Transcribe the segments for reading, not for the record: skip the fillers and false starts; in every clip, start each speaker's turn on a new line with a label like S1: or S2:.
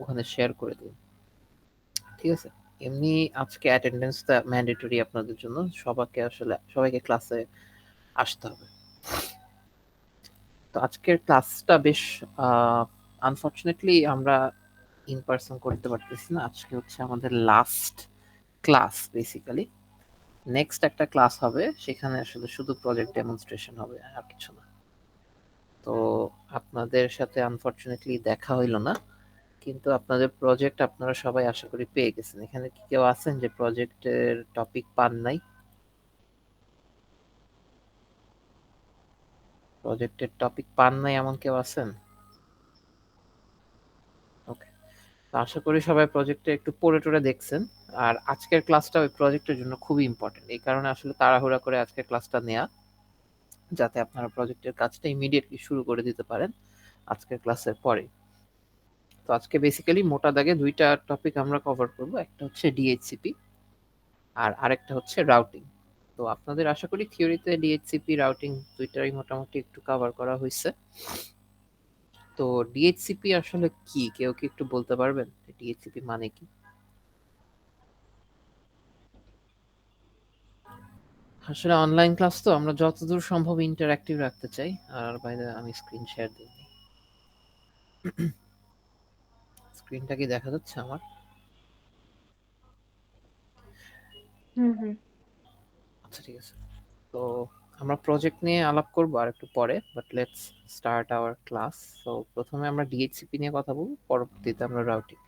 S1: ওখানে শেয়ার করে দিন, ঠিক আছে? এমনি আজকে অ্যাটেন্ডেন্সটা ম্যান্ডেটরি আপনাদের জন্য, সবাইকে ক্লাসে আসতে হবে। তো আজকের ক্লাসটা বেশ আনফরচুনেটলি আমরা ইন পার্সন করতে পারতেছি না, আজকে হচ্ছে আমাদের লাস্ট ক্লাস বেসিক্যালি। নেক্সট একটা ক্লাস হবে, সেখানে আসলে শুধু প্রজেক্ট ডেমনস্ট্রেশন হবে, আর কিছু না। তো আপনাদের সাথে আনফরচুনেটলি দেখা হইলো না, কিন্তু আপনাদের প্রজেক্ট আপনারা সবাই আশা করি পেয়ে গেছেন। এখানে কি কেউ আছেন যে প্রজেক্টের টপিক পান নাই? প্রজেক্টের টপিক পান নাই এমন কেউ আছেন? ওকে, তো আশা করি সবাই প্রজেক্টে একটু পড়ে টরে দেখছেন। আর আজকের ক্লাসটা ওই প্রজেক্টের জন্য খুবই ইম্পর্টেন্ট, এই কারণে আসলে তাড়াহুড়া করে আজকের ক্লাসটা নেওয়া, যাতে আপনারা প্রজেক্টের কাজটা ইমিডিয়েটলি শুরু করে দিতে পারেন আজকের ক্লাসের পরে। তো আজকে বেসিক্যালি মোটা দাগে দুইটা টপিক আমরা কভার করব, একটা হচ্ছে ডিএইচসিপি আর আরেকটা হচ্ছে রাউটিং। তো আপনাদের আশা করি থিওরিতে ডিএইচসিপি রাউটিং দুইটাই মোটামুটি একটু কভার করা হয়েছে। তো ডিএইচসিপি আসলে কি, কেউ কি একটু বলতে পারবেন ডিএইচসিপি মানে কি? আসলে অনলাইন ক্লাস তো আমরা যতদূর সম্ভব ইন্টারঅ্যাক্টিভ রাখতে চাই। আর বাইরে আমি স্ক্রিন শেয়ার দিই, স্ক্রিনটা কি দেখা যাচ্ছে আমার?
S2: হুম হুম।
S1: আচ্ছা ঠিক আছে। তো আমরা প্রজেক্ট নিয়ে আলাপ করবো আর একটু পরে, but let's start our class. তো প্রথমে আমরা ডিএইচসিপি নিয়ে কথা বলবো, পরবর্তীতে আমরা রাউটিং।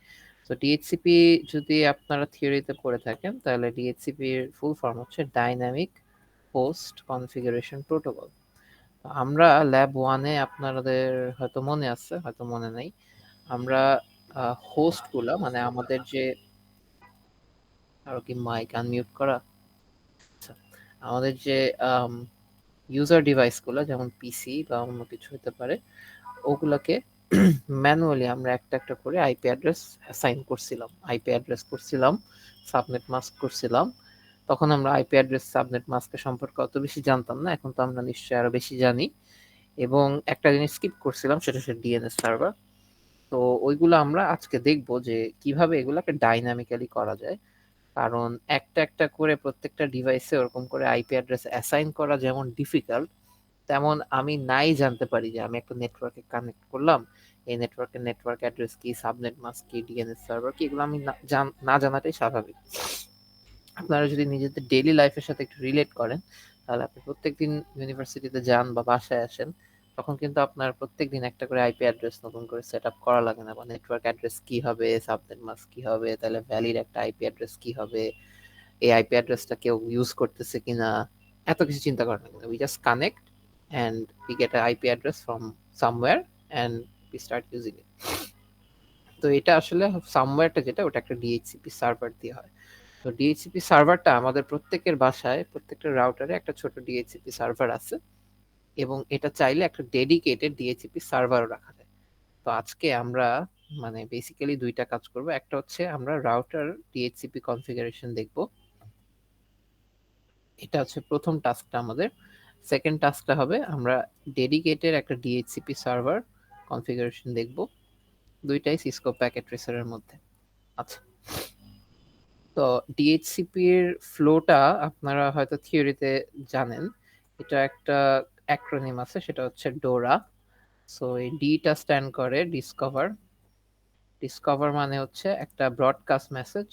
S1: তো ডিএইচসিপি যদি আপনারা থিওরিতে পড়ে থাকেন, তাহলে ডিএইচসিপি এর ফুল ফর্ম হচ্ছে ডাইনামিক হোস্ট কনফিগারেশন প্রোটোকল। আমরা ল্যাব ওয়ানে, আপনাদের হয়তো মনে আছে হয়তো মনে নাই, আমরা হোস্ট গুলা মানে আমাদের যে, আরো কি মাইক আনমিউট করা? আচ্ছা, আমাদের যে ইউজার ডিভাইস গুলো যেমন পিসি বা অন্য কিছু হতে পারে, ওগুলাকে ম্যানুয়ালি আমরা একটা একটা করে আইপি অ্যাড্রেস অ্যাসাইন করছিলাম, আইপি অ্যাড্রেস করছিলাম, সাবনেট মাস্ক করছিলাম। তখন আমরা আইপি অ্যাড্রেস সাবনেট মাস্কের সম্পর্কে অত বেশি জানতাম না, এখন তো আমরা নিশ্চয়ই আরো বেশি জানি। এবং একটা জিনিস স্কিপ করছিলাম, সেটা হচ্ছে ডিএনএস সার্ভার। তো ওইগুলো আমরা আজকে দেখবো যে কিভাবে এগুলাকে ডাইনামিক্যালি করা যায়। কারণ একটা একটা করে প্রত্যেকটা ডিভাইসে ওরকম করে আইপি অ্যাড্রেস অ্যাসাইন করা যেমন ডিফিকাল্ট, তেমন আমি নাই জানতে পারি যে আমি একটা নেটওয়ার্কে কানেক্ট করলাম, এই নেটওয়ার্কের নেটওয়ার্ক অ্যাড্রেস কি, সাবনেট মাস্ক কি, ডিএনএস সার্ভার কি, এগুলো আমি না জানাটাই স্বাভাবিক। আপনারা যদি নিজেদের ডেইলি লাইফের সাথে একটু রিলেট করেন, তাহলে আপনি প্রত্যেকদিন ইউনিভার্সিটিতে যান বা বাসায় আসেন, তখন কিন্তু আপনার প্রত্যেকদিন একটা করে আইপি অ্যাড্রেস নতুন করে সেট আপ করা লাগে না, বা নেটওয়ার্ক অ্যাড্রেস কি হবে, সাবনেট মাস্ক কি হবে, তাহলে ভ্যালিড একটা আইপি অ্যাড্রেস কি হবে, এই আইপি অ্যাড্রেসটা কেউ ইউজ করতেছে কিনা, এত কিছু চিন্তা করার লাগে না। We just connect and we get an IP address from somewhere and we start using it. তো এটা আসলে সামওয়্যারটা যেটা, ওটা একটা ডিএইচসিপি সার্ভার দিয়ে হয়। তো ডিএইচসিপি সার্ভারটা আমাদের প্রত্যেকের বাসায়, প্রত্যেকটা রাউটারে একটা ছোট ডিএইচসিপি সার্ভার আছে, এবং এটা চাইলে একটা ডেডিকেটেড ডিএইচসিপি সার্ভারও রাখা যায়। তো আজকে আমরা মানে বেসিক্যালি দুইটা কাজ করব, একটা হচ্ছে আমরা রাউটার ডিএইচসিপি কনফিগারেশন দেখব, এটা হচ্ছে প্রথম টাস্কটা আমাদের। সেকেন্ড টাস্কটা হবে আমরা ডেডিকেটেড একটা ডিএইচসিপি সার্ভার কনফিগারেশন দেখব, দুইটাই সিসকো প্যাকেট ট্রেসারের মধ্যে। আচ্ছা, তো ডিএইচসিপি এর ফ্লোটা আপনারা হয়তো থিওরিতে জানেন, এটা একটা অ্যাক্রোনিম আছে, সেটা হচ্ছে ডোরা। সো এই ডিটা স্ট্যান্ড করে ডিসকভার। ডিসকভার মানে হচ্ছে একটা ব্রডকাস্ট মেসেজ,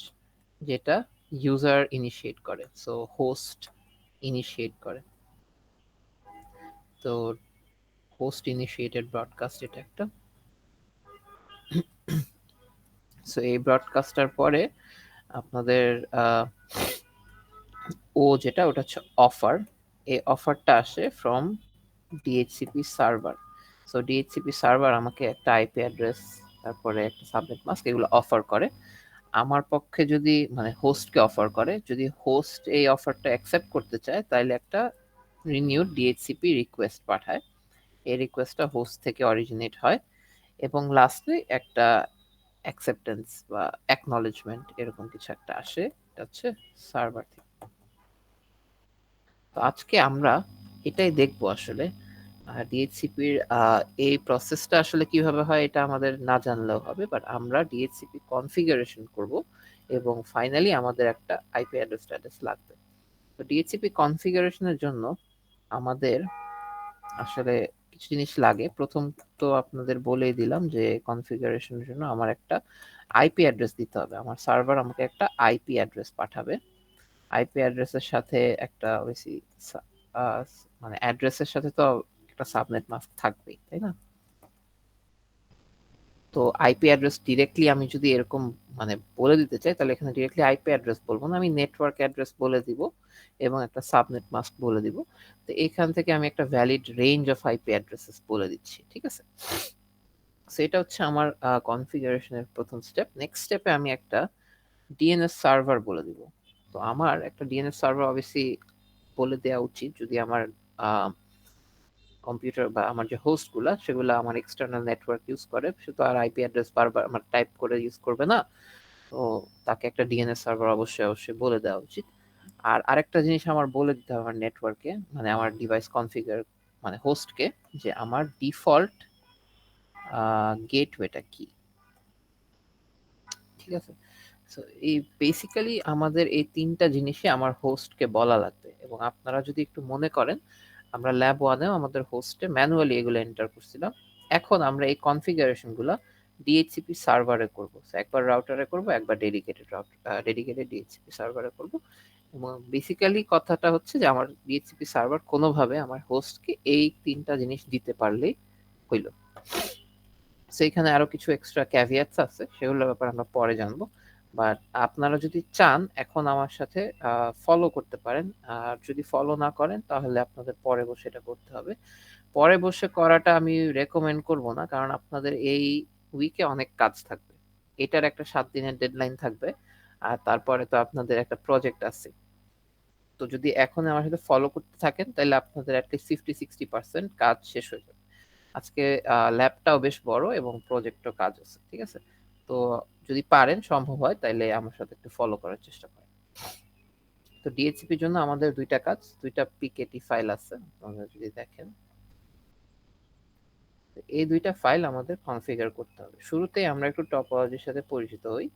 S1: যেটা ইউজার ইনিশিয়েট করে, সো হোস্ট ইনিশিয়েট করে। তো হোস্ট ইনিশিয়েটেড ব্রডকাস্ট এটা একটা। সো এই ব্রডকাস্টার পরে আপনাদের ও যেটা, ওটা হচ্ছে অফার। এই অফারটা আসে from DHCP server. So DHCP server আমাকে একটা আইপি অ্যাড্রেস, তারপরে একটা সাবনেট মাস্ক, এগুলো অফার করে। আমার পক্ষে যদি মানে হোস্টকে অফার করে, যদি হোস্ট এই অফারটা অ্যাকসেপ্ট করতে চায়, তাহলে একটা রিনিউড ডিএইচসিপি রিকোয়েস্ট পাঠায়। এই রিকোয়েস্টটা হোস্ট থেকে অরিজিনেট হয়, এবং লাস্টে একটা অ্যাকসেপ্টেন্স বা অ্যাকনলেজমেন্ট এরকম কিছু একটা আসে, এটা হচ্ছে সার্ভার থেকে। তো আজকে আমরা এটাই দেখবো আসলে, আর ডিএইচসিপির এই প্রসেসটা আসলে কিভাবে হয় এটা আমাদের না জানলেও হবে, বাট আমরা ডিএইচসিপি কনফিগারেশন করব এবং ফাইনালি আমাদের একটা আইপি অ্যাড্রেস স্ট্যাটাস লাগবে। তো ডিএইচসিপি কনফিগারেশনের জন্য আমাদের আসলে কিছু জিনিস লাগে। প্রথম তো আপনাদের বলেই দিলাম যে কনফিগারেশনের জন্য আমার একটা আইপি অ্যাড্রেস দিতে হবে। আমার সার্ভার আমাকে একটা আইপি অ্যাড্রেস পাঠাবে। আইপি অ্যাড্রেসের সাথে একটা ওইসি মানে অ্যাড্রেসের সাথে তো একটা সাবনেট মাস্ক থাকবেই, তাই না? তো আইপি অ্যাড্রেস ডিরেক্টলি আমি যদি এরকম মানে বলে দিতে চাই, তাহলে এখানে ডিরেক্টলি আইপি অ্যাড্রেস বলবো না, আমি নেটওয়ার্ক অ্যাড্রেস বলে দিব এবং একটা সাবনেট মাস্ক বলে দিব। তো এখান থেকে আমি একটা valid range of IP addresses বলে দিচ্ছি, ঠিক আছে? সো এটা হচ্ছে আমার কনফিগারেশনের প্রথম স্টেপ। নেক্সট স্টেপে আমি একটা ডিএনএস সার্ভার বলে দিব। তো আমার একটা ডিএনএস সার্ভার অবভিয়াসলি বলে দেওয়া উচিত যদি আমার কম্পিউটার বা আমার যে হোস্টগুলা সেগুলো আমার এক্সটার্নাল নেটওয়ার্ক ইউজ করে, সে তো আর আইপি অ্যাড্রেস বারবার আমার টাইপ করে ইউজ করবে না। তো তাকে একটা ডিএনএস সার্ভার অবশ্যই অবশ্যই বলে দেওয়া উচিত। আর আরেকটা জিনিস আমার বলে দিতে হবে আমার নেটওয়ার্কে, মানে আমার ডিভাইস কনফিগার মানে হোস্টকে, যে আমার ডিফল্ট গেটওয়েটা কি, ঠিক আছে? সো এই বেসিক্যালি আমাদের এই তিনটা জিনিসই আমার হোস্টকে বলা লাগবে। এবং আপনারা যদি একটু মনে করেন, আমরা ল্যাব ওয়ানেও আমাদের হোস্টে ম্যানুয়ালি এগুলো এন্টার করছিলাম। এখন আমরা এই কনফিগারেশন গুলা ডিএইচসিপি সার্ভারে করব। একবার রাউটারে করব, একবার ডেডিকেটেড ডিএইচসিপি সার্ভারে করব। এবং বেসিক্যালি কথাটা হচ্ছে যে আমার ডিএইচসিপি সার্ভার কোনোভাবে আমার হোস্টকে এই তিনটা জিনিস দিতে পারলেই হইল। সো এখানে আরো কিছু এক্সট্রা ক্যাভিয়াটস আছে, সেগুলোর ব্যাপারে আমরা পরে জানবো। বাট আপনারা যদি চান এখন আমার সাথে ফলো করতে পারেন। আর যদি ফলো না করেন তাহলে আপনাদের পরে বসে এটা করতে হবে। পরে বসে করাটা আমি রেকমেন্ড করব না, কারণ আপনাদের এই উইকে অনেক কাজ থাকবে। এটার একটা 7 দিনের ডেডলাইন থাকবে, আর তারপরে তো আপনাদের একটা প্রজেক্ট আছে। তো যদি এখন আমার সাথে ফলো করতে থাকেন তাহলে আপনাদের অ্যাটলিস্ট 50-60% কাজ শেষ হয়ে যাবে। আজকে ল্যাবটাও বেশ বড় এবং প্রজেক্টও কাজ আছে, ঠিক আছে? তো যদি পারেন, সম্ভব হয়, তাহলে আমার সাথে একটু ফলো করার চেষ্টা করেন। তো ডিএইচসিপির জন্য আমাদের দুইটা কাজ, দুইটা পিকেটি ফাইল আছে, আপনারা যদি দেখেন। তো এই দুইটা ফাইল আমাদের কনফিগার করতে হবে। শুরুতেই আমরা একটু টপোলজির সাথে পরিচিত হই।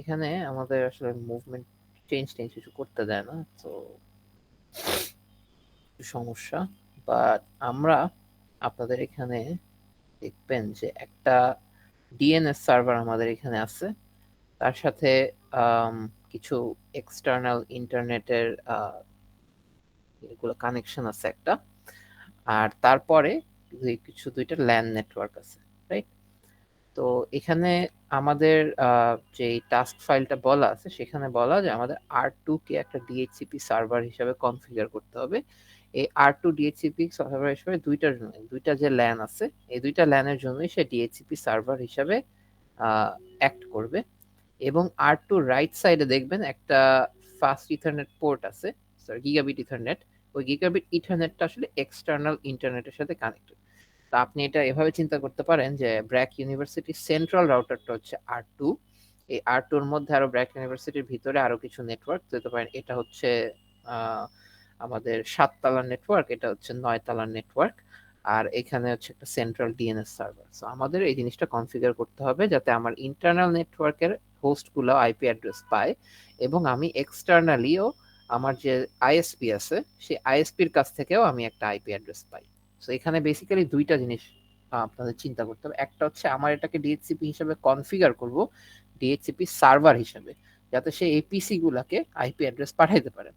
S1: এখানে আমাদের আসলে মুভমেন্ট চেঞ্জ টেঞ্জ কিছু করতে দেয় না, তো সমস্যা। বাট আমরা আপনাদের এখানে দেখবেন যে একটা ডিএনএস সার্ভার আমাদের এখানে আছে, তার সাথে কিছু এক্সটার্নাল ইন্টারনেটের এগুলো কানেকশন আছে একটা। আর তারপরে কিছু দুইটা ল্যান নেটওয়ার্ক আছে, রাইট? তো এখানে আমাদের যে টাস্ক ফাইলটা বলা আছে সেখানে বলা যে আমাদের R2 কে একটা ডিএইচসিপি সার্ভার হিসাবে কনফিগার করতে হবে। এই R2 ডিএইচসিপি সার্ভার হিসাবে দুইটার জন্য, দুইটা যে ল্যান আছে এই দুইটা ল্যানের জন্যই সে ডিএইচসিপি সার্ভার হিসাবে অ্যাক্ট করবে। এবং R2 রাইট সাইডে দেখবেন একটা ফাস্ট ইথারনেট পোর্ট আছে, সরি গিগাবিট ইথারনেট। ওই গিগাবিট ইথারনেটটা আসলে এক্সটার্নাল ইন্টারনেটের সাথে কানেক্টেড। তো আপনি এটা এভাবে চিন্তা করতে পারেন যে ব্র্যাক ইউনিভার্সিটির সেন্ট্রাল রাউটারটা হচ্ছে R2। এই R2 এর মধ্যে আরো ব্র্যাক ইউনিভার্সিটির ভিতরে আরো কিছু নেটওয়ার্ক যেতে পারেন। এটা হচ্ছে আহ, আমাদের 7 তলার নেটওয়ার্ক, এটা হচ্ছে 9 তলার নেটওয়ার্ক। আর এখানে হচ্ছে একটা সেন্ট্রাল ডিএনএস সার্ভার। সো আমাদের এই জিনিসটা কনফিগার করতে হবে যাতে আমার ইন্টারনাল নেটওয়ার্কের হোস্ট গুলো আইপি অ্যাড্রেস পায়, এবং আমি এক্সটার্নালিও আমার যে আইএসপি আছে সেই আইএসপির কাছ থেকেও আমি একটা আইপি অ্যাড্রেস পাই। সো এখানে বেসিক্যালি দুইটা জিনিস আপনাদের চিন্তা করতে হবে। একটা হচ্ছে আমার এটাকে ডিএইচসিপি হিসেবে কনফিগার করব, ডিএইচসিপি সার্ভার হিসেবে, যাতে সে এপিসি গুলাকে আইপি অ্যাড্রেস পাঠাইতে পারে।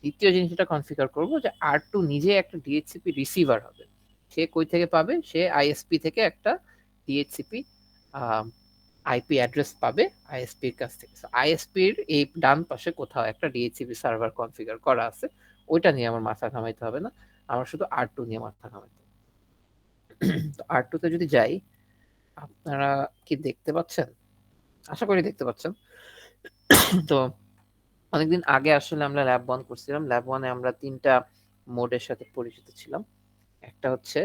S1: দ্বিতীয় জিনিসটা কনফিগার করব যে R2 নিজে একটা ডিএইচসিপি রিসিভার হবে। সে কই থেকে পাবে? সে আইএসপি থেকে একটা ডিএইচসিপি আইপি অ্যাড্রেস পাবে আইএসপির কাছ থেকে। আইএসপির এই ডান পাশে কোথাও একটা ডিএইচসিপি সার্ভার কনফিগার করা আছে, ওইটা নিয়ে আমার মাথা ঘামাইতে হবে না, আমার শুধু R2 নিয়ে মাথা ঘামাইতে হবে। তো R2 তে যদি যাই, আপনারা কি দেখতে পাচ্ছেন? আশা করি দেখতে পাচ্ছেন। তো অনেকদিন আগে আসলে আমরা ল্যাব ওয়ান করছিলাম। ল্যাব ওয়ানে আমরা তিনটা মোডের সাথে পরিচিত ছিলাম। একটা হচ্ছে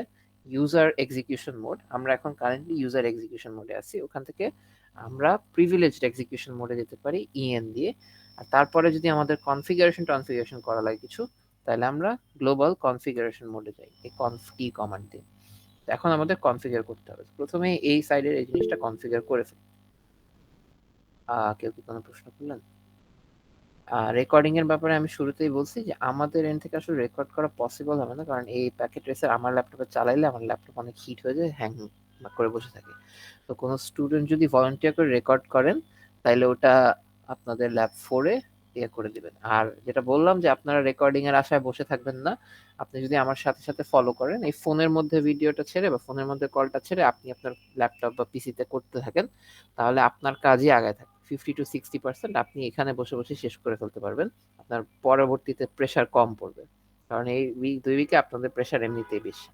S1: ইউজার এক্সিকিউশন মোড। আমরা এখন কারেন্টলি ইউজার এক্সিকিউশন মোডে আছি। ওখান থেকে আমরা প্রিভিলেজড এক্সিকিউশন মোডে যেতে পারি ইএন দিয়ে। আর তারপরে যদি আমাদের কনফিগারেশন করা লাগে কিছু, তাহলে আমরা গ্লোবাল কনফিগারেশন মোডে যাই এই conf t কমান্ড দিয়ে। এখন আমাদের কনফিগার করতে হবে। প্রথমে এই সাইডের এই জিনিসটা কনফিগার করে ফেলি। কেউ কি কোনো প্রশ্ন করলেন? রেকর্ডিং এর ব্যাপারে আমি শুরুতেই বলছি যে আমাদের এন্ড থেকে আসলে রেকর্ড করা পসিবল হবে না, কারণ এই প্যাকেট রেসার আমার ল্যাপটপে চালাইলে আমার ল্যাপটপ অনেক হিট হয়ে যায়, হ্যাং করে বসে থাকে। তো কোনো স্টুডেন্ট যদি ভলান্টিয়ার করে রেকর্ড করেন তাহলে ওটা আপনাদের ল্যাব 4-এ ইয়ে করে দিবেন। আর যেটা বললাম যে আপনারা রেকর্ডিং এর আশায় বসে থাকবেন না, আপনি যদি আমার সাথে সাথে ফলো করেন, এই ফোনের মধ্যে ভিডিওটা ছেড়ে বা ফোনের মধ্যে কলটা ছেড়ে আপনি আপনার ল্যাপটপ বা পিসিতে করতে থাকেন, তাহলে আপনার কাজই আগায় থাকে। 50-60% আপনি এখানে বসে বসে শেষ করে ফেলতে পারবেন। আপনার পরবর্তীতে প্রেশার কম পড়বে, কারণ এই উইক 2 উইকে আপনাদের প্রেশার এমনিতেই বেশি।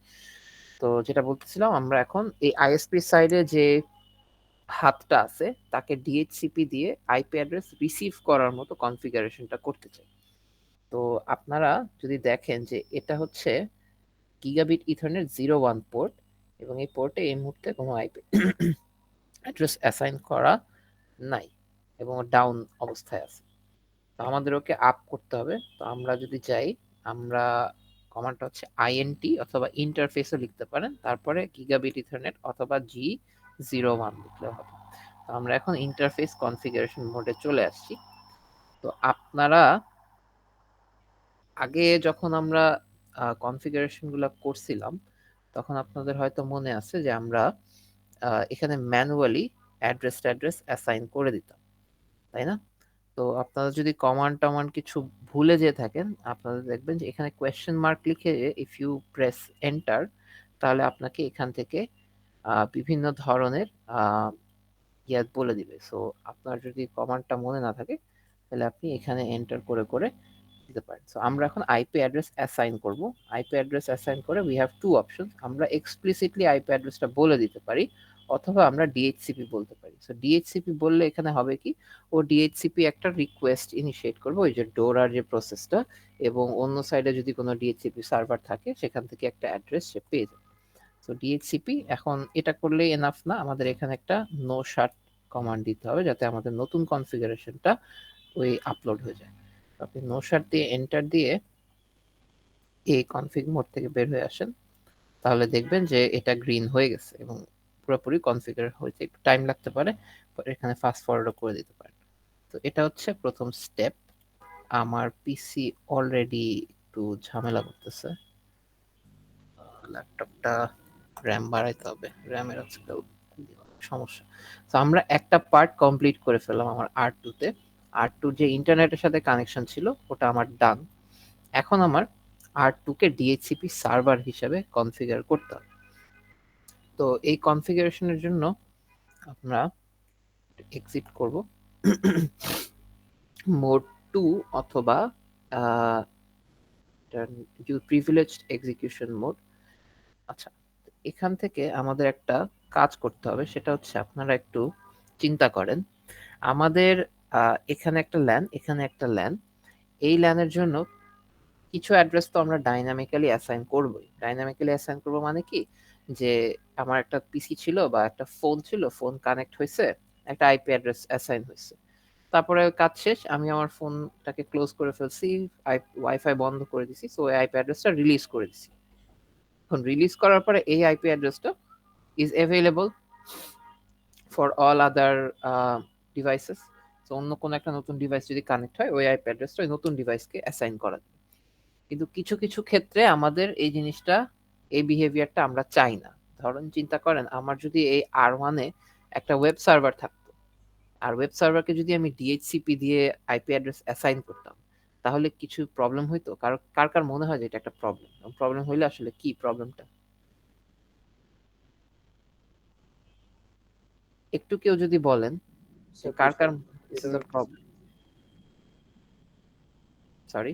S1: তো যেটা বলতেছিলাম, আমরা এখন এই আইএসপি সাইডে যে হাতটা আছে তাকে ডিএইচসিপি দিয়ে আইপি অ্যাড্রেস রিসিভ করার মতো কনফিগারেশনটা করতে চাই। তো আপনারা যদি দেখেন যে এটা হচ্ছে গিগাবিট ইথারনেট 01 পোর্ট, এবং এই পোর্টে এই মুহূর্তে কোনো আইপি অ্যাড্রেস অ্যাসাইন করা নাই এবং ডাউন অবস্থায় আছে। তো আমাদের ওকে আপ করতে হবে। তো আমরা যদি যাই, আমরা কমান্ডটা হচ্ছে আইএনটি অথবা ইন্টারফেসও লিখতে পারেন, তারপরে গিগাবিট ইথারনেট অথবা G01 লিখলেও হবে। তো আমরা এখন ইন্টারফেস কনফিগারেশন মোডে চলে আসছি। তো আপনারা আগে যখন আমরা কনফিগারেশন গুলো করছিলাম, তখন আপনাদের হয়তো মনে আছে যে আমরা এখানে ম্যানুয়ালি অ্যাড্রেস অ্যাসাইন করে দিতাম, তাই না? তো আপনারা যদি কমান্ড টমান্ড কিছু ভুলে যেয়ে থাকেন, আপনারা দেখবেন যে এখানে কোয়েশ্চেন মার্ক লিখে ইফ ইউ প্রেস এন্টার, তাহলে আপনাকে এখান থেকে বিভিন্ন ধরনের ইয়াদ বলে দিবে। সো আপনার যদি কমান্ডটা মনে না থাকে, তাহলে আপনি এখানে এন্টার করে করে দিতে পারেন। সো আমরা এখন আইপি অ্যাড্রেস অ্যাসাইন করব। আইপি অ্যাড্রেস অ্যাসাইন করে উই হ্যাভ টু অপশন। আমরা এক্সপ্লিসিটলি আইপি অ্যাড্রেসটা বলে দিতে পারি, অথবা আমরা ডিএইচসিপি বলতে পারি। সো ডিএইচসিপি বললে এখানে হবে কি, ও ডিএইচসিপি একটা রিকোয়েস্ট ইনিশিয়েট করবে, ওই যে ডোরার যে প্রসেসটা, এবং অন্য সাইডে যদি কোনো ডিএইচসিপি সার্ভার থাকে সেখান থেকে একটা অ্যাড্রেস সে পেয়ে যাবে। সো ডিএইচসিপি এখন এটা করলেই এনাফ না, আমাদের এখানে একটা নো শাট কমান্ড দিতে হবে যাতে আমাদের নতুন কনফিগারেশনটা ওই আপলোড হয়ে যায়। আপনি নো শাট দিয়ে এন্টার দিয়ে এই কনফিগ মোড থেকে বের হয়ে আসেন, তাহলে দেখবেন যে এটা গ্রিন হয়ে গেছে এবং পুরোপুরি কনফিগার হয়েছে। একটু টাইম লাগতে পারে, পরে এখানে ফাস্ট ফরওয়ার্ডও করে দিতে পারেন। তো এটা হচ্ছে প্রথম স্টেপ। আমার পিসি অলরেডি একটু ঝামেলা করতেছে, ল্যাপটপটা র্যাম বাড়াইতে হবে, র্যামের আজকাল সমস্যা। তো আমরা একটা পার্ট কমপ্লিট করে ফেললাম আমার R2 তে। R2 যে ইন্টারনেটের সাথে কানেকশন ছিল ওটা আমার ডান। এখন আমার R2 কে ডিএইচসিপি সার্ভার হিসেবে কনফিগার করতে হবে। তো এই কনফিগারেশনের জন্য আমরা এক্সিট করব মোড 2 অথবা প্রিভিলেজড এক্সিকিউশন মোড। আচ্ছা, এখান থেকে আমাদের একটা কাজ করতে হবে, সেটা হচ্ছে আপনারা একটু চিন্তা করেন। আমাদের এখানে একটা ল্যান, এখানে একটা ল্যান। এই ল্যানের জন্য কিছু অ্যাড্রেস তো আমরা ডাইনামিক্যালি অ্যাসাইন করবই। ডাইনামিক্যালি অ্যাসাইন করবো মানে কি, যে আমার একটা পিসি ছিল বা একটা ফোন ছিল, ফোন কানেক্ট হয়েছে, একটা আইপি অ্যাড্রেস অ্যাসাইন হয়েছে, তারপরে কাজ শেষ, আমি আমার ফোনটাকে ক্লোজ করে ফেলছি, ওয়াইফাই বন্ধ করে দিছি, সো এই আইপি অ্যাড্রেসটা রিলিজ করে দিছি। এখন রিলিজ করার পরে এই আইপি অ্যাড্রেসটা is available for all other devices. তো অন্য কোনো একটা নতুন ডিভাইস যদি কানেক্ট হয়, ওই আইপি অ্যাড্রেসটা ওই নতুন ডিভাইসকে অ্যাসাইন করা যায়। কিন্তু কিছু কিছু ক্ষেত্রে আমাদের এই জিনিসটা, এই বিহেভিয়ারটা আমরা চাই না। ধরুন চিন্তা করেন, আমার যদি এই R1-এ একটা ওয়েব সার্ভার থাকতো, আর ওয়েব সার্ভারকে যদি আমি ডিএইচসিপি দিয়ে আইপি অ্যাড্রেস অ্যাসাইন করতাম, তাহলে কিছু প্রবলেম হইতো? কার কার মনে হয় যে এটা একটা প্রবলেম? প্রবলেম হইলে আসলে কি প্রবলেমটা? একটু কেউ যদি বলেন যে
S3: স্যার
S1: কার কার দিস
S3: এটা
S1: is a problem. Sorry,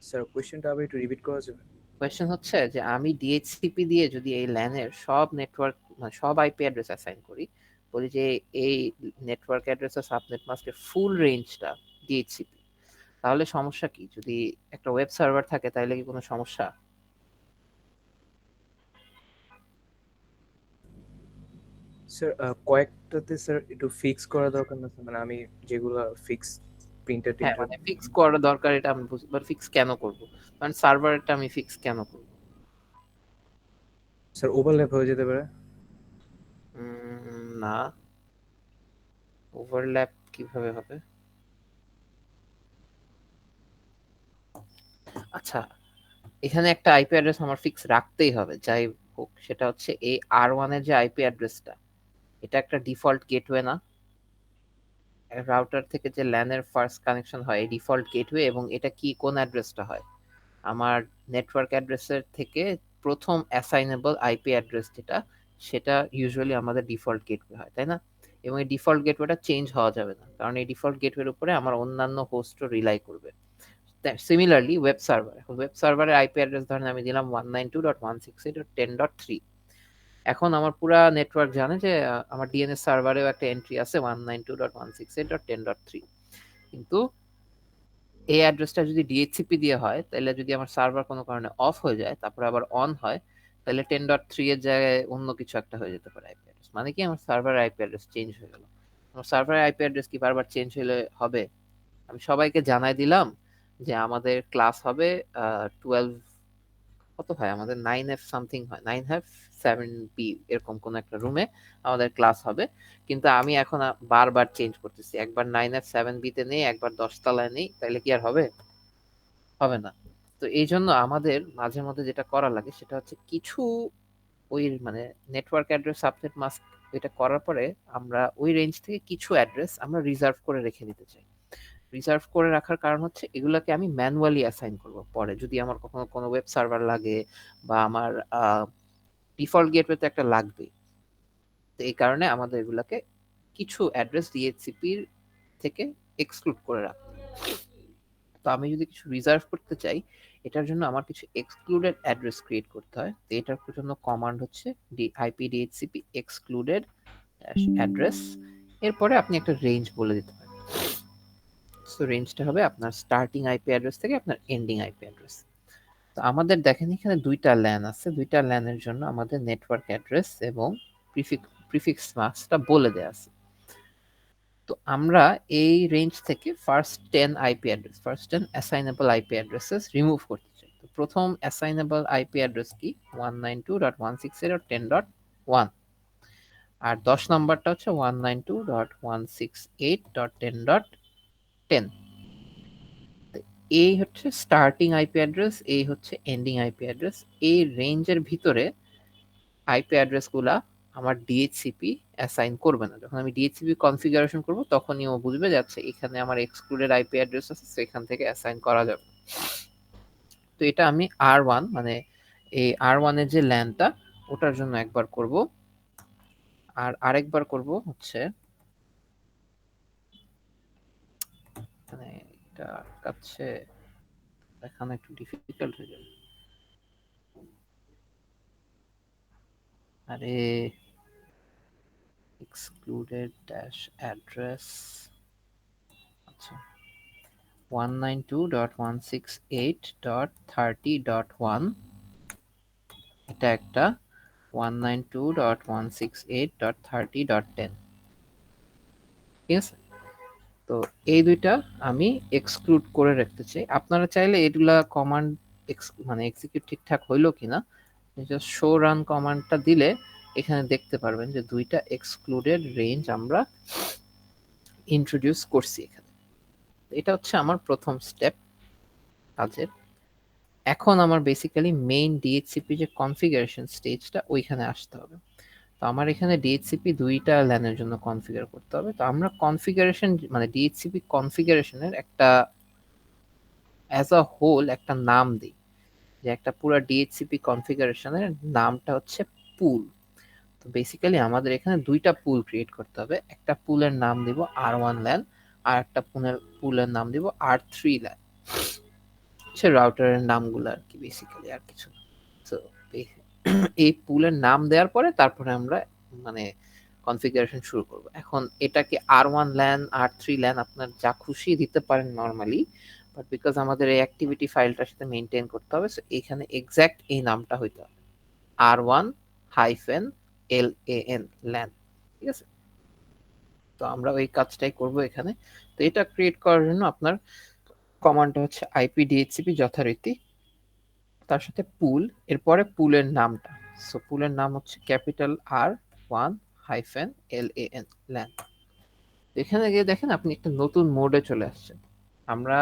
S3: sir কোয়েশ্চেনটা আবার একটু রিপিট করা যাবে?
S1: কোয়েশ্চেন হচ্ছে যে আমি ডিএইচসিপি দিয়ে যদি এই ল্যানের সব নেটওয়ার্ক, মানে সব আইপি অ্যাড্রেস অ্যাসাইন করি, বলি যে এই নেটওয়ার্ক অ্যাড্রেসের সাবনেট মাস্কের ফুল রেঞ্জটা ডিএইচসিপি, তাহলে সমস্যা কি? যদি একটা ওয়েব সার্ভার থাকে তাহলে কি কোনো সমস্যা?
S3: স্যার কয়েকটাতে স্যার একটু ফিক্স করা দরকার না স্যার? মানে আমি যেগুলো ফিক্স প্রিন্টার
S1: হ্যাঁ
S3: টিন্টার?
S1: মানে ফিক্স করা দরকার এটা আমি বুঝি, বাট ফিক্স কেন করব? কারণ সার্ভারটা আমি ফিক্স কেন করব?
S3: স্যার ওভারল্যাপ হয়ে যেতে পারে।
S1: না, ওভারল্যাপ কিভাবে হবে? আচ্ছা, এখানে একটা আইপি অ্যাড্রেস আমার ফিক্স রাখতেই হবে যাই হোক, সেটা হচ্ছে এই R1 এর যে আইপি অ্যাড্রেসটা, এটা একটা ডিফল্ট গেটওয়ে না? রাউটার থেকে যে ল্যান এর ফার্স্ট কানেকশন হয় এই ডিফল্ট গেটওয়ে, এবং এটা কি কোন অ্যাড্রেসটা হয়? আমার নেটওয়ার্ক অ্যাড্রেসের থেকে প্রথম অ্যাসাইনেবল আইপি অ্যাড্রেস যেটা, সেটা ইউজুয়ালি আমাদের ডিফল্ট গেটওয়ে হয়, তাই না? এবং এই ডিফল্ট গেটওয়েটা চেঞ্জ হওয়া যাবে না, কারণ এই ডিফল্ট গেটওয়ের উপরে আমার অন্যান্য হোস্টও রিলাই করবে। সিমিলারলি ওয়েব সার্ভার, এখন ওয়েব সার্ভারের আইপি অ্যাড্রেস ধরেন আমি দিলাম 192.168.10.3। এখন আমার পুরা নেটওয়ার্ক জানে যে আমার ডিএনএস সার্ভারেও একটা এন্ট্রি আছে 192.168.10.3, কিন্তু এই অ্যাড্রেসটা যদি ডিএইচসিপি দিয়ে হয়, তাহলে যদি আমার সার্ভার কোনো কারণে অফ হয়ে যায় তারপর আবার অন হয়, তাহলে 10.3 এর জায়গায় অন্য কিছু একটা হয়ে যেতে পারে আইপি অ্যাড্রেস। মানে কি আমার সার্ভারের আইপি অ্যাড্রেস চেঞ্জ হয়ে গেল। আমার সার্ভারের আইপি অ্যাড্রেস কি বারবার চেঞ্জ হলে হবে? আমি সবাইকে জানাই দিলাম যে আমাদের ক্লাস হবে 12, কত হয় আমাদের, 9F সামথিং হয়, 9F7B এরকম কোন একটা রুমে আমাদের ক্লাস হবে, কিন্তু আমি এখন বারবার চেঞ্জ করতেছি, একবার 9F7B তে নেই, একবার 10 তলায় নেই, তাহলে কি আর হবে? হবে না। তো এই জন্য আমাদের মাঝে মধ্যে যেটা করা লাগে সেটা হচ্ছে কিছু ওই মানে নেটওয়ার্ক অ্যাড্রেস সাবনেট মাস্ক এটা করার পরে আমরা ওই রেঞ্জ থেকে কিছু অ্যাড্রেস আমরা রিজার্ভ করে রেখে দিতে চাই। রিজার্ভ করে রাখার কারণ হচ্ছে এগুলাকে আমি ম্যানুয়ালি অ্যাসাইন করব পরে যদি আমার কখনো কোনো ওয়েব সার্ভার লাগে, বা আমার ডিফল্ট গেটওয়েতে একটা লাগবে। তো এই কারণে আমাদের এগুলাকে কিছু অ্যাড্রেস ডিএইচসিপির থেকে এক্সক্লুড করে রাখতে হয়। তো আমি যদি কিছু রিজার্ভ করতে চাই, এটার জন্য আমার কিছু এক্সক্লুডেড অ্যাড্রেস ক্রিয়েট করতে হয়। তো এটার জন্য কমান্ড হচ্ছে আইপিডিএইচসিপি এক্সক্লুডেড অ্যাড্রেস, এরপরে আপনি একটা রেঞ্জ বলে দিতে পারেন। সো রেঞ্জটা হবে আপনার স্টার্টিং আইপি অ্যাড্রেস থেকে আপনার এন্ডিং আইপি অ্যাড্রেস। তো আমাদের দেখেন এখানে দুইটা ল্যান আছে, দুইটা ল্যানের জন্য আমাদের নেটওয়ার্ক অ্যাড্রেস এবং প্রিফিক্স মাস্কটা বলে দেয়া আছে। তো আমরা এই রেঞ্জ থেকে first 10 IP address, first 10 assignable IP addresses remove করতে চাই। তো প্রথম অ্যাসাইনেবল আইপি অ্যাড্রেস কি? 192.168.10.1, আর 10 নাম্বারটা হচ্ছে 192.168.10.10। এই হচ্ছে স্টার্টিং আইপি অ্যাড্রেস, এই হচ্ছে এন্ডিং আইপি অ্যাড্রেস। এই রেঞ্জের ভিতরে আইপি অ্যাড্রেস গুলা আমার ডিএইচসিপি অ্যাসাইন করবে না। যখন আমি ডিএইচসিপি কনফিগারেশন করব তখনই ও বুঝবে যে আচ্ছা এখানে আমার এক্সক্লুডেড আইপি অ্যাড্রেস আছে, সেখান থেকে অ্যাসাইন করা যাবে। তো এটা আমি R1 মানে এই R1 এর যে ল্যানটা ওটার জন্য একবার করব, আর আরেকবার করব হচ্ছে মানে এটা কাছে দেখানো একটু ডিফিকাল্ট হয়ে যাবে। আরে excluded dash address, আচ্ছা 192.168.30.1, এটা একটা 192.168.30.10, ঠিক আছে? তো এই দুইটা আমি এক্সক্লুড করে রাখতে চাই। আপনারা চাইলে এগুলা কমান্ড মানে এক্সিকিউট ঠিকঠাক হইলো কিনা জাস্ট শো রান কমান্ডটা দিলে এখানে দেখতে পারবেন যে দুইটা এক্সক্লুডেড রেঞ্জ আমরা ইন্ট্রোডিউস করছি এখানে। এটা হচ্ছে আমার প্রথম স্টেপ কাজের। এখন আমার বেসিক্যালি মেইন ডিএইচসিপি যে কনফিগারেশন স্টেজটা ওইখানে আসতে হবে। তো আমার এখানে ডিএইচসিপি দুইটা ল্যানের জন্য কনফিগার করতে হবে। তো আমরা কনফিগারেশন মানে ডিএইচসিপি কনফিগারেশনের একটা অ্যাজ আ হোল একটা নাম দিই, যে একটা পুরো ডিএইচসিপি কনফিগারেশনের নামটা হচ্ছে পুল। তো বেসিক্যালি আমাদের এখানে দুইটা পুল ক্রিয়েট করতে হবে। একটা পুলের নাম দিব R1 ল্যান, আর একটা পুলের নাম দিব R3 ল্যান। হচ্ছে রাউটারের নামগুলো আর কি, বেসিক্যালি আর কিছু না। তো এই পুলের নাম দেওয়ার পরে তারপরে আমরা মানে কনফিগারেশন শুরু করব। এখন এটাকে R1 ল্যান R3 ল্যান আপনার যা খুশি দিতে পারেন নরমালি, বাট বিকজ আমাদের এই অ্যাক্টিভিটি ফাইলটার সাথে মেইনটেইন করতে হবে, সো এখানে এক্স্যাক্ট এই নামটা হইতে হবে R1 হাইফেন LAN ল্যান, ঠিক আছে? তো আমরা ওই কাজটাই করব এখানে। তো এটা ক্রিয়েট করার জন্য আপনার কমান্ডটা হচ্ছে আইপি ডিএইচসিপি যথারীতি, তার সাথে পুল, এরপরে পুলের নামটা। সো পুলের নাম হচ্ছে ক্যাপিটাল R1-LAN, ল্যান। এখানে গিয়ে দেখেন আপনি একটা নতুন মোডে চলে আসছেন। আমরা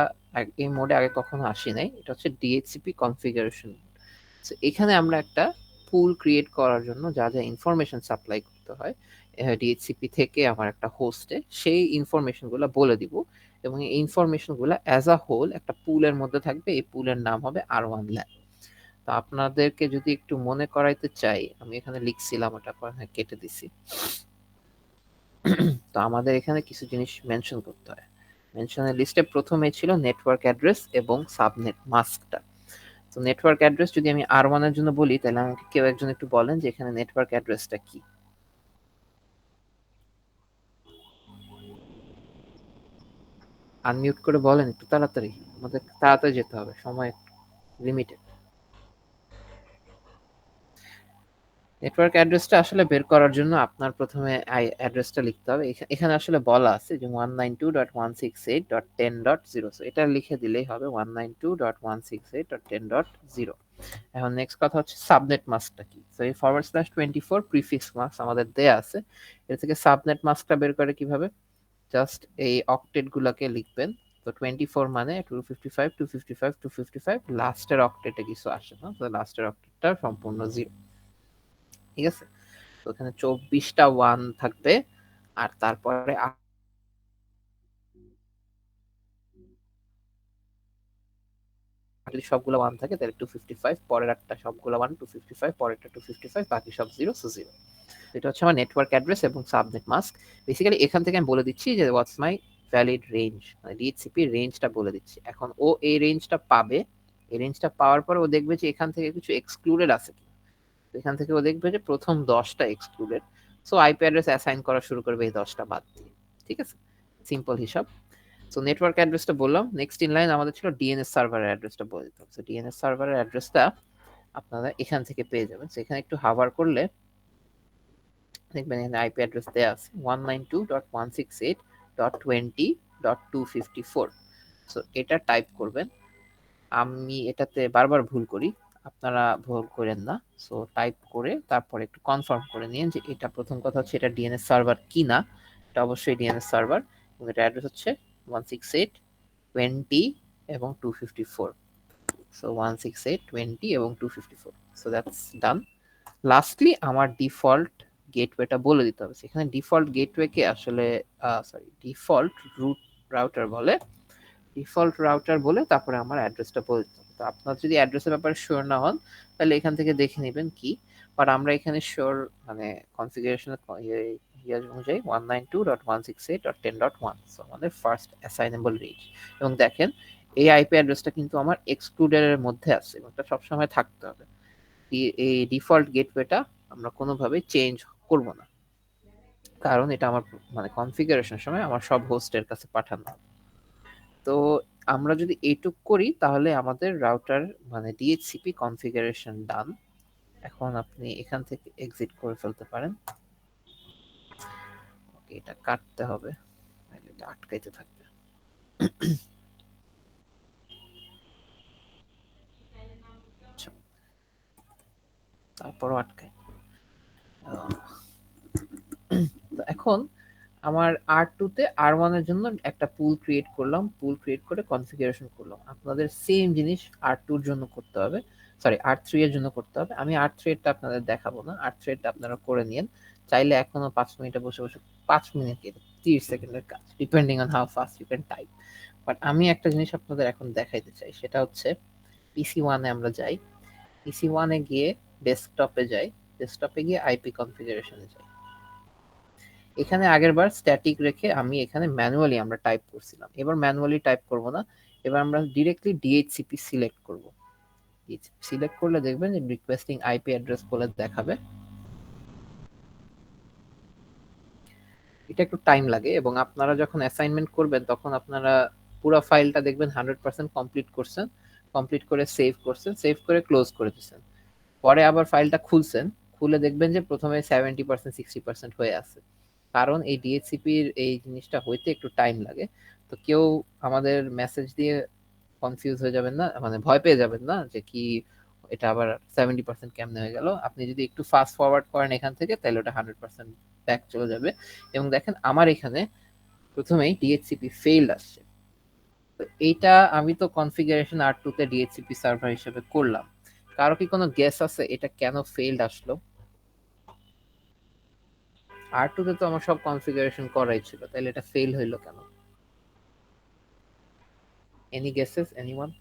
S1: এই মোডে আগে কখনো আসি নাই, এটা হচ্ছে ডিএইচসিপি কনফিগারেশন। সো এখানে আমরা একটা পুল ক্রিয়েট করার জন্য যা যা ইনফরমেশন সাপ্লাই করতে হয় ডিএইচসিপি থেকে আমার একটা হোস্টে, সেই ইনফরমেশনগুলো বলে দিব, এবং এই ইনফরমেশনগুলো অ্যাজ আ হোল একটা পুলের মধ্যে থাকবে। এই পুলের নাম হবে R1 ল্যান। তো আপনাদেরকে যদি একটু মনে করাইতে চাই, আমি এখানে লিখছিলাম, ওটা পরে কেটে দিছি। তো আমাদের এখানে কিছু জিনিস মেনশন করতে হয়। মেনশনের লিস্টে প্রথমে ছিল নেটওয়ার্ক অ্যাড্রেস এবং সাবনেট মাস্কটা। তো নেটওয়ার্ক অ্যাড্রেস যদি আমি R1 এর জন্য বলি, তাহলে আমাকে কেউ একজন একটু বলেন যে এখানে নেটওয়ার্ক অ্যাড্রেসটা কি। আনমিউট করে বলেন একটু তাড়াতাড়ি, আমাদের তাড়াতাড়ি যেতে হবে, সময় লিমিটেড। নেটওয়ার্ক অ্যাড্রেসটা আসলে বের করার জন্য আপনার প্রথমে অ্যাড্রেসটা লিখতে হবে। এখানে আসলে বলা আছে যে 192.168.10.0, সো এটা লিখে দিলেই হবে 192.168.10.0। এখন নেক্সট কথা হচ্ছে সাবনেট মাস্কটা কি। তো এই /24 প্রিফিক্স মাস্ক আমাদের দেয়া আছে, এর থেকে সাবনেট মাস্কটা বের করে কিভাবে, জাস্ট এই অক্টেট গুলাকে লিখবেন। তো 24 মানে 255 255 255, লাস্টের অক্টেটে কিছু আসে না, তো লাস্টের অক্টেটটা সম্পূর্ণ জিরো। ঠিক আছে, তো এখানে 24টা 1 থাকবে, আর তারপরে যদি সবগুলো 1 থাকে তাহলে 255, পরের একটা সবগুলো 1 255, পরেরটা 255, বাকি সব 0, সো 0। এটা হচ্ছে আমার নেটওয়ার্ক অ্যাড্রেস এবং সাবনেট মাস্ক। বেসিক্যালি এখান থেকে আমি বলে দিচ্ছি যে হোয়াটস মাই ভ্যালিড রেঞ্জ, মানে ডিএইচসিপি রেঞ্জটা বলে দিচ্ছি। এখন ও এই রেঞ্জটা পাবে, এই রেঞ্জটা পাওয়ার পরে ও দেখবে যে এখান থেকে কিছু এক্সক্লুডেড আছে কি। এখান থেকে ও দেখবে যে প্রথম 10টা excluded, so IP address assign করা শুরু করবে এই 10টা বাদ দিয়ে। ঠিক আছে, সিম্পল হিসাব। সো নেটওয়ার্ক অ্যাড্রেসটা বললাম, নেক্সট ইন লাইন আমাদের ছিল ডিএনএস সার্ভারের অ্যাড্রেসটা বলে দিতে হবে। সো ডিএনএস সার্ভারের অ্যাড্রেসটা আপনারা এখান থেকে পেয়ে যাবেন। সো এখানে একটু হাভার করলে দেখবেন এখানে আইপি অ্যাড্রেস দেওয়া আছে 192.168.20.254। সো এটা টাইপ করবেন। আমি এটাতে বারবার ভুল করি, আপনারা ভুল করেন না। সো টাইপ করে তারপর একটু কনফার্ম করে নিন যে এটা, প্রথম কথা হচ্ছে এটা ডিএনএস সার্ভার কিনা। এটা অবশ্যই ডিএনএস সার্ভার, এবং এটা অ্যাড্রেস হচ্ছে 168.20 এবং 254। সো 168.20 এবং 254, সো দ্যাটস ডান। লাস্টলি আমার ডিফল্ট গেটওয়েটা বলে দিতে হবে। সেখানে ডিফল্ট গেটওয়েকে আসলে সরি ডিফল্ট রুট রাউটার বলে, ডিফল্ট রাউটার বলে তারপরে আমার অ্যাড্রেসটা বলে দিতে হবে। তো আপনার যদি অ্যাড্রেসের ব্যাপারে শিওর না হন, তাহলে এখান থেকে দেখে নেবেন কি। বাট আমরা এখানে শিওর, মানে কনফিগারেশনের ইয়ে অনুযায়ী 192.168.10.1, সো আমাদের ফার্স্ট অ্যাসাইনেবল রেঞ্জ। এবং দেখেন এই আইপি অ্যাড্রেসটা কিন্তু আমার এক্সক্লুডের মধ্যে আছে, এবং এটা সবসময় থাকতে হবে। এই ডিফল্ট গেটওয়েটা আমরা কোনোভাবে চেঞ্জ করব না, কারণ এটা আমার মানে কনফিগারেশন সময় আমার সব হোস্টের কাছে পাঠানো হবে। তো আমরা যদি এইটুক করি তাহলে আমাদের রাউটার মানে ডিএইচসিপি কনফিগারেশন ডান। এখন আপনি এখান থেকে এক্সিট করে ফেলতে পারেন। ওকে, এটা কাটতে হবে, নাহলে এটা আটকাইতে থাকবে। আচ্ছা, তারপরও আটকায়। তো এখন আমার R2 তে R1 এর জন্য একটা পুল ক্রিয়েট করলাম, পুল ক্রিয়েট করে কনফিগারেশন করলাম। আপনাদের সেম জিনিস R2 এর জন্য করতে হবে, সরি R3 এর জন্য করতে হবে। আমি R3 এরটা আপনাদের দেখাবো না, R3 এরটা আপনারা করে নিন। চাইলে এখনো 5 মিনিটে বসে বসে, 5 মিনিট কি 30 সেকেন্ডের কাজ, depending on how fast you can type. But আমি একটা জিনিস আপনাদের এখন দেখাইতে চাই, সেটা হচ্ছে PC1 এ আমরা যাই, PC1 এ গিয়ে ডেস্কটপে যাই, ডেস্কটপে গিয়ে আইপি কনফিগারেশনে যাই। এখানে আগেরবার স্ট্যাটিক রেখে আমি এখানে ম্যানুয়ালি আমরা টাইপ করছিলাম, এবার ম্যানুয়ালি টাইপ করব না, এবার আমরা ডিরেক্টলি ডিএইচসিপি সিলেক্ট করব। ডিএইচসিপি সিলেক্ট করলে দেখবেন যে রিকোয়েস্টিং আইপি অ্যাড্রেস বলে দেখাবে। এটা একটু টাইম লাগে, এবং আপনারা যখন অ্যাসাইনমেন্ট করবেন তখন আপনারা পুরো ফাইলটা দেখবেন 100% কমপ্লিট করছেন, কমপ্লিট করে সেভ করছেন, সেভ করে ক্লোজ করে দিচ্ছেন। পরে আবার ফাইলটা খুলছেন, খুলে দেখবেন যে প্রথমে 70% 60% হয়ে আছে। কারণ এই ডিএইচসিপির এই জিনিসটা হইতে একটু টাইম লাগে। তো কেউ আমাদের মেসেজ দিয়ে কনফিউজ হয়ে যাবেন না, মানে ভয় পেয়ে যাবেন না যে কি এটা আবার 70% কেমনে হয়ে গেল। আপনি যদি একটু ফাস্ট ফরওয়ার্ড করেন এখান থেকে, তাহলে ওটা 100% ব্যাক চলে যাবে। এবং দেখেন আমার এখানে প্রথমেই ডিএইচসিপি ফেইল আসছে। তো এইটা আমি তো কনফিগারেশন R2 তে ডিএইচসিপি সার্ভার হিসেবে করলাম। কারো কি কোনো গেস আছে এটা কেন ফেইলড আসলো? R2 তে তো আমার সব কনফিগারেশন করাই ছিল, তাহলে এটা ফেল হইলো কেন? Any guesses anyone?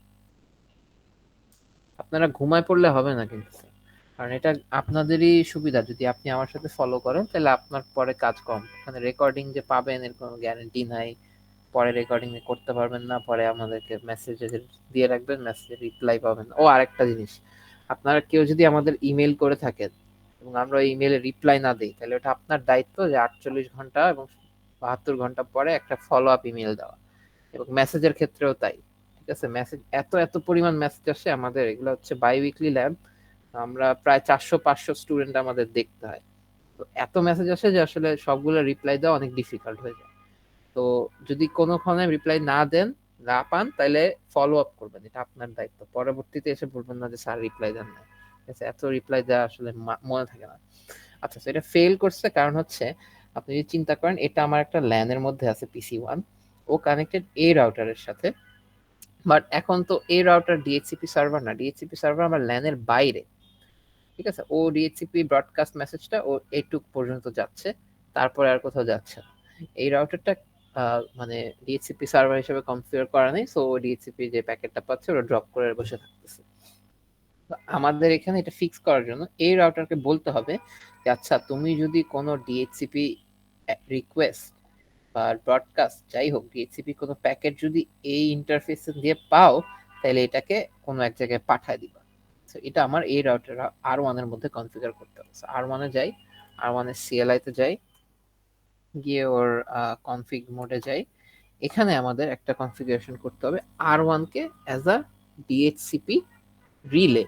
S1: আপনারা ঘুমায় পড়লে হবে না কিন্তু স্যার, কারণ এটা আপনাদেরই সুবিধা। যদি আপনি আমার সাথে ফলো করেন তাহলে আপনার পরে কাজ কম। মানে রেকর্ডিং যে পাবেন এর কোনো গ্যারান্টি নাই, পরে রেকর্ডিং করতে পারবেন না, পরে আমাদেরকে মেসেজ দিয়ে রাখবেন, মেসেজের রিপ্লাই পাবেন না। ও আরেকটা জিনিস, আপনারা কেউ যদি আমাদের ইমেল করে থাকেন এবং আমরা ওই ইমেলে রিপ্লাই না দিই, তাহলে ওটা আপনার দায়িত্ব যে 48 ঘন্টা এবং 72 ঘন্টা পরে একটা ফলো আপ ইমেল দেওয়া। এবং মেসেজের ক্ষেত্রেও তাই। ঠিক আছে, মেসেজ এত এত পরিমাণ মেসেজ আসে আমাদের, এগুলো হচ্ছে বাই উইকলি ল্যাব। আমরা প্রায় 400-500 স্টুডেন্ট আমাদের দেখতে হয়। তো এত মেসেজ আসে যে আসলে সবগুলো রিপ্লাই দেওয়া অনেক ডিফিকাল্ট হয়ে যায়। তো যদি কোনোক্ষণে রিপ্লাই না দেন, না পান, তাহলে ফলো আপ করবেন, এটা আপনার দায়িত্ব। পরবর্তীতে এসে বলবেন না যে স্যার রিপ্লাই দেন না। ঠিক আছে, এত রিপ্লাই দেওয়া আসলে মনে থাকে না। আচ্ছা, তো এটা ফেল করছে কারণ হচ্ছে, আপনি যদি চিন্তা করেন এটা আমার একটা ল্যানের মধ্যে আছে PC1, ও কানেক্টেড এ রাউটারের সাথে। বাট এখন তো এ রাউটার ডিএইচসিপি সার্ভার না, ডিএইচসিপি সার্ভার আমার ল্যানের বাইরে। ঠিক আছে, ও ডিএইচসিপি ব্রডকাস্ট মেসেজটা ও এইটুক পর্যন্ত যাচ্ছে, তারপরে আর কোথাও যাচ্ছে না। এই রাউটারটা মানে ডিএইচসিপি সার্ভার হিসেবে কনফিগার করা নেই, সো ডিএইচসিপি যে প্যাকেটটা পাচ্ছে ওটা ড্রপ করে বসে থাকতেছে। তো আমাদের এখানে এটা ফিক্স করার জন্য এই রাউটারকে বলতে হবে যে আচ্ছা, তুমি যদি কোনো ডিএইচসিপি রিকোয়েস্ট বা ব্রডকাস্ট যাই হোক, ডিএইচসিপি কোনো প্যাকেট যদি এই ইন্টারফেস দিয়ে পাও, তাহলে এটাকে কোনো এক জায়গায় পাঠায় দিবা। তো এটা আমার এই রাউটার R1 এর মধ্যে কনফিগার করতে হবে। R1 এ যাই, R1 এর CLI তে যাই, গিয়ে ওর কনফিগ মোডে যাই। এখানে আমাদের একটা কনফিগারেশন করতে হবে R1 K as a DHCP relay.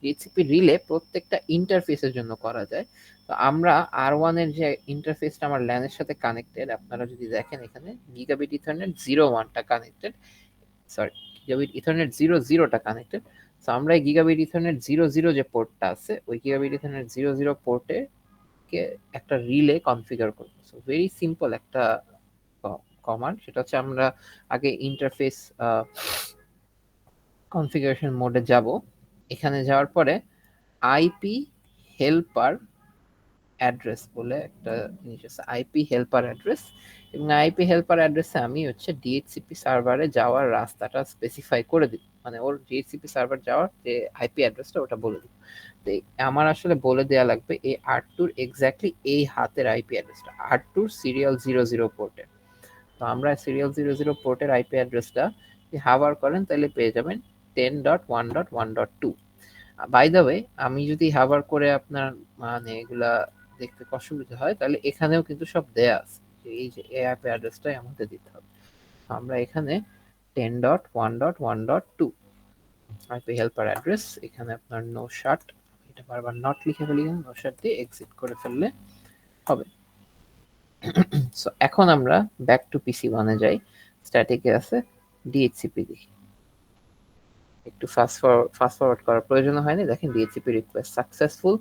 S1: DHCP relay প্রত্যেকটা ইন্টারফেসের জন্য করা যায়। তো আমরা R1 এর যে ইন্টারফেসটা আমার ল্যানের সাথে কানেক্টেড, আপনারা যদি দেখেন এখানে গিগাবিট ইথারনেট 01টা কানেক্টেড, সরি, গিগাবিট ইথারনেট 00টা কানেক্টেড। তো আমরা এই গিগাবিট ইথারনেট 00 যে পোর্টটা আছে, ওই গিগাবিট ইথারনেট 00 পোর্টে কে একটা রিলে কনফিগার করব। সো ভেরি সিম্পল একটা কমান্ড, সেটা হচ্ছে আমরা আগে ইন্টারফেস কনফিগারেশন মোডে যাব। এখানে যাওয়ার পরে আইপি হেল্পার অ্যাড্রেস বলে একটা জিনিস আছে, আইপি হেল্পার অ্যাড্রেস। এবং আইপি হেল্পার অ্যাড্রেসে আমি হচ্ছে ডিএইচসিপি সার্ভারে যাওয়ার রাস্তাটা স্পেসিফাই করে দিব, মানে ওর ডিএইচসিপি সার্ভার যাওয়ার যে আইপি অ্যাড্রেসটা ওটা বলে দিব। তো আমার আসলে বলে দেয়া লাগবে এই R2 এক্স্যাক্টলি এই হাতের আইপি অ্যাড্রেসটা, R2 সিরিয়াল 00 পোর্টে। তো আমরা সিরিয়াল 00 পোর্টের আইপি অ্যাড্রেসটা হাভার করেন তাহলে পেয়ে যাবেন 10.1.1.2। বাই দ্য ওয়ে, আমি যদি হাভার করে আপনার মানে এগুলা দেখতে অসুবিধা হয়, তাহলে এখানেও কিন্তু সব দেয়া আছে, এই যে এই আইপি অ্যাড্রেসটাই আমাদের দিতে হবে। আমরা এখানে 10.1.1.2 আইপি হেল্পার অ্যাড্রেস, এখানে আপনার নো শাট, এটা বারবার নট লিখে ফেলি, নো শাট দিয়ে এক্সিট করে ফেললে হবে। সো এখন আমরা ব্যাক টু PC1 এ যাই, স্ট্যাটিকে আছে ডিএইচসিপি দেখি। একটু ফাস্ট ফরওয়ার্ড করার প্রয়োজন হয়নি, দেখেন ডিএইচসিপি রিকোয়েস্ট সাকসেসফুল,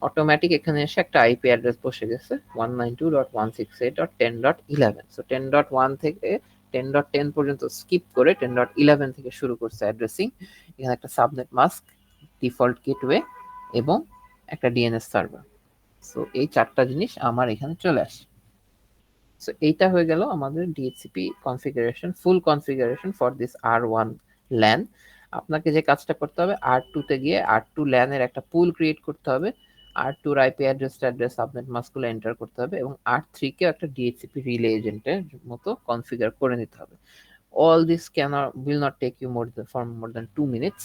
S1: অটোমেটিক এখানে এসে একটা আইপি অ্যাড্রেস বসে গেছে 192.168.10.11। সো 10.1 থেকে 10.10 পর্যন্ত স্কিপ করে 10.11 থেকে শুরু করছে অ্যাড্রেসিং। এখানে একটা সাবনেট মাস্ক, ডিফল্ট গেটওয়ে এবং একটা ডিএনএস সার্ভার। সো এই চারটা জিনিস আমার এখানে চলে আসে। সো এইটা হয়ে গেল আমাদের DHCP configuration, full configuration for this R1 LAN। আপনাকে যে কাজটা করতে হবে, R2 তে গিয়ে R2 LAN এর একটা পুল ক্রিয়েট করতে হবে, R2 এর আইপি অ্যাড্রেস সাবনেট মাস্কগুলো এন্টার করতে হবে এবং R3 কে একটা ডিএইচসিপি রিলে এজেন্টের মতো কনফিগার করে নিতে হবে। All this will not take you more than 2 minutes।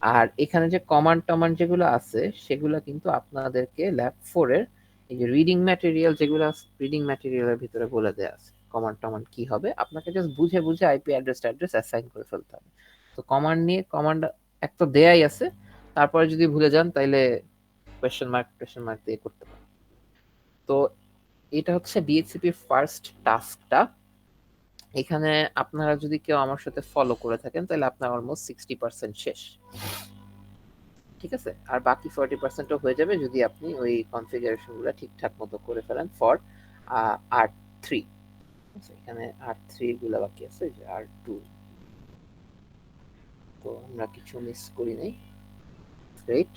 S1: আর এখানে যে কমান্ড যেগুলো আছে সেগুলো কিন্তু আপনাদেরকে ল্যাব 4 এর এই যে রিডিং ম্যাটেরিয়াল, যেগুলো রিডিং ম্যাটেরিয়ালের ভিতরে বলে দেওয়া আছে কমান্ড কি হবে। আপনাকে জাস্ট বুঝে বুঝে আইপি অ্যাড্রেস অ্যাসাইন করে ফেলতে হবে। তো কমান্ড এক তো দেয়াই আছে, তারপরে যদি ভুলে যান তাইলে কোয়েশ্চেন মার্ক দিয়ে করতে পারেন। তো এটা হচ্ছে ডিএইচসিপির ফার্স্ট টাস্কটা। এখানে আপনারা যদি কেউ আমার সাথে ফলো করে থাকেন তাহলে আপনার অলমোস্ট 60% শেষ, ঠিক আছে। আর বাকি 40%ও হয়ে যাবে যদি আপনি ওই কনফিগারেশনগুলো ঠিকঠাক মতো করে ফেলেন ফর R3। এখানে R3 গুলো বাকি আছে, যে R2 তো আমরা কিছু মিস করি নাই। গ্রেট।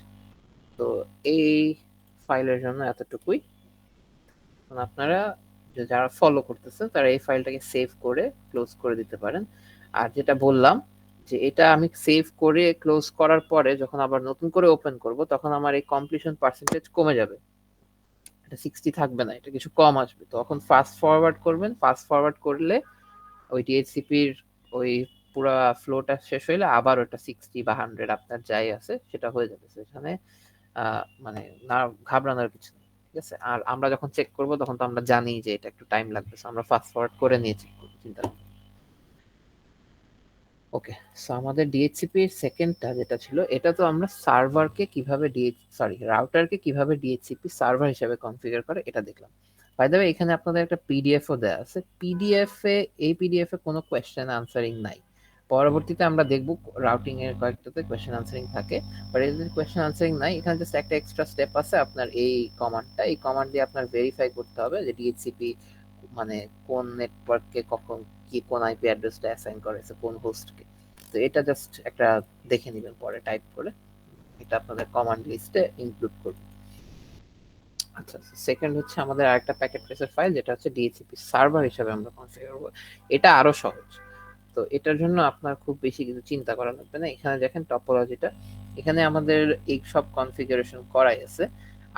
S1: তো এই ফাইলের জন্য এতটুকুই। আপনারা যারা ফলো করতেছেন তারা এই ফাইলটাকে সেভ করে ক্লোজ করে দিতে পারেন। আর যেটা বললাম যে এটা আমি সেভ করে ক্লোজ করার পরে যখন আবার নতুন করে ওপেন করব তখন আমার এই কমপ্লিশন পার্সেন্টেজ কমে যাবে, এটা 60 থাকবে না, এটা কিছু কম আসবে। তখন ফাস্ট ফরওয়ার্ড করবেন, ফাস্ট ফরওয়ার্ড করলে ওই ডিএইচসিপির ওই পুরো ফ্লোটা শেষ হইলে আবার ওটা 60 বা 100 আপনার যাই আছে সেটা হয়ে যাবে। এখানে মানে না ঘাবড়ানোর কিছু নেই, ঠিক আছে। আর আমরা যখন চেক করব তখন তো আমরা জানি যে এটা একটু টাইম লাগবে, আমরা ফাস্ট ফরওয়ার্ড করে নিয়ে চেক করব, চিন্তা নেই। ওকে, সো আমাদের ডিএইচসিপি এর সেকেন্ডটা যেটা ছিল, এটা তো আমরা সার্ভারকে কিভাবে রাউটারকে কিভাবে ডিএইচসিপি সার্ভার হিসেবে কনফিগার করে এটা দেখলাম। বাই দ্য ওয়ে এখানে আপনাদের একটা পিডিএফও দেওয়া আছে। এই পিডিএফ এ কোনো কোয়েশ্চেন আনসারিং নাই। পরবর্তীতে আমরা দেখব রাউটিং এর কয়েকটাতে কোয়েশ্চেন আনসারিং থাকে, বাট এর কোয়েশ্চেন আনসারিং নাই। এখানে জাস্ট একটা এক্সট্রা স্টেপ আছে, আপনার এই কমান্ড দিয়ে আপনার ভেরিফাই করতে হবে যে ডিএইচসিপি মানে কোন নেটওয়ার্ককে কখন কি কোন আইপি অ্যাড্রেসটা অ্যাসাইন করেছে কোন হোস্টকে। তো এটা জাস্ট একটা দেখে নেবেন পরে টাইপ করে, এটা আপনাদের কমান্ড লিস্টে ইনক্লুড করবে। আচ্ছা, সেকেন্ড হচ্ছে আমাদের আরেকটা প্যাকেট ট্রেসের ফাইল, যেটা হচ্ছে ডিএইচসিপি সার্ভার হিসেবে আমরা কনফিগার করব। এটা আরো সহজ। তো এটার জন্য আপনার খুব বেশি কিছু চিন্তা করা লাগবে না। এখানে দেখেন টপোলজিটা, এখানে আমাদের এই সব কনফিগারেশন করাই আছে।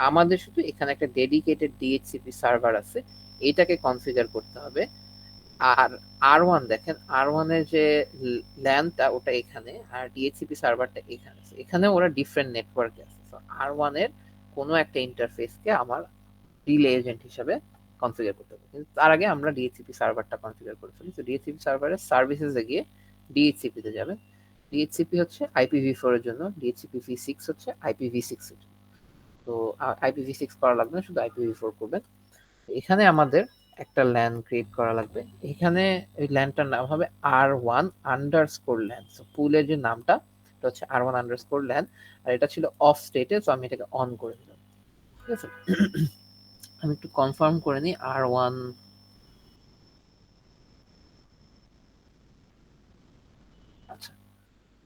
S1: আমাদের শুধু এখানে একটা ডেডিকেটেড ডিএইচসিপি সার্ভার আছে, এটাকে কনফিগার করতে হবে। আর R1 দেখেন, R1 এর যে ল্যানটা ওটা এখানে, আর ডিএইচসিপি সার্ভারটা এখানে আছে। এখানে ওরা ডিফারেন্ট নেটওয়ার্কে আছে। সো R1 এর কোনো একটা ইন্টারফেসকে আমার রিলে এজেন্ট হিসেবে কনফিগার করতে হবে, কিন্তু তার আগে আমরা ডিএইচসিপি সার্ভারটা কনফিগার করে ফেলি। তো ডিএইচসিপি সার্ভারের সার্ভিসেসে গিয়ে ডিএইচসিপি তে যাবেন। ডিএইচসিপি হচ্ছে IPv4 এর জন্য, ডিএইচসিপি v6 হচ্ছে IPv6 এর জন্য। তো IPv6 করা লাগবে না, শুধু IPv4 করবেন। এখানে আমাদের একটা ল্যান ক্রিয়েট করা লাগবে। এখানে এই ল্যানটার নাম হবে R1_LAN। সো পুলের যে নামটা এটা হচ্ছে R1_LAN, আর এটা ছিল অফ স্টেটে, সো আমি এটাকে অন করে দিলাম, ঠিক আছে। আমি একটু কনফার্ম করে নিই R1। আচ্ছা,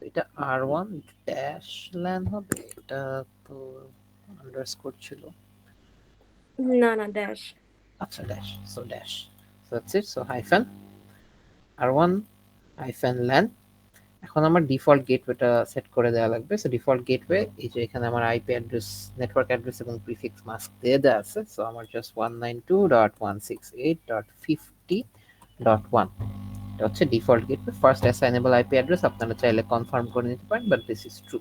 S1: এটা R1-LAN হবে, এটা তো আন্ডারস্কোর ছিল।
S2: না ড্যাশ।
S1: আচ্ছা, dash. So dash, so that's it. So hyphen R1-LAN। এখন আমার ডিফল্ট গেটওয়েটা সেট করে দেওয়া লাগবে। সো ডিফল্ট গেটওয়ে, এই যে এখানে আমার আইপি অ্যাড্রেস, নেটওয়ার্ক অ্যাড্রেস এবং প্রিফিক্স মাস্ক দিয়ে দেওয়া আছে। সো আমার জাস্ট 192.168.50.1 এটা হচ্ছে default gateway, first assignable IP address. আপনারা চাইলে কনফার্ম করে নিতে পারেন, but this is true.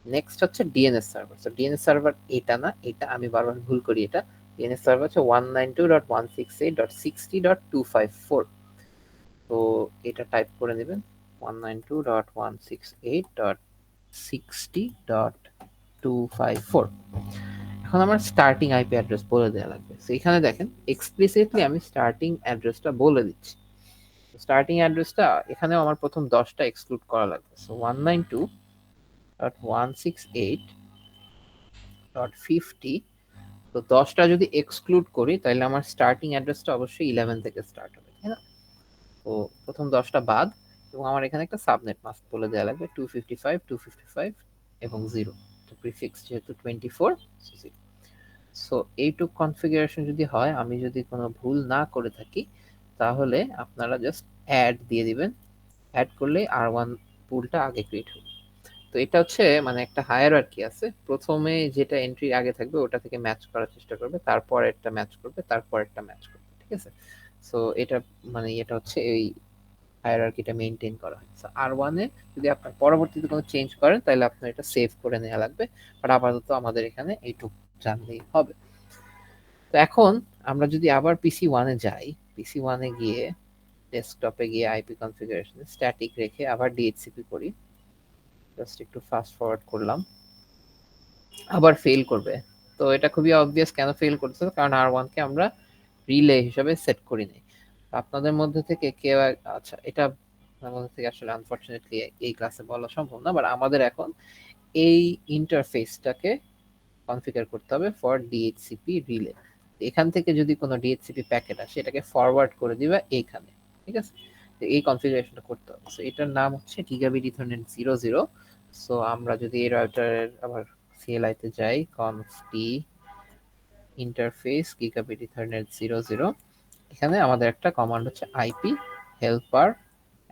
S1: Next হচ্ছে DNS server. So DNS server এটা না, এটা আমি বারবার ভুল করি। এটা ডিএনএস সার্ভার হচ্ছে 192.168.60.254। তো এটা টাইপ করে নেবেন 192.168.60.254। এখন আমার স্টার্টিং আইপি অ্যাড্রেস বলে দেওয়া লাগবে। তো এখানে দেখেন এক্সপ্লিসিটলি আমি স্টার্টিং অ্যাড্রেসটা বলে দিচ্ছি। স্টার্টিং অ্যাড্রেসটা এখানেও আমার প্রথম 10টা এক্সক্লুড করা লাগবে। সো 192.168.50। তো 10টা যদি এক্সক্লুড করি তাহলে আমার স্টার্টিং অ্যাড্রেসটা অবশ্যই 11 থেকে স্টার্ট হবে, তাই না? তো প্রথম 10টা বাদ, এবং আমার এখানে একটা সাবনেট মাস্ক বলে দেওয়া লাগবে 255 এবং 0। তো প্রিফিক্স যেহেতু 24, সো এইটুক কনফিগারেশন যদি হয়, আমি যদি কোনো ভুল না করে থাকি, তাহলে আপনারা জাস্ট অ্যাড দিয়ে দিবেন। অ্যাড করলে R1 পুলটা আগে ক্রিয়েট হবে। তো এটা হচ্ছে মানে একটা হায়ারার্কি আছে, প্রথমে যেটা এন্ট্রি আগে থাকবে ওটা থেকে ম্যাচ করার চেষ্টা করবে, তারপর একটা ম্যাচ করবে, তারপর একটা ম্যাচ করবে, ঠিক আছে। সো এটা মানে এটা হচ্ছে এই হায়ারার্কিটা মেইনটেইন করা হয়। সো R1 এ যদি আপনার পরবর্তীতে কোনো চেঞ্জ করেন তাহলে আপনার এটা সেভ করে নেওয়া লাগবে, বাট আপাতত আমাদের এখানে এইটুকু জানলেই হবে। তো এখন আমরা যদি আবার PC1 এ যাই, PC1 এ গিয়ে ডেস্কটপে গিয়ে আইপি কনফিগারেশন স্ট্যাটিক রেখে আবার ডিএইচসিপি করি, জাস্ট একটু ফাস্ট ফরওয়ার্ড করলাম, আবার ফেল করবে। তো এটা খুবই অবভিয়াস কেন ফেল করতেছে, কারণ R1 কে আমরা রিলে হিসাবে সেট করি নাই। আপনাদের মধ্যে থেকে কেউ আচ্ছা, এটা আপনার মধ্যে থেকে আসলে আনফরচুনেটলি এই ক্লাসে বলা সম্ভব না, বাট আমাদের এখন এই ইন্টারফেসটাকে কনফিগার করতে হবে ফর ডিএইচসিপি রিলে। এখান থেকে যদি কোনো ডিএইচসিপি প্যাকেট আসে এটাকে ফরওয়ার্ড করে দিবা এইখানে, ঠিক আছে? তো এই কনফিগারেশনটা করতে হবে। সো এটার নাম হচ্ছে গিগাবিট ইথারনেট 00। সো আমরা যদি এই রাউটারের আবার সিএলআই তে যাই, কনফটি ইন্টারফেস গিগাবিট ইথারনেট 00, এখানে আমাদের একটা কমান্ড হচ্ছে IP helper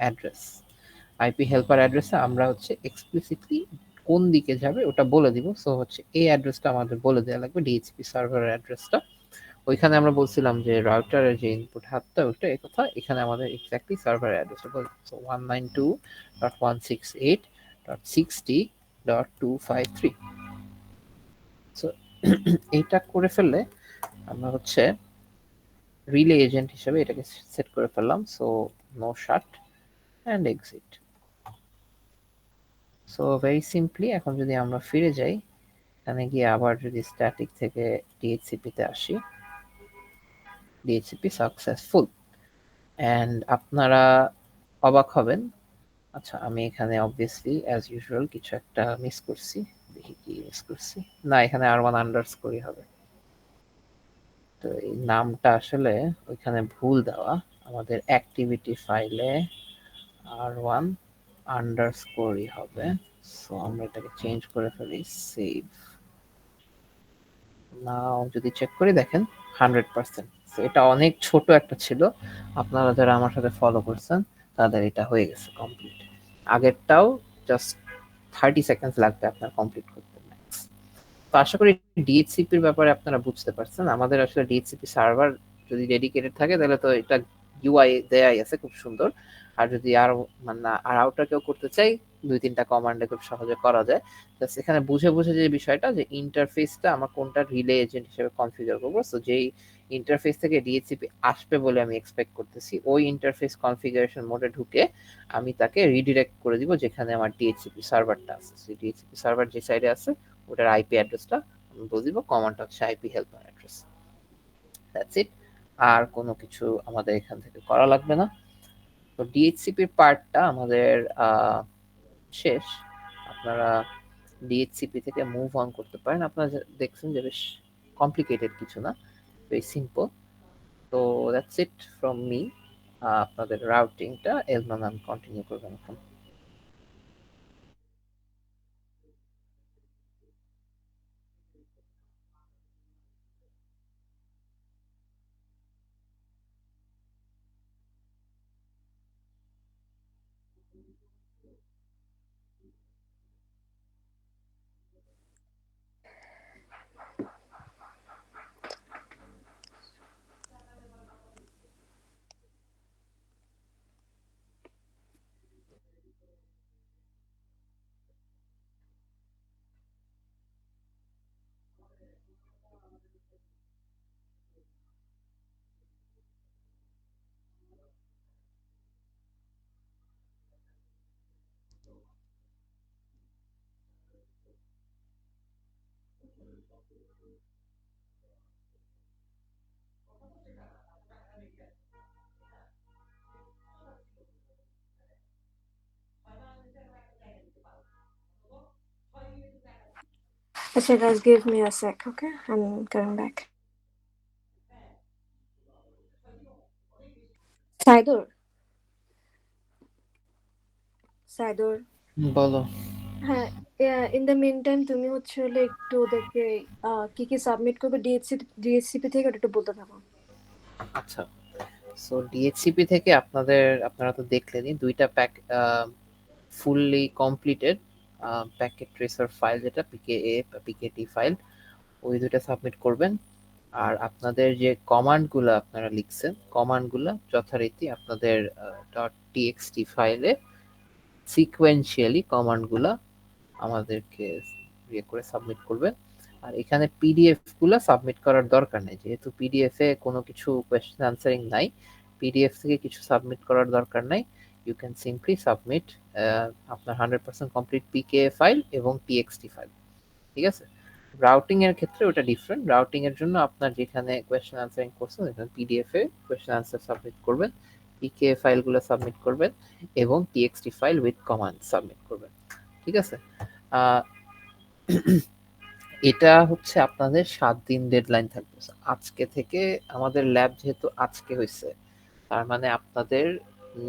S1: address. IP helper অ্যাড্রেসে আমরা হচ্ছে এক্সপ্লিসিটলি কোন দিকে যাবে ওটা বলে দিব। সো হচ্ছে এই অ্যাড্রেসটা আমাদের বলে দেওয়া লাগবে, ডিএইচসিপি সার্ভারের অ্যাড্রেসটা। ওইখানে আমরা বলছিলাম যে রাউটারের যে ইনপুট হাতটা ওটা এই কথা, এখানে আমাদের এক্স্যাক্টলি সার্ভারের অ্যাড্রেসটা বলে। সো 192.168.60.253। সো এইটা করে ফেললে আমরা হচ্ছে রিলে এজেন্ট হিসেবে এটাকে সেট করে ফেললাম। So no shut and exit. So very simply এখন যদি আমরা ফিরে যাই, এখানে গিয়ে আবার যদি স্ট্যাটিক থেকে ডিএইচসিপি তে আসি, ডিএইচসিপি সাকসেসফুল। অ্যান্ড আপনারা অবাক হবেন, আচ্ছা আমি এখানে অবভিয়াসলি অ্যাজ ইউজুয়াল কিছু একটা মিস করছি। দেখি কি মিস করছি। না, এখানে আর1 আন্ডারস্কোরই হবে। তো এই নামটা আসলে ওইখানে ভুল দেওয়া। আমাদের অ্যাক্টিভিটি ফাইলে আর1 আন্ডারস্কোরই হবে। সো আমরা এটাকে চেঞ্জ করে ফেলি, সেভ। নাও যদি চেক করে দেখেন 100%। তো এটা অনেক ছোট একটা ছিল, আপনারা যারা আমার সাথে ফলো করছেন তাদের এটা হয়ে গেছে কমপ্লিট। আগেরটাও জাস্ট 30 সেকেন্ডস লাগবে আপনার কমপ্লিট করতে। তো আশা করি ডিএইচসিপির ব্যাপারে আপনারা বুঝতে পারছেন। আমাদের আসলে ডিএইচসিপি সার্ভার যদি ডেডিকেটেড থাকে তাহলে তো এটা ইউআই দেয়াই আছে খুব সুন্দর। আর যদি আর মানে আর আউটার কেউ করতে চাই, 2-3টা কমান্ডে খুব সহজে করা যায়। জাস্ট এখানে বুঝে বুঝে যে বিষয়টা যে ইন্টারফেসটা আমার কোনটা রিলে এজেন্ট হিসেবে কনফিগার করবো। সো যেই ইন্টারফেস থেকে ডিএইচসিপি আসবে বলে আমি এক্সপেক্ট করতেছি, ওই ইন্টারফেস কনফিগারেশন মোডে ঢুকে আমি তাকে রিডিরেক্ট করে দিব যেখানে আমার ডিএইচসিপি সার্ভারটা আছে। সেই ডিএইচসিপি সার্ভার যে সাইডে আছে ওটার আইপি অ্যাড্রেসটা আমি বলে দিব। কমান্ডটা হচ্ছে IP helper address. That's it. আর কোনো কিছু আমাদের এখান থেকে করা লাগবে না। তো ডিএইচসিপির পার্টটা আমাদের শেষ। আপনারা ডিএইচসিপি থেকে মুভ অন করতে পারেন। আপনারা দেখছেন যে বেশ কমপ্লিকেটেড কিছু না, ভেরি সিম্পল। তো দ্যাটস ইট ফ্রম মি। আপনাদের রাউটিংটা এলমান আমি কন্টিনিউ করবেন এখন।
S2: Okay, guys, give me a sec, okay? I'm coming back. Saidor. Saidor.
S1: বলো।
S2: হ্যাঁ, ইন দ্য মিন টাইম তুমি হচ্ছে হলে একটু ওদেরকে কি কি সাবমিট করবে ডিএসসিপি থেকে ওটা একটু বলতে থাকো।
S1: আচ্ছা, সো ডিএইচসিপি থেকে আপনারা তো দেখলেনই 2টা pack fully completed packet tracer file, যেটা পিকেএ পিকেটি ফাইল, ওই 2টা সাবমিট করবেন। আর আপনাদের যে কমান্ডগুলো আপনারা লিখছেন, কমান্ডগুলো যথারীতি আপনাদের .txt ফাইলে সিকোয়েন্সিয়ালি কমান্ডগুলো আমাদেরকে ইয়ে করে সাবমিট করবেন। আর এখানে পিডিএফ গুলো সাবমিট করার দরকার নেই, যেহেতু পিডিএফ এ কোনো কিছু কোয়েশ্চেন আনসারিং নাই। পিডিএফ থেকে কিছু সাবমিট করার দরকার নাই। ইউ ক্যান সিম্পলি সাবমিট আপনার 100% কমপ্লিট পিকে ফাইল এবং টিএক্সটি ফাইল, ঠিক আছে? রাউটিং এর ক্ষেত্রে ওটা ডিফারেন্ট। রাউটিং এর জন্য আপনার যেখানে কোয়েশ্চেন আনসারিং করছেন এখানে PDF a question answer submit করবেন, পিকে ফাইলগুলো সাবমিট করবেন এবং TXT file with command submit করবেন। ঠিক আছে? আহ, এটা হচ্ছে আপনাদের 7 দিন ডেডলাইন থাকবে। আজকে থেকে আমাদের ল্যাব যেহেতু আজকে হয়েছে, তার মানে আপনাদের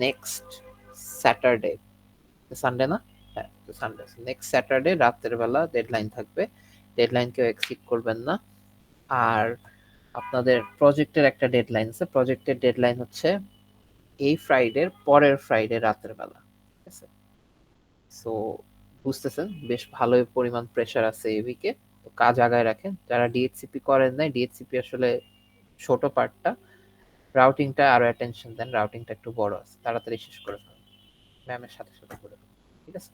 S1: নেক্সট স্যাটারডে, সানডে না, হ্যাঁ সানডে, নেক্সট স্যাটারডে রাতের বেলা ডেডলাইন থাকবে। ডেডলাইন কেউ এক্সিড করবেন না। আর আপনাদের প্রজেক্টের একটা ডেডলাইন আছে, প্রজেক্টের ডেডলাইন হচ্ছে এই ফ্রাইডের পরের ফ্রাইডে রাতের বেলা। ঠিক আছে? সো বুঝতেছেন বেশ ভালোই পরিমাণ প্রেসার আছে এই উইকে। তো কাজ আগায় রাখেন। যারা ডিএইচসিপি করেন নাই, ডিএইচসিপি আসলে ছোট পার্টটা, রাউটিংটা আরো অ্যাটেনশন দেন, রাউটিংটা একটু বড় আছে, তাড়াতাড়ি শেষ করে ফেলেন, ম্যামের সাথে সাথে করে ফেলেন। ঠিক আছে?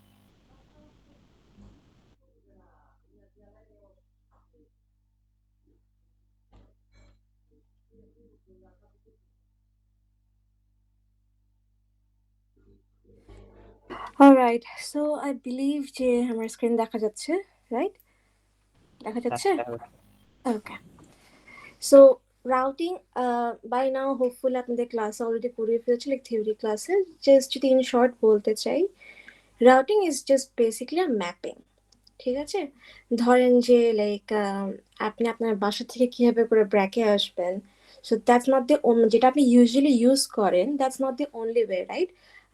S2: অলরাইট, সো আই বিলিভ যে আমার স্ক্রিন দেখা যাচ্ছে, রাইট? দেখা যাচ্ছে? Okay. So routing by now hopefully আপনাদের ক্লাস অলরেডি করিয়ে ফেলেছে, লাইক থিওরি ক্লাসে। জাস্ট যদি ইন শর্ট বলতে চাই, routing is just basically a mapping. ঠিক আছে? ধরেন যে লাইক আপনি আপনার বাসা থেকে কিভাবে করে ব্র্যাকে আসবেন, সো দ্যাটস নট দ্য যেটা আপনি ইউজুয়ালি ইউজ করেন, that's not the only way, right?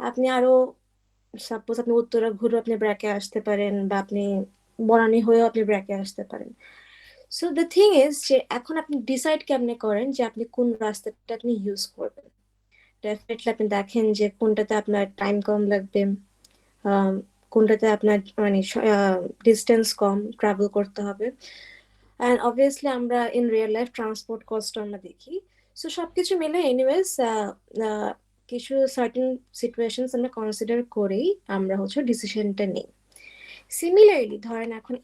S2: আপনি আরো সাপোজ আপনি উত্তরা ঘুরে আপনি ব্র্যাকে আসতে পারেন, বা আপনি বনানী হয়েও আপনি ব্র্যাকে আসতে পারেন। সো দ্য থিং ইজ যে এখন আপনি ডিসাইড কেমনে করেন যে আপনি কোন রাস্তাটা আপনি ইউজ করবেন। ডেফিনেটলি আপনি দেখেন যে কোনটাতে আপনার টাইম কম লাগবে, কোনটাতে আপনার মানে ডিস্টেন্স কম ট্রাভেল করতে হবে। অ্যান্ড অবভিয়াসলি আমরা in real life transport cost আমরা দেখি। সো সবকিছু মিলে এনিওয়েজ কিছু সার্টেন সিচুয়েশনস আমরা কনসিডার করেই আমরা হচ্ছে ডিসিশনটা নিই। সিমিলারলি ধরেন এখন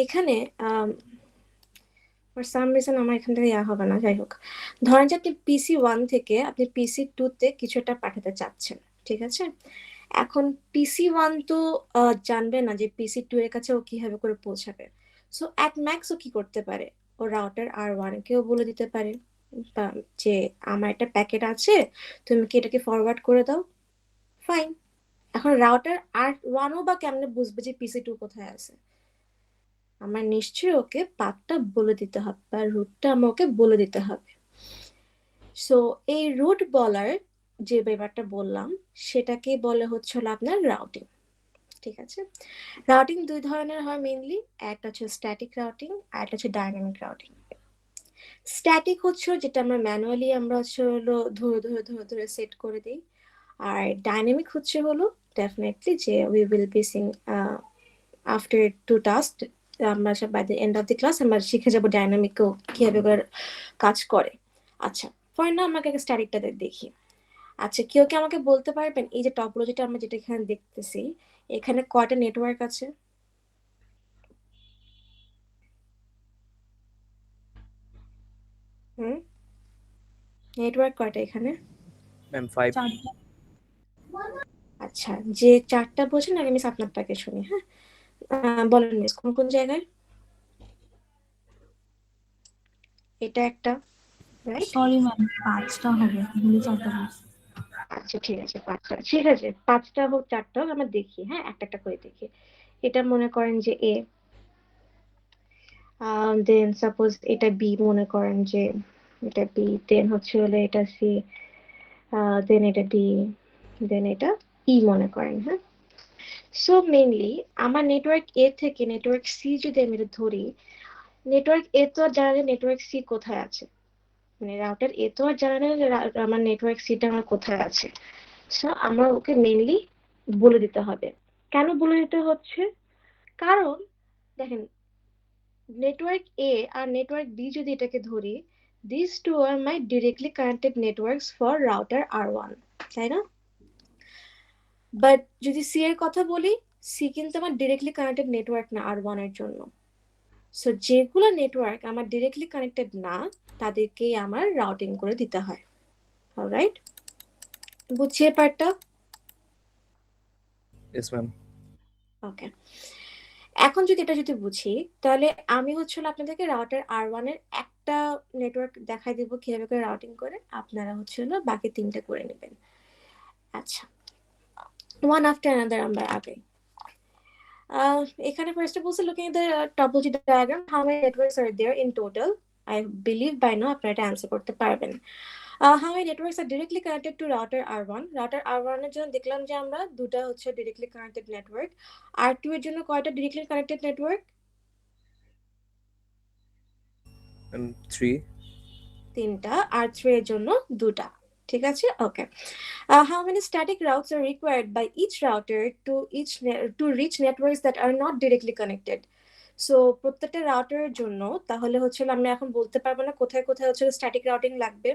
S2: এখানে ফর সাম রিজন আমার এখান থেকে ইয়া হবে না, যাই হোক। ধরেন যে আপনি PC1 থেকে আপনি PC2 তে কিছু একটা পাঠাতে চাচ্ছেন, ঠিক আছে? এখন PC1 তো জানবে না যে PC2 এর কাছে ও কিভাবে করে পৌঁছাবে। সো অ্যাট ম্যাক্স ও কি করতে পারে, ও রাউটার R1 কেও বলে দিতে পারে যে আমার একটা প্যাকেট আছে, তুমি কি এটাকে ফরওয়ার্ড করে দাও। ফাইন। এখন রাউটার R1ও বা কেমনে বুঝবে যে PC2 কোথায় আছে? আমার নিশ্চয়ই ওকে পাথটা বলে দিতে হবে, বা রুটটা আমাকে বলে দিতে হবে। সো এই রুট বলার যে ব্যাপারটা বললাম, সেটাকে বলে হচ্ছে হলো আপনার রাউটিং। ঠিক আছে? রাউটিং দুই ধরনের হয় মেইনলি, একটা হচ্ছে স্ট্যাটিক রাউটিং আর একটা হচ্ছে ডাইনামিক রাউটিং। স্ট্যাটিক হচ্ছে যেটা আমরা ম্যানুয়ালি আমরা হচ্ছে হলো ধরে ধরে ধরে ধরে সেট করে দিই। আর ডাইনামিক হচ্ছে হলো ডেফিনেটলি যে we will be sing after 2 task, আমরা by the end of the class আমরা শিখে যাবো ডাইনামিকও কিভাবে করে কাজ করে। আচ্ছা, ফর না আমাকে স্ট্যাটিকটা দেখি। আচ্ছা, কেউ কি আমাকে বলতে পারবেন এই যে টপোলজিটা আমরা যেটা এখানে দেখতেছি, এখানে কয়টা নেটওয়ার্ক আছে? হুম, নেটওয়ার্ক কয়টা এখানে?
S3: Ma'am, 5.
S2: আচ্ছা, যে চারটা বোঝেন আগে মিস আপনারটাকে শুনি, হ্যাঁ? বলেন মিস, কোন কোন জায়গায়? এটা একটা, রাইট?
S4: সরি ম্যাম, 5টা হবে, ভুলে 4টা বলছি।
S2: আচ্ছা ঠিক আছে, 5টা, ঠিক আছে, 5টা হোক 4টা হোক আমরা দেখি, হ্যাঁ, একটা একটা করে দেখি। এটা মনে করেন যে এ, দেন সাপোজ এটা বি, মনে করেন যে এটা বি, দেন হচ্ছে হলো এটা সি, দেন এটা ডি, দেন এটা ই মনে করেন, হ্যাঁ? সো মেইনলি আমার নেটওয়ার্ক এ থেকে নেটওয়ার্ক সি যদি আমি এটা ধরি, নেটওয়ার্ক এ তো আর জানা নেই নেটওয়ার্ক সি কোথায় আছে, মানে রাউটার এ তো আর জানা নেই যে আমার নেটওয়ার্ক সিটা আমার কোথায় আছে। সো আমার ওকে মেইনলি বলে দিতে হবে। কেন বলে দিতে হচ্ছে? কারণ দেখেন, নেটওয়ার্ক এ আর নেটওয়ার্ক বি যদি এটাকে ধরি, this two are my directly connected networks for router R1, তাই না? বাট যদি সি এর কথা বলি, সি কিন্তু আমার ডিরেক্টলি কানেক্টেড নেটওয়ার্ক না R1 এর জন্য। সো যেগুলো নেটওয়ার্ক আমার ডিরেক্টলি কানেক্টেড না, তাদেরকেই আমার রাউটিং করে দিতে হয়। অলরাইট, বুঝছি এই পার্টটা?
S3: Yes, ma'am.
S2: ওকে। এখন যদি এটা যদি বুঝি, তাহলে আমি হচ্ছে হলো আপনাদেরকে রাউটার R1 এর একটা নেটওয়ার্ক দেখাই দিব কিভাবে করে রাউটিং করে, আপনারা হচ্ছে হলো বাকি 3টা করে নেবেন। আচ্ছা, one after another আমরা আগাই। এখানে ফার্স্ট বলছে looking at the topology diagram, how many networks are there in total? I believe by now আপনারা এটা অ্যান্সার করতে পারবেন। How many networks are directly connected to router R1? Router R1 এর জন্য দেখলাম যে আমরা দুটা হচ্ছে directly connected network, R2 এর জন্য কয়টা directly connected network?
S3: 3.
S2: 3টা, R3 এর জন্য 2টা। ঠিক আছে, ওকে। How many static routes are required by each router to reach networks that are not directly connected? So প্রত্যেকটা রাউটারের জন্য তাহলে হচ্ছে আমরা এখন বলতে পারবো না কোথায় কোথায় হচ্ছে স্ট্যাটিক রাউটিং লাগবে।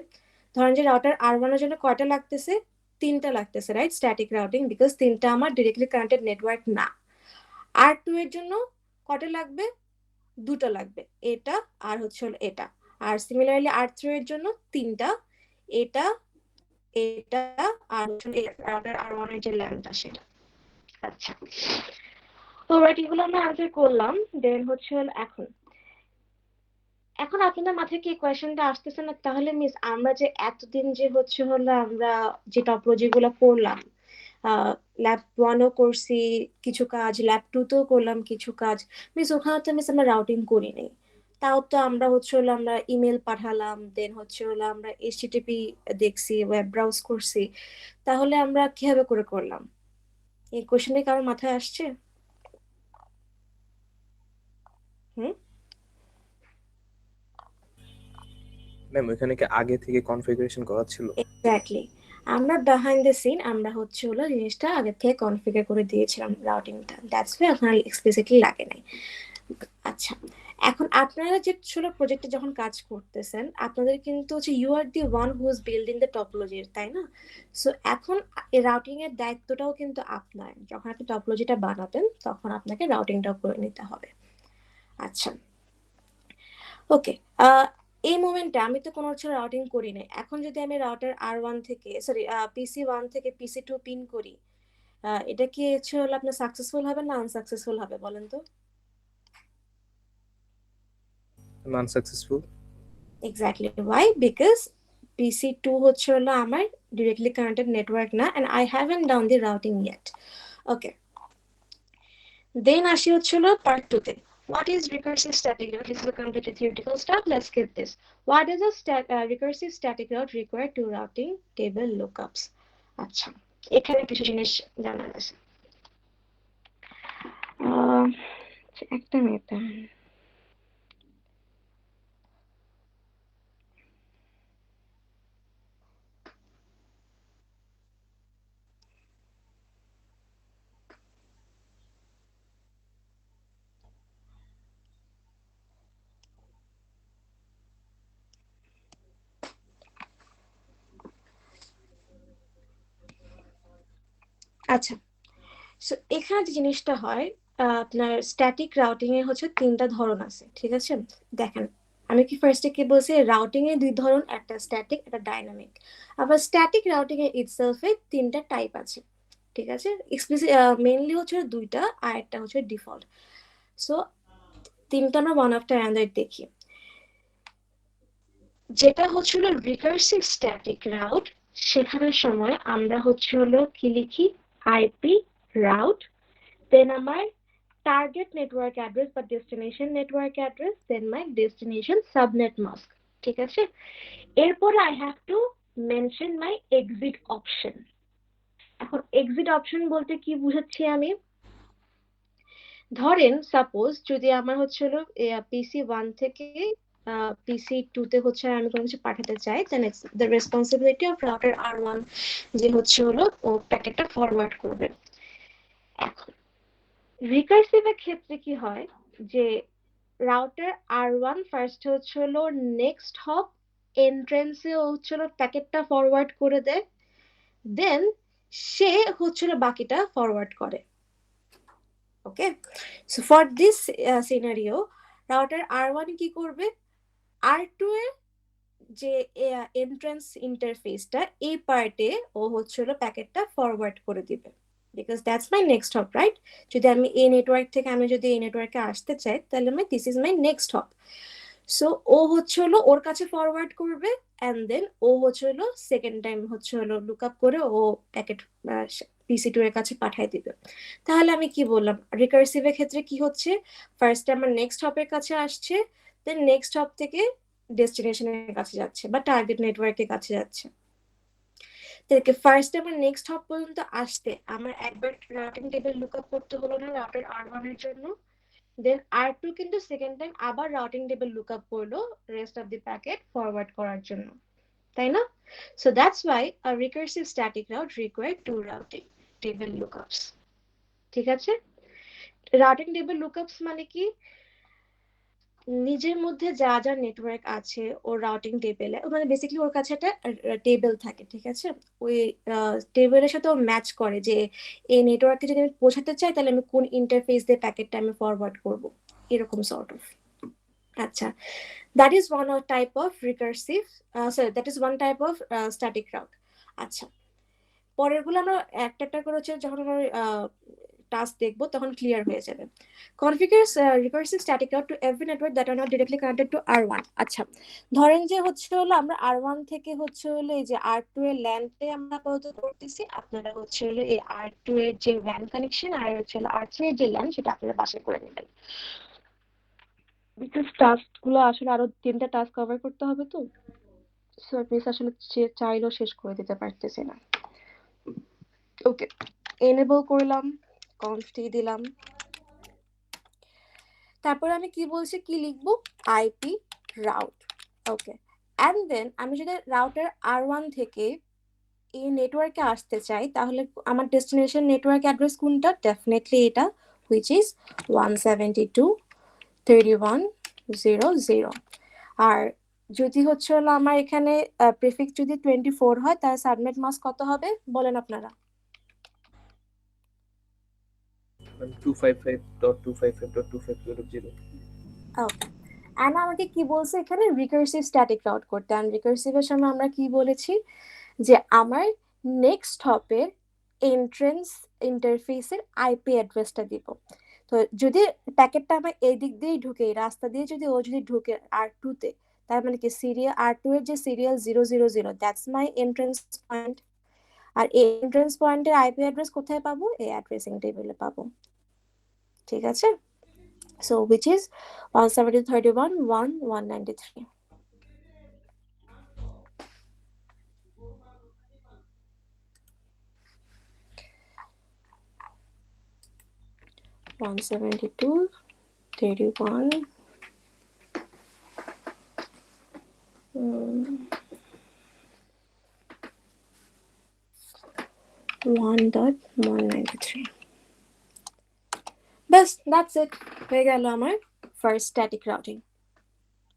S2: ধরেন যে রাউটার R1 এর জন্য কয়টা লাগতেছে? 3টা লাগতেছে, রাইট? স্ট্যাটিক রাউটিং, বিকজ 3টা আমার ডিরেক্টলি কানেক্টেড নেটওয়ার্ক না। R2 এর জন্য কয়টা লাগবে? 2টা লাগবে, এটা আর হচ্ছে হলো এটা। আর সিমিলারলি R3 এর জন্য 3টা, এটা, এটা আর রাউটার R1 এর যে ল্যান্ডটা সেটা। আচ্ছা, তো রাইট, এগুলো আমরা আনসার করলাম। দেন হচ্ছে এখন এখন আপনাদের মাথায় কি কোয়েশ্চেনটা আসতেছে না, তাহলে মিস আমরা যে এতদিন যে হচ্ছে হলো আমরা যে টপোলজি গুলো করলাম, ল্যাব 1ও করছি কিছু কাজ, ল্যাব 2তেও করলাম কিছু কাজ, মিস ওখানে তো মিস আমরা রাউটিং করি নাই। তাও তো আমরা হচ্ছে হলো আমরা ইমেল পাঠালাম, দেন হচ্ছে হলো আমরা এইচটিটিপি দেখছি, ওয়েব ব্রাউজ করছি, তাহলে আমরা কিভাবে করে করলাম? এই কোয়েশ্চেনটা কারোর মাথায় আসছে? হুম,
S3: ম্যাম ওখানে কি আগে থেকে কনফিগারেশন করা ছিল?
S2: এক্স্যাক্টলি, আমরা বিহাইন্ড দ্য সিন আমরা হচ্ছে হলো জিনিসটা আগে থেকে কনফিগার করে দিয়েছিলাম রাউটিংটা, দ্যাটস ওয়াই আপনার এক্সপ্লিসিটলি লাগে নাই। আচ্ছা, এখন আপনারা যে ছোট প্রজেক্টে যখন কাজ করতেছেন, আপনাদের কিন্তু হচ্ছে you are the one who is building the topology, তাই না? সো এখন এই রাউটিং এর দায়িত্বটাও কিন্তু আপনার। যখন আপনি টপোলজিটা বানাবেন তখন আপনাকে রাউটিংটাও করে নিতে হবে। আচ্ছা, ওকে। এই মোমেন্টে আমি তো কোনো হচ্ছে রাউটিং করি নাই। এখন যদি আমি রাউটার R1 থেকে PC1 থেকে PC2 পিন করি, এটা কি হচ্ছে হলো আপনার সাকসেসফুল হবে না আনসাকসেসফুল হবে বলেন তো?
S3: Unsuccessful.
S2: Exactly, Y? Because PC2 হচ্ছে হলো আমার ডিরেক্টলি কানেক্টেড নেটওয়ার্ক না, and I haven't done the routing yet. ওকে, দেন আসি হচ্ছে হলো পার্ট 2 তে। What is recursive static route? This is a completely theoretical stuff. Let's skip this. Why does a recursive static route require two routing table lookups? আচ্ছা, এখানে কিছু জিনিস জানা আছে। একটা মিনিট। আচ্ছা, সো এখানে যে জিনিসটা হয়, আপনার স্ট্যাটিক রাউটিং এর হচ্ছে 3টা ধরন আছে, ঠিক আছে? দেখেন, আমি কি ফার্স্টে কি বলছি, রাউটিং এর 2 ধরন, একটা স্ট্যাটিক একটা ডাইনামিক। আবার স্ট্যাটিক রাউটিং এর ইটসেলফে 3টা টাইপ আছে, ঠিক আছে? এক্সপ্লিসিট মেইনলি হচ্ছে 2টা, আর একটা হচ্ছে ডিফল্ট। সো 3টা আমরা ওয়ান আফটার অ্যানাদার দেখি। যেটা হচ্ছে হলো রিকার্সিভ স্ট্যাটিক রাউট, শেখানোর সময় আমরা হচ্ছে হলো কি লিখি, আইপি রাউট, দেন আমার টার্গেট নেটওয়ার্ক অ্যাড্রেস বা ডেস্টিনেশন নেটওয়ার্ক অ্যাড্রেস, দেন মাই ডেস্টিনেশন সাবনেট মাস্ক, ঠিক আছে? এরপরে I have to mention my exit option. এখন এক্সিট অপশন বলতে কি বুঝাচ্ছি আমি, ধরেন সাপোজ যদি আমার হচ্ছে হলো PC1 থেকে PC2 তে হচ্ছে আমি কোনো কিছু পাঠাতে চাই, then it's the responsibility of router R1 যে হচ্ছে হলো ও প্যাকেটটা ফরওয়ার্ড করবে। এখন রিকার্সিভের ক্ষেত্রে কি হয় যে রাউটার R1 ফার্স্ট হচ্ছে হলো নেক্সট হপ এন্ট্রেন্সে হচ্ছে হলো প্যাকেটটা ফরওয়ার্ড করে দেয়, দেন সে হচ্ছে হলো বাকিটা ফরওয়ার্ড করে। Okay, so for this scenario router R1 কি করবে, R2 এর যে এন্ট্রান্স ইন্টারফেসটা এই পার্টে ও হচ্ছে হলো প্যাকেটটা ফরওয়ার্ড করে দিবে। Because that's my next hop, right? যদি আমি এই নেটওয়ার্ক থেকে আমি যদি এই নেটওয়ার্কে আসতে চাই, তাহলে this is my next hop. So ও হচ্ছে হলো ওর কাছে ফরওয়ার্ড করবে, অ্যান্ড দেন ও হচ্ছে হলো সেকেন্ড টাইম হচ্ছে হলো লুক আপ করে ও প্যাকেট PC2 এর কাছে পাঠিয়ে দিবে। তাহলে আমি কি বললাম, রিকার্সিভের ক্ষেত্রে কি হচ্ছে, ফার্স্টে আমার নেক্সট হপের কাছে আসছে, দেন নেক্সট হপ থেকে ডেস্টিনেশনের কাছে যাচ্ছে বা টার্গেট নেটওয়ার্কের কাছে যাচ্ছে। থেকে ফার্স্টে আমার নেক্সট হপ পর্যন্ত আসতে আমার একবার রাউটিং টেবিল লুক আপ করতে হলো না রাউটার R1 এর জন্য, দেন R2 কিন্তু সেকেন্ড টাইম আবার রাউটিং টেবিল লুক আপ করলো rest of the packet forward করার জন্য, তাই না? So that's why a recursive static route require to routing table lookups. ঠিক আছে? রাউটিং টেবিল লুকআপস মানে কি, নিজের মধ্যে যা যা নেটওয়ার্ক আছে ওর রাউটিং টেবিলে, মানে বেসিক্যালি ওর কাছে একটা টেবিল থাকে, ঠিক আছে? ওই টেবিলের সাথে ও ম্যাচ করে যে এই নেটওয়ার্কে যদি আমি পৌঁছাতে চাই তাহলে আমি কোন ইন্টারফেস দিয়ে প্যাকেটটা আমি ফরওয়ার্ড করব, এরকম সর্ট অফ। আচ্ছা, that is one type of recursive sorry, that is one type of static route. আচ্ছা, পরেরগুলো আমরা একটা একটা করে হচ্ছে যখন আমরা টাস্ক দেখবো তখন ক্লিয়ার হয়ে যাবে। Configure recursive static route to every network that are not directly connected to R1। আচ্ছা, ধরেন যে হচ্ছে হলো আমরা R1 থেকে হচ্ছে হলো এই যে R2 এর ল্যান্ডে আমরা আপাতত করতেছি, আপনারা হচ্ছে হলো এই R2 এর যে WAN কানেকশন আর হচ্ছে হলো R3 এর যে ল্যান্ড সেটা আপনারা বাসায় করে নেবেন, বিকজ টাস্ক গুলো আসলে আরো 3টা টাস্ক কভার করতে হবে তো, সো মিস আসলে চাইলেও শেষ করে দিতে পারতেছি না। ওকে, এনেবল করলাম, কনফ দিলাম, তারপর আমি কি বলছি, কি লিখবো, IP route. Okay, and then আমি যদি রাউটার R1 থেকে এই নেটওয়ার্কে আসতে চাই, তাহলে আমার ডেস্টিনেশন নেটওয়ার্ক অ্যাড্রেস কোনটা, ডেফিনেটলি এটা, হুইচ ইজ 172.31.0.0। আর যদি হচ্ছে হলো আমার এখানে প্রিফিক্স যদি 24 হয়, তাহলে সাবনেট মাস্ক কত হবে বলেন আপনারা?
S3: 255.255.250.0।
S2: ওকে, অ্যান্ড আমাকে কি বলছে এখানে, রিকার্সিভ স্ট্যাটিক রাউট করতে। অ্যান্ড রিকার্সিভের সময় আমরা কি বলেছি, যে আমার নেক্সট হপের এন্ট্রেন্স ইন্টারফেসের আইপি অ্যাড্রেসটা দিব। তো যদি প্যাকেটটা আমার এই দিক দিয়েই ঢুকে, এই রাস্তা দিয়ে যদি ও যদি ঢুকে R2 তে, তার মানে কি সিরিয়াল R2 এর যে serial 000, that's my entrance point. আর এই এন্ট্রেন্স পয়েন্টের আইপি অ্যাড্রেস কোথায় পাবো, এই অ্যাড্রেসিং টেবিলে পাবো। ঠিক আছে? So which is 172.31.1.193. 172.31 1.193। Bus, that's it, হয়ে গেল আমার ফার্স্ট স্ট্যাটিক রাউটিং।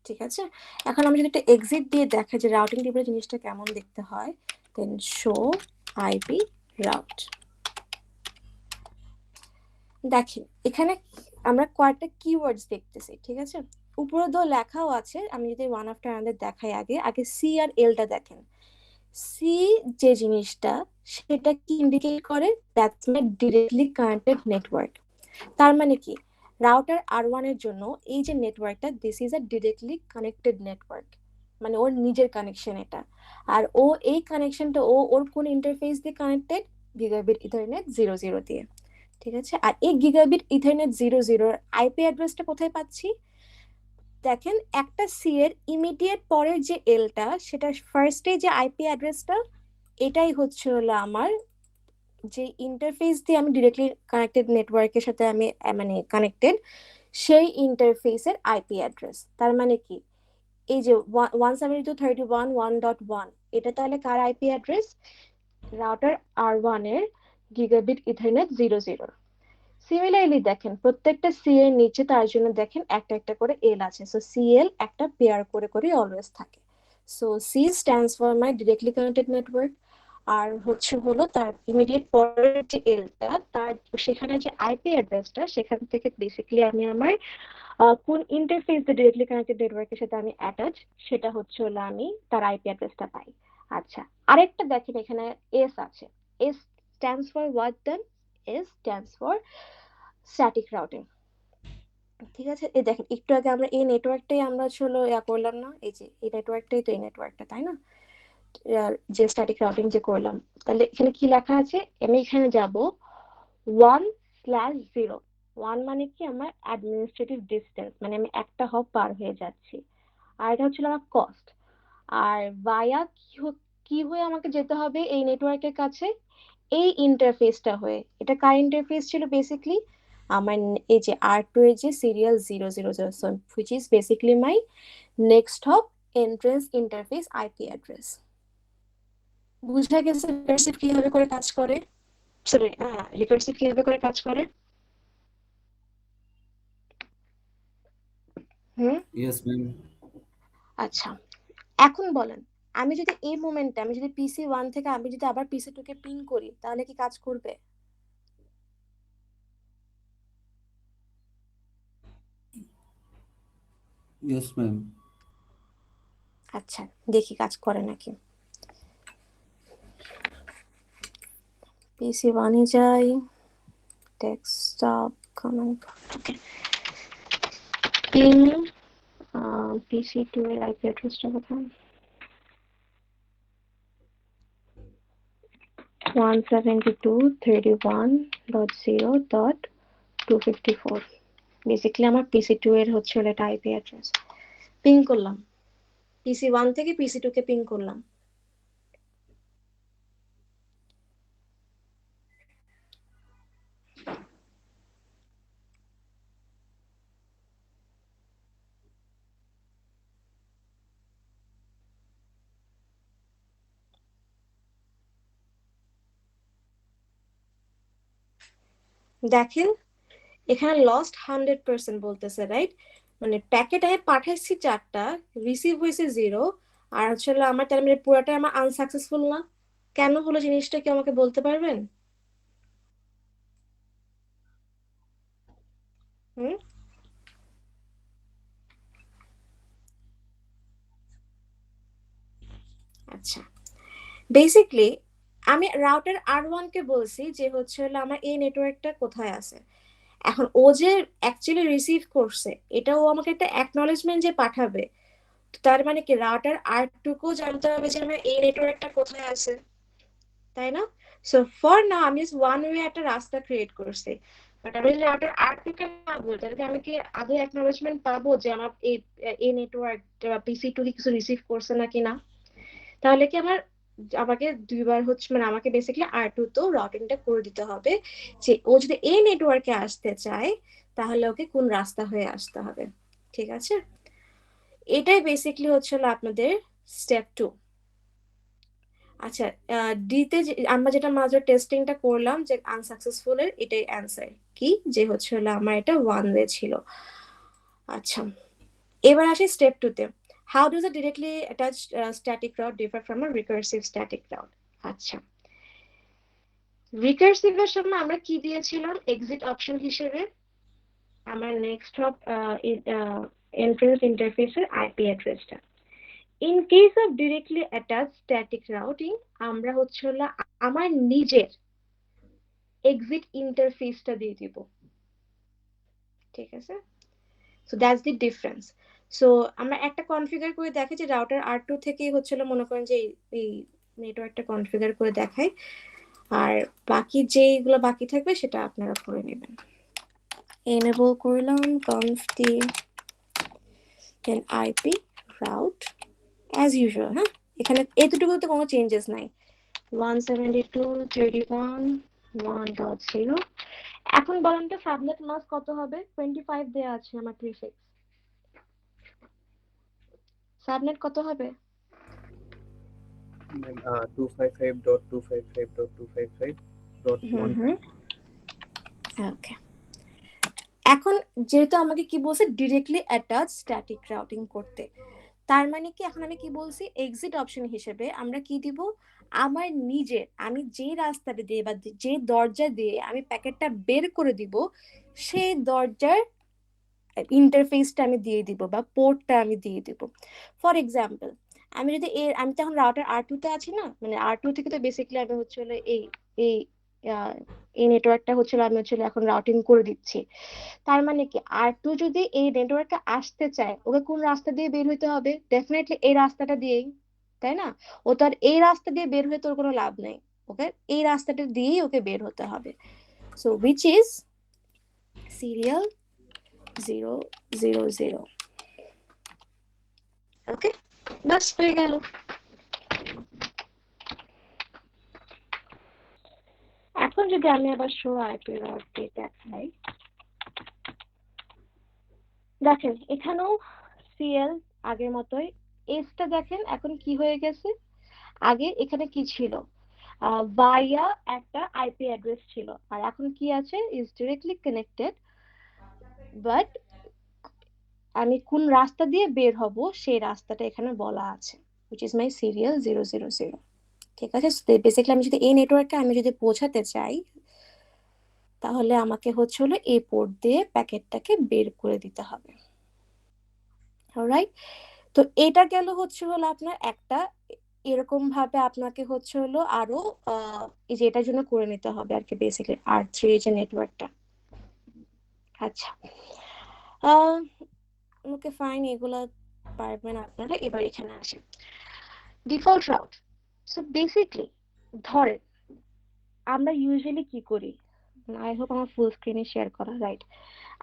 S2: ঠিক আছে, এখন আমি যদি একটা এক্সিট দিয়ে দেখাই যে রাউটিং টেবিলের জিনিসটা কেমন দেখতে হয়, দেন শো আইপি রাউট। দেখেন এখানে আমরা কয়েকটা কিওয়ার্ডস দেখতেছি, ঠিক আছে? উপরে তো লেখাও আছে, আমি যদি ওয়ান আফটার আনাদার দেখাই, আগে আগে সি আর এলটা দেখেন। সি যে জিনিসটা, সেটা কি ইন্ডিকেট করে, that's my directly connected network. তার মানে কি, রাউটার R1 এর জন্য এই যে নেটওয়ার্কটা, this is a directly connected network, মানে ওর নিজের কানেকশন এটা। আর ও এই কানেকশনটা ওর কোন ইন্টারফেস দিয়ে কানেক্টেড, গিগাবিট ইথারনেট 00 দিয়ে। ঠিক আছে, আর এই গিগাবিট ইথারনেট 00 আইপি অ্যাড্রেসটা কোথায় পাচ্ছি, দেখেন একটা সি এর ইমিডিয়েট পরের যে এলটা, সেটা ফার্স্টে যে আইপি অ্যাড্রেসটা, এটাই হচ্ছে হলো আমার যে ইন্টারফেস দিয়ে আমি ডিরেক্টলি কানেক্টেড নেটওয়ার্কের সাথে আমি মানে কানেক্টেড, সেই ইন্টারফেসের আইপি অ্যাড্রেস। তার মানে কি, এই যে 172.31.1.1, এটা তাহলে কার আইপি অ্যাড্রেস, রাউটার R1 এর গিগাবিট ইথারনেট 00। সিমিলারলি দেখেন প্রত্যেকটা সি এর নিচে তার জন্য দেখেন একটা একটা করে এল আছে, সো সিএল একটা পেয়ার করে করে অলওয়েজ থাকে। So C stands for my directly connected network, আর হচ্ছে হলো তার ইমিডিয়েট পরের যে এলটা, তার সেখানে যে আইপি অ্যাড্রেসটা, সেখান থেকে বেসিক্যালি আমি আমার কোন ইন্টারফেস দিয়ে ডিরেক্টলি কানেক্টেড নেটওয়ার্কের সাথে আমি অ্যাটাচ, সেটা হচ্ছে হলো আমি তার আইপি অ্যাড্রেসটা পাই। আচ্ছা, আরেকটা দেখেন এখানে এস আছে, S stands for what then, S stands for static routing. ঠিক আছে, এই দেখেন একটু আগে আমরা এই নেটওয়ার্কটাই আমরা হলো করলাম না, এই যে এই নেটওয়ার্কটাই তো এই নেটওয়ার্কটা, তাই না? যে স্ট্যাটিক রাউটিং যে করলাম, তাহলে এখানে কি লেখা আছে, আমি এখানে যাব 1/0। 1 মানে কি আমার অ্যাডমিনিস্ট্রেটিভ ডিস্টেন্স, মানে আমি একটা হপ পার হয়ে যাচ্ছি, আর এটা হচ্ছিল আমার কস্ট। আর ভায়া কি হয়ে আমাকে যেতে হবে এই নেটওয়ার্কের কাছে, এই ইন্টারফেসটা হয়ে। এটা কার ইন্টারফেস ছিল বেসিক্যালি, আমার এই যে R2 এর যে serial 000, which is basically my next hop entrance interface IP address। বুঝা গেছে রিকার্সিভ কিভাবে করে কাজ করে? সরি, রিকার্সিভ কিভাবে করে কাজ করে? হুম,
S5: Yes, ma'am.
S2: আচ্ছা, এখন বলেন, আমি যদি এই মোমেন্টে আমি যদি PC1 থেকে আমি যদি আবার PC2 কে পিং করি, তাহলে কি কাজ করবে?
S5: Yes, ma'am.
S2: আচ্ছা, দেখি কাজ করে নাকি। PC1 এ যাই, ডেস্কটপ কমান্ড, ওকে, পিং PC2 এর IP অ্যাড্রেসটা কোথায়? 172.31.0.254। বেসিক্যালি আমার PC2 এর হচ্ছে এটা IP অ্যাড্রেস। পিং করলাম, PC1 থেকে PC2 কে পিং করলাম। দেখেন এখানে লস্ট 100% বলতেছে, রাইট? মানে প্যাকেট আমি পাঠাইছি 4টা, রিসিভ হয়েছে 0, আর হচ্ছে আমার তার মানে পুরোটাই আমার আনসাকসেসফুল না? কেন হলো জিনিসটা কি আমাকে বলতে পারবেন? হুম, আচ্ছা, বেসিক্যালি আমি রাউটার R1 কে বলছি যে হচ্ছে আমার এই নেটওয়ার্কটা কোথায় আছে। এখন ও যে অ্যাকচুয়ালি রিসিভ করছে, এটা ও আমাকে একটা অ্যাকনলেজমেন্ট যে পাঠাবে, তার মানে কি রাউটার R2 কেও জানতে হবে যে আমার এই নেটওয়ার্কটা কোথায় আছে, তাই না? সো ফর নাও আমি জাস্ট ওয়ান ওয়ে একটা রাস্তা ক্রিয়েট করছি, বাট আমি যদি রাউটার R2 কে না বলি, তাহলে আমি কি আগে অ্যাকনলেজমেন্ট পাবো যে আমার এই নেটওয়ার্ক PC2 কিছু রিসিভ করছে নাকি না? তাহলে কি আমাকে দুইবার হচ্ছে মানে আমাকে বেসিক্যালি R2 তো রাউটিংটা করে দিতে হবে যে ও যদি এই নেটওয়ার্কে আসতে চায় তাহলে ওকে কোন রাস্তা হয়ে আসতে হবে। ঠিক আছে, এটাই বেসিক্যালি হচ্ছিল আপনাদের স্টেপ 2। আচ্ছা, ডিতে আমরা যেটা মাঝে টেস্টিংটা করলাম যে আনসাকসেসফুল এর, এটাই অ্যান্সার কি যে হচ্ছে আমার এটা ওয়ান ওয়ে ছিল। আচ্ছা, এবার আসি স্টেপ 2 তে। How does a directly attached static route differ from a recursive static route? আচ্ছা, রিকার্সিভ এর সময় আমরা কি দিয়েছিলাম এক্সিট অপশন হিসেবে? আমার নেক্সট হপ এন্ট্রান্স ইন্টারফেসের আইপি অ্যাড্রেসটা। In case of directly attach static routing, আমরা হচ্ছে আমার নিজের এক্সিট ইন্টারফেসটা দিয়ে দিব। ঠিক আছে, so that's the difference. So আমরা একটা কনফিগার করে দেখি যে রাউটার R2 থেকে হচ্ছিল মনে করেন যে এই নেটওয়ার্কটা কনফিগার করে দেখাই, আর বাকি যেগুলো বাকি থাকবে সেটা আপনারা করে নেবেন। এনেবল করলাম conft then IP route as usual। হ্যাঁ, এখানে এতটুকুতে কোনো চেঞ্জেস নাই, 172.31.1.0। এখন বলেন তো সাবনেট মাস্ক কত হবে? 25 দেয়া আছে আমার প্রিফিক্স, সাবনেট কত হবে?
S3: 255.255.255.1।
S2: ওকে, এখন যেহেতু আমাকে কি বলছে ডিরেক্টলি অ্যাটাচ স্ট্যাটিক রাউটিং করতে, তার মানে কি এখন আমি কি বলছি এক্সিট অপশন হিসেবে আমরা কি দিব, আমার নিজের আমি যে রাস্তাটা দিয়ে বা যে দরজা দিয়ে আমি প্যাকেটটা বের করে দিব সেই দরজার ইন্টারফেসটা আমি দিয়ে দিব বা পোর্টটা আমি দিয়ে দিব। ফর এক্সাম্পল, আমি যদি আমি তখন রাউটার R2 তে আছি না, মানে R2 থেকে তো বেসিক্যালি আমি হচ্ছে এই এই এই নেটওয়ার্কটা আমি এখন রাউটিং করে দিচ্ছি। তার মানে কি R2 যদি এই নেটওয়ার্কে আসতে চায়, ওকে কোন রাস্তা দিয়ে বের হইতে হবে? ডেফিনেটলি এই রাস্তাটা দিয়েই, তাই না? ও তো আর এই রাস্তা দিয়ে বের হয়ে তোর কোনো লাভ নেই, ওকে এই রাস্তাটা দিয়েই ওকে বের হতে হবে। So which is serial 000। ওকে, বাস হয়ে গেল। এখন যদি আমি আবার শো আইপি রুট দেখাই, দেখেন এখানেও সিএল আগের মতোই। এসটা দেখেন এখন কি হয়ে গেছে, আগে এখানে কি ছিল, ভাইয়া একটা আইপি অ্যাড্রেস ছিল, আর এখন কি আছে, ইজ ডিরেক্টলি কানেক্টেড, বাট আমি কোন রাস্তা দিয়ে বের হব সেই রাস্তাটা এখানে বলা আছে, which is my serial 000। ঠিক আছে, বেসিক্যালি আমি যদি এই নেটওয়ার্কে আমি যদি পৌঁছাতে চাই, তাহলে আমাকে হলো এই পোর্ট দিয়ে প্যাকেটটাকে বের করে দিতে হবে। অলরাইট, তো এটা গেল হলো আপনার একটা, এরকম ভাবে আপনাকে হলো আরো এই যে এটার জন্য করে নিতে হবে আর কি, বেসিক্যালি R3 যে নেটওয়ার্কটা। আচ্ছা, ওকে ফাইন, এগুলা পারবেন আপনারা। এবার এখানে আসেন ডিফল্ট রাউট। সো বেসিক্যালি ধরেন আমরা ইউজুয়ালি কি করি, আই হোপ আমার ফুল স্ক্রিনে শেয়ার করা, রাইট?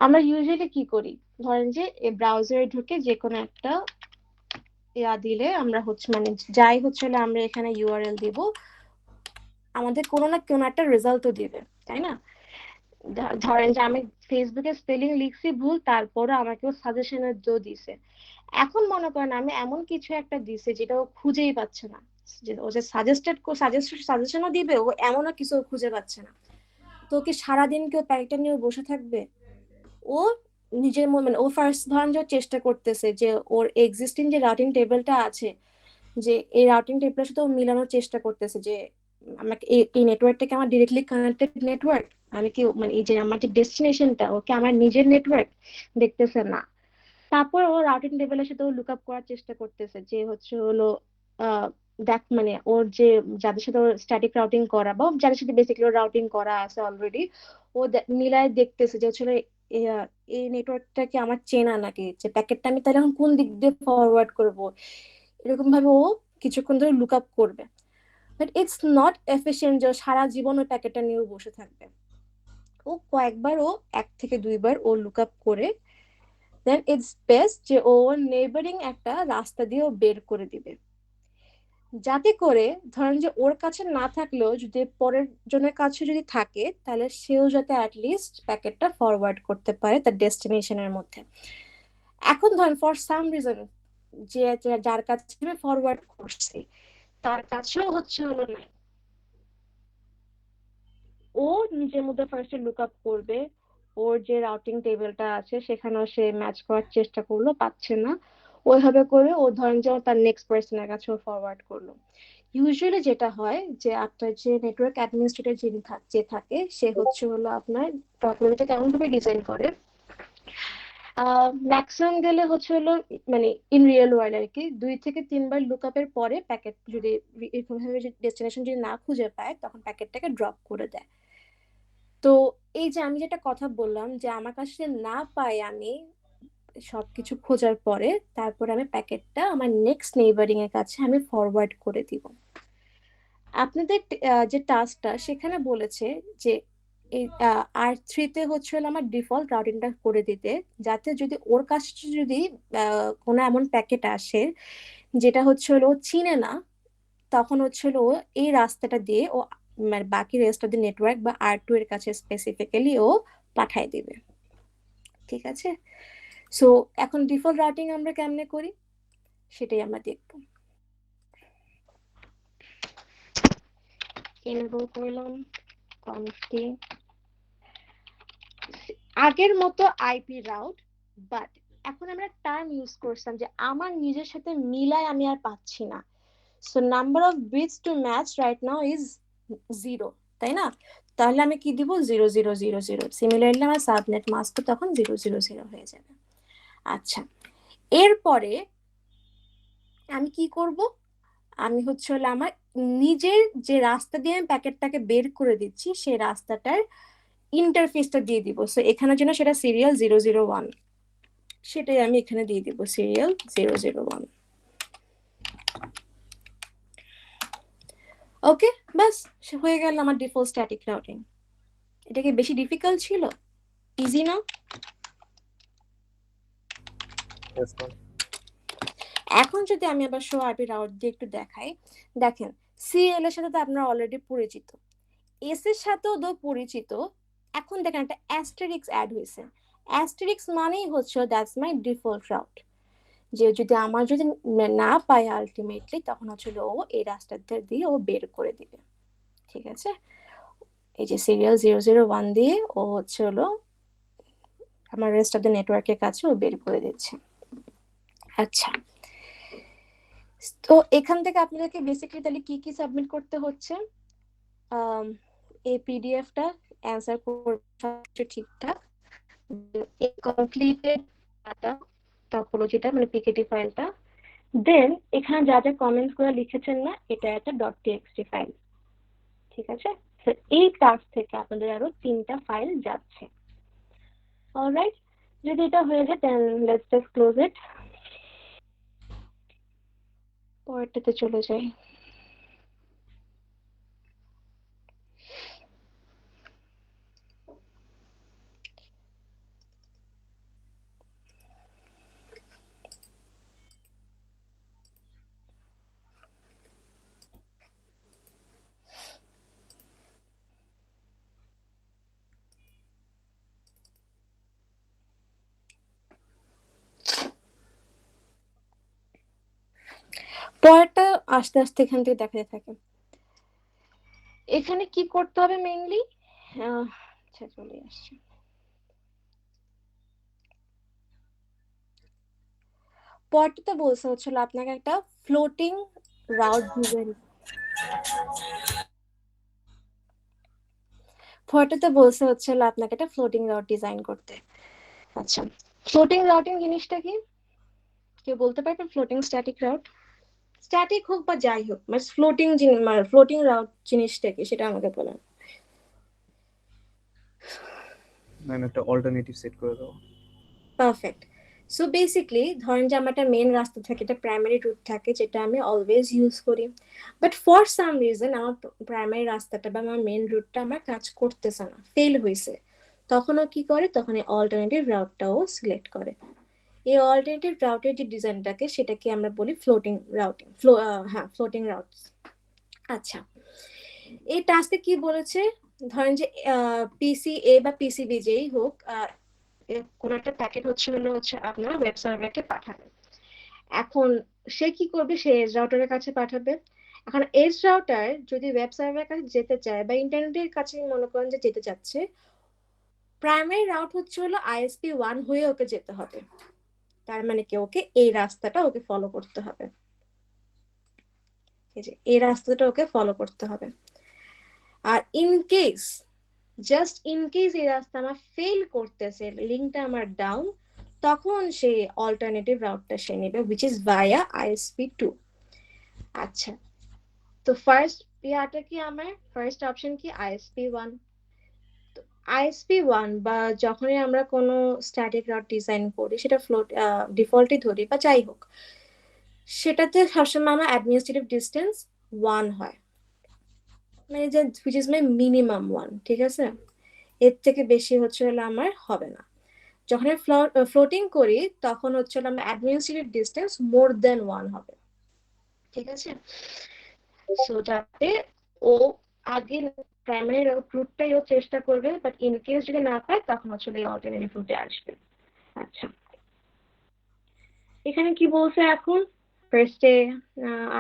S2: আমরা ইউজুয়ালি কি করি, ধরেন যে ব্রাউজারে ঢুকে যে কোনো একটা দিলে আমরা মানে যাই আমরা এখানে ইউআরএল দিব, আমাদের কোনো না কোনো একটা রেজাল্টও দিবে, তাই না? ধরেন যে আমি ফেসবুকে স্পেলিং লিখছি ভুল, তারপরে আমাকে সাজেশনের দিছে। এখন মনে করেন আমি এমন কিছু একটা দিছে যেটা ও খুঁজেই পাচ্ছে না, যে ও যে সাজেশনও দিবে, ও এমনও কিছু খুঁজে পাচ্ছে না। তো কি সারাদিন কেউ প্যাকেটটা নিয়ে বসে থাকবে? ও নিজের মানে ও ফার্স্ট ধরেন যে চেষ্টা করতেছে যে ওর এক্সিস্টিং যে রাউটিং টেবিলটা আছে, যে এই রাউটিং টেবিলের সাথে ও মিলানোর চেষ্টা করতেছে যে আমাকে এই নেটওয়ার্কটাকে আমার ডিরেক্টলি কানেক্টেড নেটওয়ার্ক, আমি কি মানে এই যে আমার যে ডেস্টিনেশনটা ওকে আমার নিজের নেটওয়ার্ক, দেখতেছে না। তারপর ও রাউটিং টেবিলের সাথে ও লুক আপ করার চেষ্টা করতেছে যে হলো দেখ মানে ওর যে যাদের সাথে ওর স্ট্যাটিক রাউটিং করা বা যাদের সাথে বেসিক্যালি ওর রাউটিং করা আছে অলরেডি, ও মিলায় দেখতেছে যে এই নেটওয়ার্কটা কি আমার চেনা নাকি, যে প্যাকেটটা আমি তাহলে এখন কোন দিক দিয়ে ফরওয়ার্ড করব, এরকম ভাবে ও কিছুক্ষণ ধরে লুক আপ করবে। বাট ইটস নট এফিশিয়েন্ট যে সারা জীবন ওই প্যাকেটটা নিয়ে বসে থাকবে। ও কয়েকবার, ও 1 থেকে 2 বার ও লুক আপ করে দেন ইটস বেস্ট যে ও নেইবারিং একটা রাস্তা দিয়ে বের করে দিবে, যাতে করে ধরেন যে ওর কাছে না থাকলেও যদি পরের জনের কাছে যদি থাকে, তাহলে সেও যাতে অ্যাটলিস্ট প্যাকেটটা ফরওয়ার্ড করতে পারে তার ডেস্টিনেশনের মধ্যে। এখন ধরেন ফর সাম রিজন যে যার কাছে আমি ফরওয়ার্ড করছি তার কাছেও হলো নাই, ও নিজের মধ্যে ফার্স্টে লুক আপ করবে, ওর যে রাউটিং টেবিলটা আছে সেখানেও সে ম্যাচ করার চেষ্টা করলো, পাচ্ছে না, ওইভাবে করে ও ধরেন যে তার নেক্সট পার্সনের কাছে ফরওয়ার্ড করলো। ইউজুয়ালি যেটা হয় যে আপনার যে নেটওয়ার্ক অ্যাডমিনিস্ট্রেটর যে থাকে সে হলো আপনার টপোলজিটা কেমন ভাবে ডিজাইন করে, ম্যাক্সিমাম গেলে হলো মানে ইন রিয়েল ওয়ার্ল্ড আর কি 2 থেকে 3 বার লুক আপের পরে প্যাকেট যদি এরকমভাবে ডেস্টিনেশন যদি না খুঁজে পায় তখন প্যাকেটটাকে ড্রপ করে দেয়। তো এই যে আমি যেটা কথা বললাম যে আমার কাছে না পাই আমি সবকিছু খোঁজার পরে, তারপরে আমি প্যাকেটটা আমার নেক্সট নেইবারিং এর কাছে আমি ফরওয়ার্ড করে দিব। আপনাদের যে টাস্কটা সেখানে বলেছে যে এই R3-তে হলো আমার ডিফল্ট রাউটিংটা করে দিতে, যাতে যদি ওর কাছে যদি কোনো এমন প্যাকেট আসে যেটা হলো ও চিনে না, তখন হলো ও এই রাস্তাটা দিয়ে ও মানে বাকি রেস্ট অফ দ্য নেটওয়ার্ক বা R2 এর কাছে স্পেসিফিক্যালি ও পাঠায় দিবে। ঠিক আছে, সো এখন ডিফল্ট রাউটিং আমরা কেমনে করি সেটাই আমরা দেখব। এনেবল করলাম কনফি, আগের মতো আইপি রাউট, বাট এখন আমরা টার্ম ইউজ করছিলাম যে আমার নিজের সাথে মিলায় আমি আর পাচ্ছি না, so number of bits to match right now is 0, তাই না? তাহলে আমি কি দিব, 0 0 0 0। সিমিলারলি আমার সাবনেট মাস্ক তখন 0 0 0 হয়ে যাবে। আচ্ছা, এরপরে আমি কি করব, আমি হলো আমার নিজের যে রাস্তা দিয়ে আমি প্যাকেটটাকে বের করে দিচ্ছি সেই রাস্তাটার ইন্টারফেসটা দিয়ে দিব। সো এখানের জন্য সেটা সিরিয়াল 001, সেটাই আমি এখানে দিয়ে দিব সিরিয়াল 001। ওকে, বাস হয়ে গেল আমার ডিফল্ট স্ট্যাটিক রাউটিং। এটা কি বেশি ডিফিকাল্ট ছিল? ইজি না?
S3: Yes, ma'am.
S2: এখন যদি আমি আবার শো আইপি রাউট দিয়ে একটু দেখাই, দেখেন সিএল এর সাথে তো আপনারা অলরেডি পরিচিত, এস এর সাথেও তো পরিচিত। এখন দেখেন একটা অ্যাস্টেরিক্স অ্যাড হয়েছে। অ্যাস্টেরিক্স মানেই হচ্ছে দ্যাটস মাই ডিফল্ট রাউট, যে যদি আমার যদি না পায় আলটিমেটলি তখন হচ্ছে ও এই রাস্তাটা দিয়ে ও বের করে দিবে। ঠিক আছে, এই যে সিরিয়াল 001 দিয়ে ও হচ্ছে হলো আমার রেস্ট অফ দ্য নেটওয়ার্কের কাছে ও বের করে দিচ্ছে। আচ্ছা, তো এখান থেকে আপনাদেরকে বেসিক্যালি তাহলে কি কি সাবমিট করতে হচ্ছে? এই পিডিএফটা অ্যান্সার করবে সবকিছু ঠিকঠাক, এই কমপ্লিটেড ডাটা টপোলজিটা মানে পিকেটি ফাইলটা, দেন এখানে যা যা কমেন্টস গুলো লিখেছেন না এটা একটা .txt ফাইল। ঠিক আছে, তো এই টাস্ক থেকে আপনাদের আরো 3টা ফাইল যাচ্ছে। অলরাইট, যদি এটা হয়ে যায় দেন লেটস জাস্ট ক্লোজ ইট, পরেরটাতে চলে যাই। পরেরটা আস্তে আস্তে এখান থেকে দেখাতে থাকে। এখানে কি করতে হবে মেইনলি, আচ্ছা চলে আসছে। পরেরটাতে বলছে হচ্ছিল আপনাকে একটা ফ্লোটিং রাউট ডিজাইন, পরেরটাতে বলছে হচ্ছিল আপনাকে একটা ফ্লোটিং রাউট ডিজাইন করতে। আচ্ছা, ফ্লোটিং রাউটিং জিনিসটা কি কেউ বলতে পারবেন? ফ্লোটিং স্ট্যাটিক রাউট, স্ট্যাটিক হোক বা যাই হোক, মানে ফ্লোটিং রাউট জিনিসটা কি সেটা আমাকে বলেন।
S3: ম্যাম একটা অল্টারনেটিভ সেট করে দাও।
S2: পারফেক্ট। সো বেসিকলি ধরেন যে আমার একটা মেন রাস্তা থাকে, একটা প্রাইমারি রুট থাকে যেটা আমি অলওয়েজ ইউজ করি, বাট ফর সাম রিজন আমার প্রাইমারি রাস্তাটা বা আমার মেন রুটটা আমার কাজ করতেছে না, ফেল হয়েছে, তখন ও কি করে, তখন এই অল্টারনেটিভ রাউটটাও সিলেক্ট করে। এই অল্টারনেটিভ রাউটের যে ডিজাইনটাকে সেটাকে আমরা বলি ফ্লোটিং রাউটিং, হ্যাঁ ফ্লোটিং রাউটস। আচ্ছা, এই টাস্কে কি বলেছে, ধরেন যে পিসি এ বা পিসিবি যেই হোক, কোন একটা প্যাকেট হচ্ছে আপনার ওয়েব সার্ভারকে পাঠাবে। এখন সে কি করবে, সে এজ রাউটারের কাছে পাঠাবে। এখন এজ রাউটার যদি ওয়েব সার্ভারের কাছে যেতে চায় বা ইন্টারনেটের কাছে মনে করেন যে যেতে চাচ্ছে, প্রাইমারি রাউট হচ্ছে হলো আইএসপি 1 হয়ে ওকে যেতে হবে। তার মানে কি ওকে এই রাস্তাটা ওকে ফলো করতে হবে, এই যে এই রাস্তাটা ওকে ফলো করতে হবে। আর in case, just in case এই রাস্তা আমার ফেল করতেছে, লিঙ্কটা আমার ডাউন, তখন সে অল্টারনেটিভ রাউটটা সে নেবে which is via ISP2। আচ্ছা, তো ফার্স্ট ইয়াটা কি, আমার ফার্স্ট অপশন কি ISP1। তো ISP1 বা যখনই আমরা কোনো স্ট্যাটিক রাউট ডিজাইন করি, সেটা ফ্লোট ডিফল্টই ধরি বা যাই হোক, সেটাতে সবসময় আমার অ্যাডমিনিস্ট্রেটিভ ডিস্টেন্স 1 হয়, মানে যে which is my minimum 1। ঠিক আছে, এর থেকে বেশি হচ্ছে হলো আমার হবে না। যখন আমি ফ্লোটিং করি তখন হচ্ছে হলো আমার অ্যাডমিনিস্ট্রেটিভ ডিস্টেন্স মোর দেন 1 হবে। ঠিক আছে, সো যাতে ও আগে প্রাইমারি রুটটাই ও চেষ্টা করবে, বাট ইন কেস যদি না পায় তখন হচ্ছে এই অল্টারনেটিভ রুটে আসবে। আচ্ছা, এখানে কি বলছে এখন, ফার্স্টে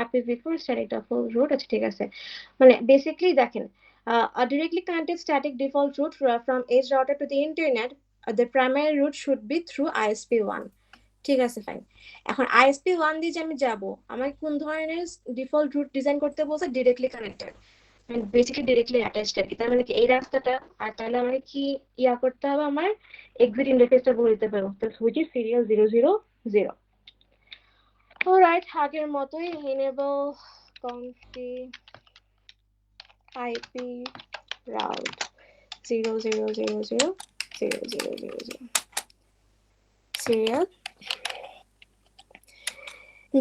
S2: IPv4 স্ট্যাটিক ডিফল্ট রুট। আচ্ছা ঠিক আছে, মানে বেসিক্যালি দেখেন, a directly connected static default route from edge router to the internet, the primary route should be through ISP1। ঠিক আছে ফাইন। এখন ISP1 দিয়ে যে আমি যাব, আমাকে কোন ধরনের ডিফল্ট রুট ডিজাইন করতে বলছে? ডিরেক্টলি কানেক্টেড, মানে বেসিক্যালি ডিরেক্টলি অ্যাটাচড আর কি। তার মানে কি এই রাস্তাটা, আর তাহলে আমাকে কি ইয়া করতে হবে, আমার এক্সিট ইন্টারফেসটা বলে দিতে পারবো, তো হুইচ ইজ সিরিয়াল 000। অলরাইট, আগের মতোই enable config IP route 0000000 serial.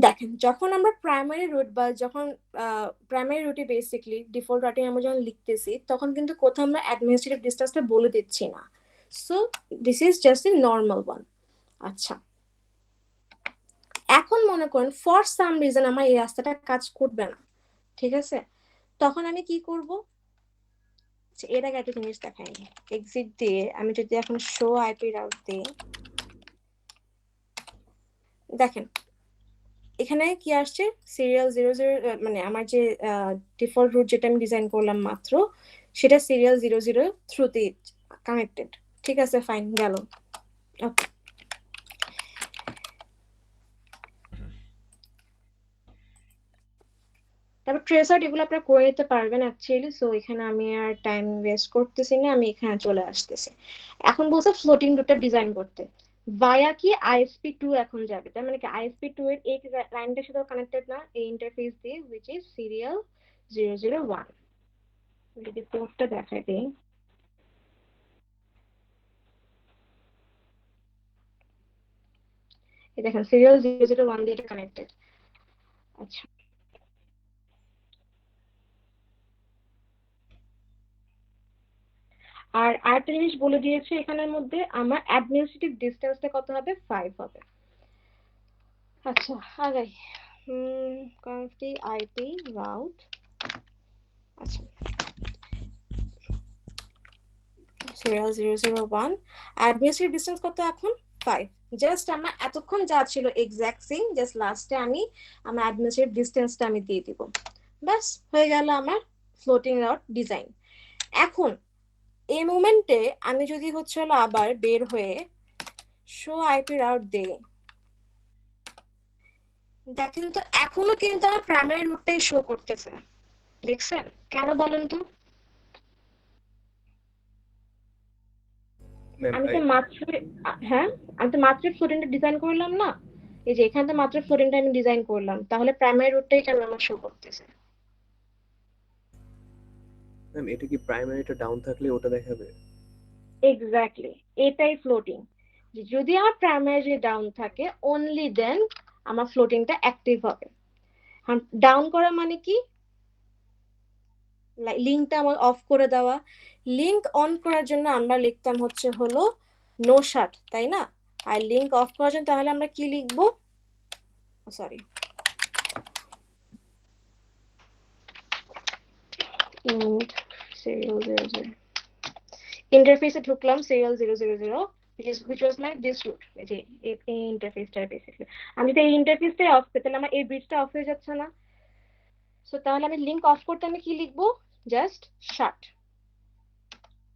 S2: দেখেন যখন আমরা প্রাইমারি রুট বা যখন প্রাইমারি রুটে বেসিক্যালি ডিফল্ট রাউটিং আমরা যখন লিখতেছি তখন কিন্তু কোথাও আমরা অ্যাডমিনিস্ট্রেটিভ ডিস্টেন্সটা বলে দিচ্ছি না, so this is just a normal one. আচ্ছা, এখন মনে করেন ফর সাম রিজন আমার এই রাস্তাটা কাজ করবে না, ঠিক আছে, তখন আমি কি করব? এর আগে একটা জিনিস দেখাইনি, এক্সিট দিয়ে আমি যদি এখন শো আইপি রাউট দিই, দেখেন এখানে কি আসছে, সিরিয়াল 00, মানে আমার যে ডিফল্ট রুট যেটা আমি ডিজাইন করলাম মাত্র সেটা সিরিয়াল 00 থ্রুতে কানেক্টেড, ঠিক আছে, ফাইন গেল। ওকে, তারপর ট্রেস আউট এগুলো আপনারা করে নিতে পারবেন অ্যাকচুয়ালি, সো এখানে আমি আর টাইম ওয়েস্ট করতেছি না, আমি এখানে চলে আসতেছি। এখন বলছে ফ্লোটিং রুটটা ডিজাইন করতে ভায়া কি ISP2 এখন যাবে, তার মানে কি ISP2 এর এই লাইনটার সাথে কানেক্টেড না এই ইন্টারফেস দিয়ে, which is serial 001। যদি পোর্টটা দেখাই দিই, এই দেখেন সিরিয়াল 001 দিয়ে এটা কানেক্টেড। আচ্ছা, আর আরেকটা জিনিস বলে দিয়েছে এখানের মধ্যে আমার অ্যাডমিনিস্ট্রেটিভ ডিসটেন্সটা কত হবে, 5 হবে। আচ্ছা আগাই, কনফি আইপি রাউট, আচ্ছা সিরিয়াল 001, অ্যাডমিনিস্ট্রেটিভ ডিসটেন্স কত এখন, 5। জাস্ট আমার এতক্ষণ যা ছিল এক্সাক্ট সেম, জাস্ট লাস্টে আমি আমার অ্যাডমিনিস্ট্রেটিভ ডিসটেন্সটা আমি দিয়ে দিব, ব্যাস হয়ে গেল আমার ফ্লোটিং রাউট ডিজাইন। এখন এই মোমেন্টে আমি যদি হচ্ছে হলো আবার বের হয়ে শো আইপি রাউট দেই, দেখেন তো এখনো কিন্তু আমার প্রাইমারি রুটটাই শো করতেছে, দেখছেন কেন বলেন তো?
S3: ম্যাম
S2: আমি তো মাত্র, হ্যাঁ আমি তো মাত্র ফ্লোটিংটা ডিজাইন করলাম না, এই যে এখানে তো মাত্র ফ্লোটিংটা আমি ডিজাইন করলাম, তাহলে প্রাইমারি রুটটাই কেন আমার শো করতেছে?
S3: ম্যাম এটা কি প্রাইমারিটা ডাউন থাকলে ওটা দেখাবে?
S2: এক্স্যাক্টলি, এটাই ফ্লোটিং। যদি আমার প্রাইমারি ডাউন থাকে অনলি দেন আমার ফ্লোটিংটা অ্যাক্টিভ হবে। ডাউন করা মানে কি, লিঙ্কটা আমার অফ করে দেওয়া। লিঙ্ক অন করার জন্য আমরা লিখতাম হচ্ছে হলো নো শাট, তাই না? আর লিঙ্ক অফ করার জন্য তাহলে আমরা কি লিখবো, সরি সিরিয়াল 00, ইন্টারফেসে ঢুকলাম serial 000, which was like this root, এই যে এই ইন্টারফেসটা বেসিক্যালি আমি তো এই ইন্টারফেসটাই অফ করতে, তাহলে আমার এই ব্রিজটা অফ হয়ে যাচ্ছে না, সো তাহলে আমি লিঙ্ক অফ করতে আমি কি লিখবো, জাস্ট শাট।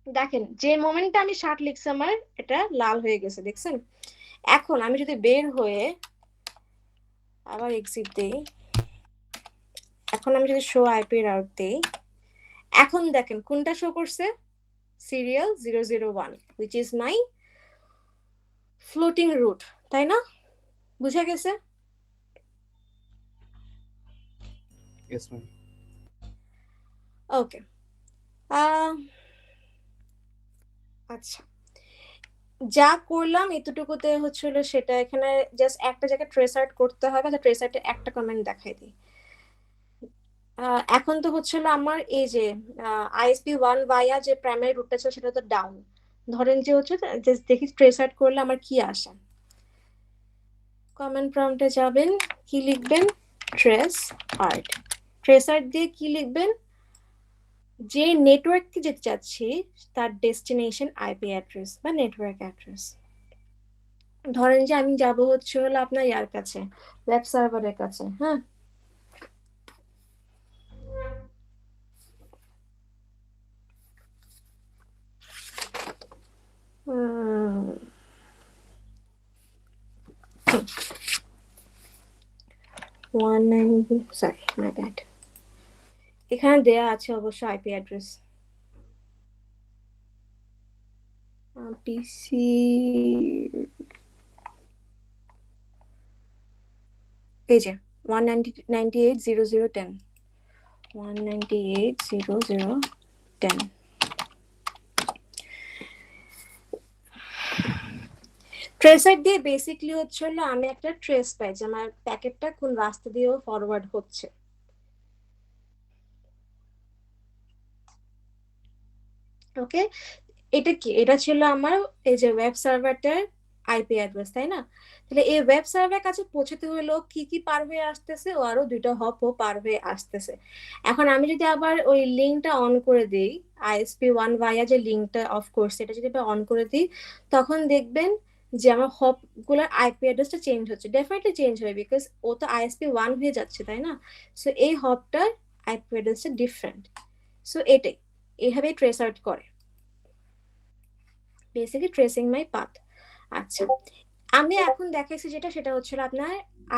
S2: দেখেন যে মোমেন্টটা আমি শার্ট লিখছি আমার এটা লাল হয়ে গেছে, দেখছেন? এখন আমি যদি বের হয়ে আবার এক্সিট দেই, এখন আমি যদি শো আইপি রাউট দেই, এখন দেখেন কোনটা শো করছে, serial 001, which is my floating root, তাই না? বুঝা গেছে?
S3: Yes ma'am.
S2: ওকে, আচ্ছা যা করলাম এতটুকুতে হচ্ছিল সেটা, এখানে জাস্ট একটা জায়গায় ট্রেস আউট করতে হবে, ট্রেস আউটে একটা কমেন্ট দেখাই দিই। এখন তো হচ্ছিল আমার এই যে ISP1 ভাইয়া যে প্রাইমারি রুটটা ছিল সেটা তো ডাউন, ধরেন যে হচ্ছে জাস্ট দেখি ট্রেস আউট করলে আমার কি আসে। কমেন্ট প্রম্পটে যাবেন, কি লিখবেন, ট্রেস আউট। ট্রেস আউট দিয়ে কি লিখবেন, যে নেটওয়ার্ককে যেতে চাচ্ছি তার ডেস্টিনেশন আইপি অ্যাড্রেস বা নেটওয়ার্ক অ্যাড্রেস। ধরেন যে আমি যাব হচ্ছে হলো আপনার ইয়ার কাছে, ওয়েব সার্ভারের কাছে, হ্যাঁ, সরি মাই ব্যাড, এখানে দেয়া আছে অবশ্য আইপি অ্যাড্রেস, পিসি এই যে 198.0.0.10, 198.0.0.10 ট্রেসার দিয়ে বেসিক্যালি হচ্ছে হলো আমি একটা ট্রেস পাই যে আমার প্যাকেটটা কোন রাস্তা দিয়ে ফরওয়ার্ড হচ্ছে। ওকে, এটা কি, এটা ছিল আমার এই যে ওয়েব সার্ভারটার আইপি অ্যাড্রেস, তাই না? তাহলে এই ওয়েব সার্ভারের কাছে পৌঁছতে হলো কি কি পার হয়ে আসতেছে, ও আরো 2টা হপও পার হয়ে আসতেছে। এখন আমি যদি আবার ওই লিঙ্কটা অন করে দিই, ISP1 ভাইয়া যে লিঙ্কটা অফ করছে এটা যদি অন করে দিই, তখন দেখবেন যে আমার হপ গুলোর আইপি অ্যাড্রেসটা চেঞ্জ হচ্ছে। ডেফিনেটলি চেঞ্জ হবে, বিকজ ও তো ISP1 হয়ে যাচ্ছে, তাই না? সো এই হপটার আইপি অ্যাড্রেসটা ডিফারেন্ট। সো এটাই, এইভাবেই ট্রেস আউট করে, বেসিক্যালি ট্রেসিং মাই পাথ। আচ্ছা, আমি এখন দেখাইছি যেটা, সেটা হচ্ছিল আপনার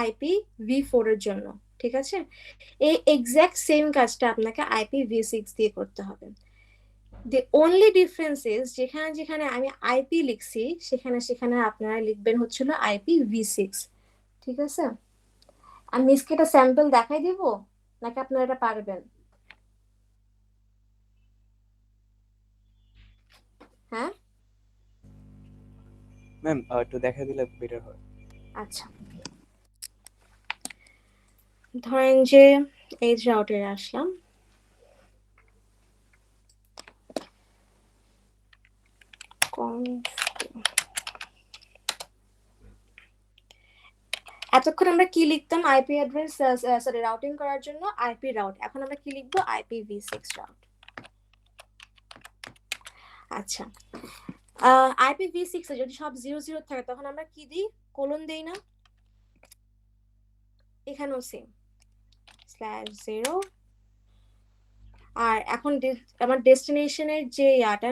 S2: IPv4 এর জন্য, ঠিক আছে? এই এক্সাক্ট সেম কাজটা আপনাকে IPv6 দিয়ে করতে হবে। দি অনলি ডিফারেন্স ইজ যেখানে যেখানে আমি আইপি লিখছি সেখানে সেখানে আপনারা লিখবেন হচ্ছিল IPv6, ঠিক আছে? আমি মিসকে একটা স্যাম্পল দেখাই দিব নাকি আপনারা এটা পারবেন? হ্যাঁ,
S3: ম্যাম একটু দেখা দিলে বেটার হয়।
S2: আচ্ছা, ধরেন যে এই রাউটারে আসলাম, এতক্ষণ আমরা কি লিখতাম আইপি অ্যাড্রেস, সরি রাউটিং করার জন্য আইপি রাউট, এখন আমরা কি লিখবো IPv6 রাউট। আচ্ছা, IPv6 এ যদি সব 00 থাকে তখন আমরা কি দিই, কোলন দেই না? এখানেও সেম /0। আর এখন আমার ডেস্টিনেশনের যে ইয়াটা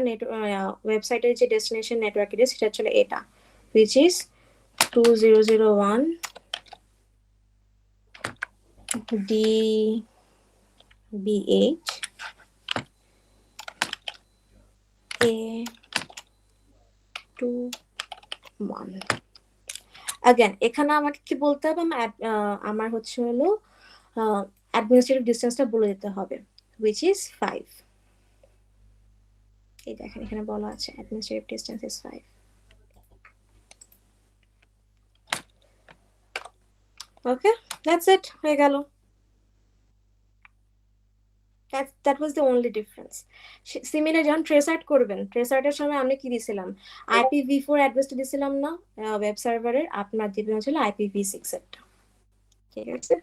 S2: ওয়েবসাইটের যে ডেস্টিনেশন নেটওয়ার্ক এর সেটা হচ্ছে এটা, which is 2001 DBH A21। Again এখানে আমাকে কি বলতে হবে, আমার হচ্ছে হলো অ্যাডমিনিস্ট্রেটিভ ডিসটেন্সটা বলে দিতে হবে, which is 5। এই দেখেন এখানে বলা আছে administrative distance is 5। Okay, that's it, হয়ে গেল। that was the only difference. Similar যখন ট্রেস আউট করবেন, ট্রেস আউটের সময় আমি কি দিছিলাম, IPv4 অ্যাড্রেসটা দিছিলাম না ওয়েব সার্ভারের, আপনার দিবেন হচ্ছে IPv6 এরটা, ঠিক আছে?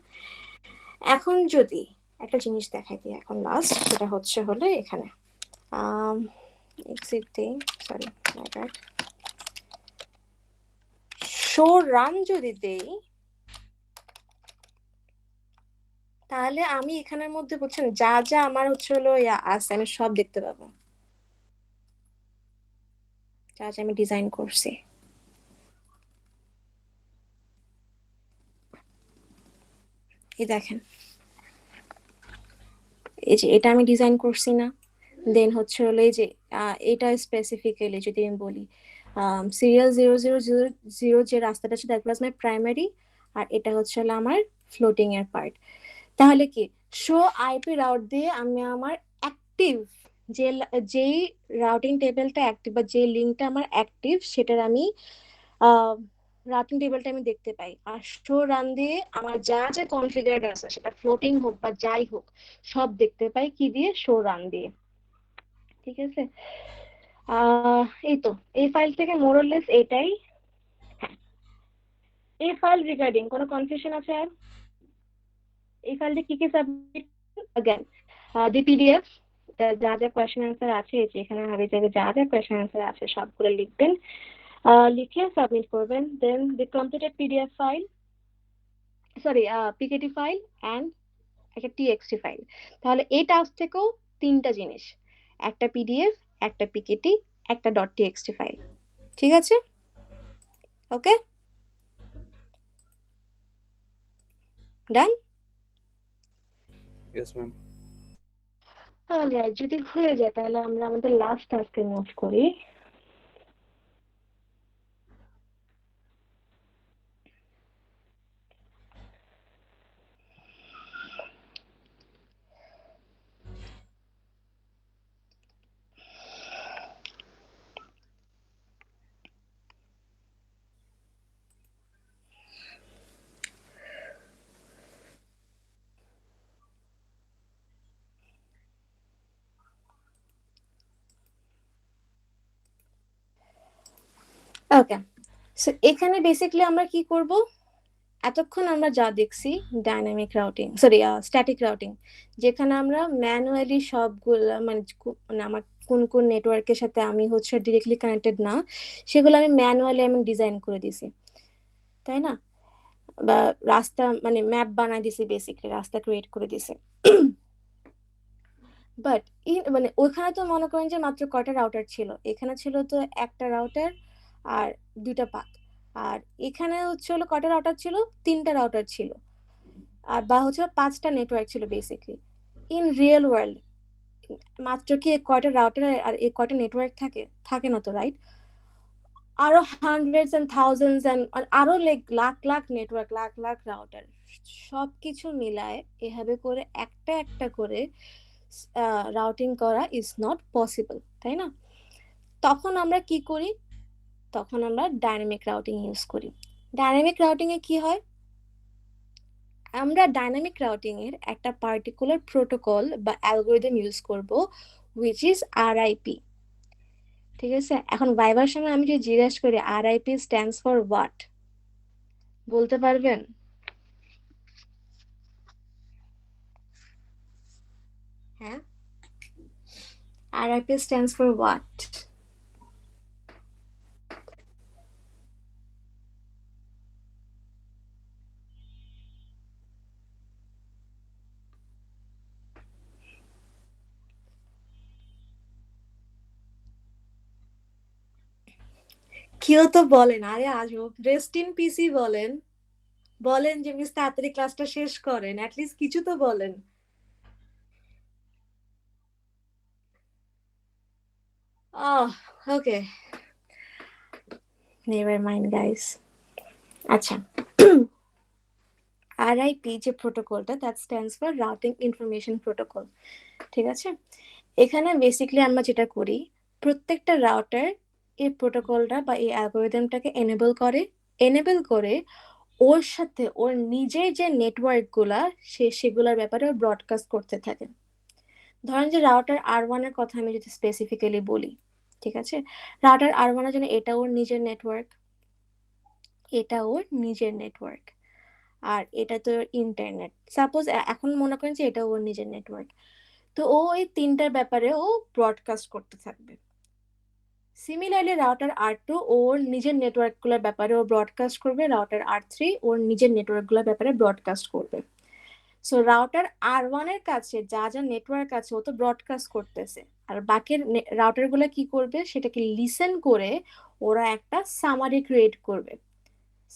S2: এখন যদি একটা জিনিস দেখাই দিই এখন লাস্ট, যেটা হচ্ছে হলো এখানে এক্সিট দিই, সরি শো রান যদি দেই, তাহলে আমি এখানের মধ্যে বুঝছেন যা যা আমার হচ্ছে হলো আছে আমি সব দেখতে পাবো, যা যা আমি ডিজাইন করছি। এই দেখেন, এই যে এটা আমি ডিজাইন করছি না? দেন হচ্ছে হলো এই যে এটা স্পেসিফিক্যালি যদি আমি বলি সিরিয়াল 0000 যে রাস্তাটা আছে দ্যাট ওয়াজ মাই প্রাইমারি, আর এটা হচ্ছে হলো আমার ফ্লোটিং এর পার্ট। তাহলে কি শো আইপি রাউট দিয়ে আমি আমার অ্যাক্টিভ যে যেই রাউটিং টেবিলটা অ্যাক্টিভ বা যে লিঙ্কটা আমার অ্যাক্টিভ সেটার আমি রাউটিং টেবিলটা আমি দেখতে পাই। আর শো রান দিয়ে আমার যা যা কনফিগারেড আছে সেটা ফ্লোটিং হোক বা যাই হোক সব দেখতে পাই কি দিয়ে, শো রান দিয়ে, ঠিক আছে? এই তো, এই ফাইল থেকে মোরলেস এটাই। হ্যাঁ, এই ফাইল রিগার্ডিং কোনো কনফিউশন আছে আর? এই ফাইলটা কি কি সাবমিট, अगेन দি পিডিএফ, যা যা কোয়েশ্চেন অ্যান্সার আছে যে এখানে হাবি জায়গায় যা যা কোয়েশ্চেন অ্যান্সার আছে সবগুলো লিখবেন, লিখে সাবমিট করবেন। Then the completed PDF file, sorry PKT file and একটা টিএক্সটি ফাইল। তাহলে এই টাস্ক থেকেও 3টা জিনিস, একটা পিডিএফ, একটা পিকেটি, একটা .txt ফাইল, ঠিক আছে? Okay, done.
S3: Yes ma'am.
S2: তাহলে যদি হয়ে যায় তাহলে আমরা আমাদের লাস্ট টাস্কে মুভ করি। ওকে, সো এখানে বেসিক্যালি আমরা কি করব, এতক্ষণ আমরা যা দেখছি dynamic routing, sorry static routing, যেখানে আমরা ম্যানুয়ালি সবগুলো মানে আমার কোন কোন নেটওয়ার্কের সাথে আমি হচ্ছে ডিরেক্টলি কানেক্টেড না, সেগুলো আমি ম্যানুয়ালি আমি ডিজাইন করে দিছি, তাই না? বা রাস্তা মানে ম্যাপ বানাই দিছি, বেসিক্যালি রাস্তা ক্রিয়েট করে দিছি। বাট মানে ওখানে তো মনে করেন যে মাত্র কয়টা রাউটার ছিল, এখানে ছিল তো একটা রাউটার আর দুইটা পাথ। আর এখানে হচ্ছে হলো কয়টা রাউটার ছিল, তিনটা রাউটার ছিল, আর বা হচ্ছে পাঁচটা নেটওয়ার্ক ছিল বেসিক্যালি। ইন রিয়েল ওয়ার্ল্ড মাত্র কি কয়টা রাউটার আর এই কয়টা নেটওয়ার্ক থাকে? থাকে না তো, রাইট? আরো হান্ড্রেডস এন্ড থাউজেন্ডস এন্ড আরো লাখ লাখ নেটওয়ার্ক, লাখ লাখ রাউটার, সবকিছু মিলায় এভাবে করে একটা একটা করে রাউটিং করা ইজ নট পসিবল, তাই না? তখন আমরা কি করি, তখন আমরা ডাইনামিক রাউটিং ইউজ করি। ডাইনামিক রাউটিং এ কি হয়, আমরা ডাইনামিক রাউটিং এর একটা পার্টিকুলার প্রোটোকল বা অ্যালগরিদম ইউজ করব, হুইচ ইজ আরআইপি। ঠিক আছে, এখন ভাইবার সময় আমি যদি জিজ্ঞাসা করি আরআইপি স্ট্যান্ডস ফর হোয়াট, বলতে পারবেন? হ্যাঁ, আরআইপি স্ট্যান্ডস ফর হোয়াট? কেউ তো বলেন, আরে আসবো, রেস্ট ইন পিসি বলেন, বলেন যে মিস তাড়াতাড়ি ক্লাসটা শেষ করেন, অ্যাটলিস্ট কিছু তো বলেন। Okay, never mind guys. আচ্ছা, আরআইপি যে প্রোটোকলটা, that stands for routing information protocol. ঠিক আছে, এখানে বেসিক্যালি আমরা যেটা করি, প্রত্যেকটা রাউটার এই প্রোটোকলটা বা এই অ্যালগরিদমটাকে এনেবল করে ওর সাথে ওর নিজের যে নেটওয়ার্ক গুলা সেগুলোর ব্যাপারে ব্রডকাস্ট করতে থাকে। ধরেন যে রাউটার আর1 এর কথা আমি যদি স্পেসিফিক্যালি বলি, ঠিক আছে, রাউটার আর1 এর জন্য এটা ওর নিজের নেটওয়ার্ক, এটা ওর নিজের নেটওয়ার্ক, আর এটা তো ইন্টারনেট। সাপোজ এখন মনে করেন যে এটা ওর নিজের নেটওয়ার্ক, তো ও এই তিনটার ব্যাপারে ও ব্রডকাস্ট করতে থাকবে। সিমিলারলি রাউটার আর2 ওর নিজের নেটওয়ার্কগুলোর ব্যাপারে ও ব্রডকাস্ট করবে, রাউটার আর3 ওর নিজের নেটওয়ার্কগুলোর ব্যাপারে ব্রডকাস্ট করবে। সো রাউটার আর1 এর কাছে যা যা নেটওয়ার্ক আছে ও তো ব্রডকাস্ট করতেছে, আর বাকি রাউটার গুলো কি করবে, সেটাকে লিসেন করে ওরা একটা সামারি ক্রিয়েট করবে।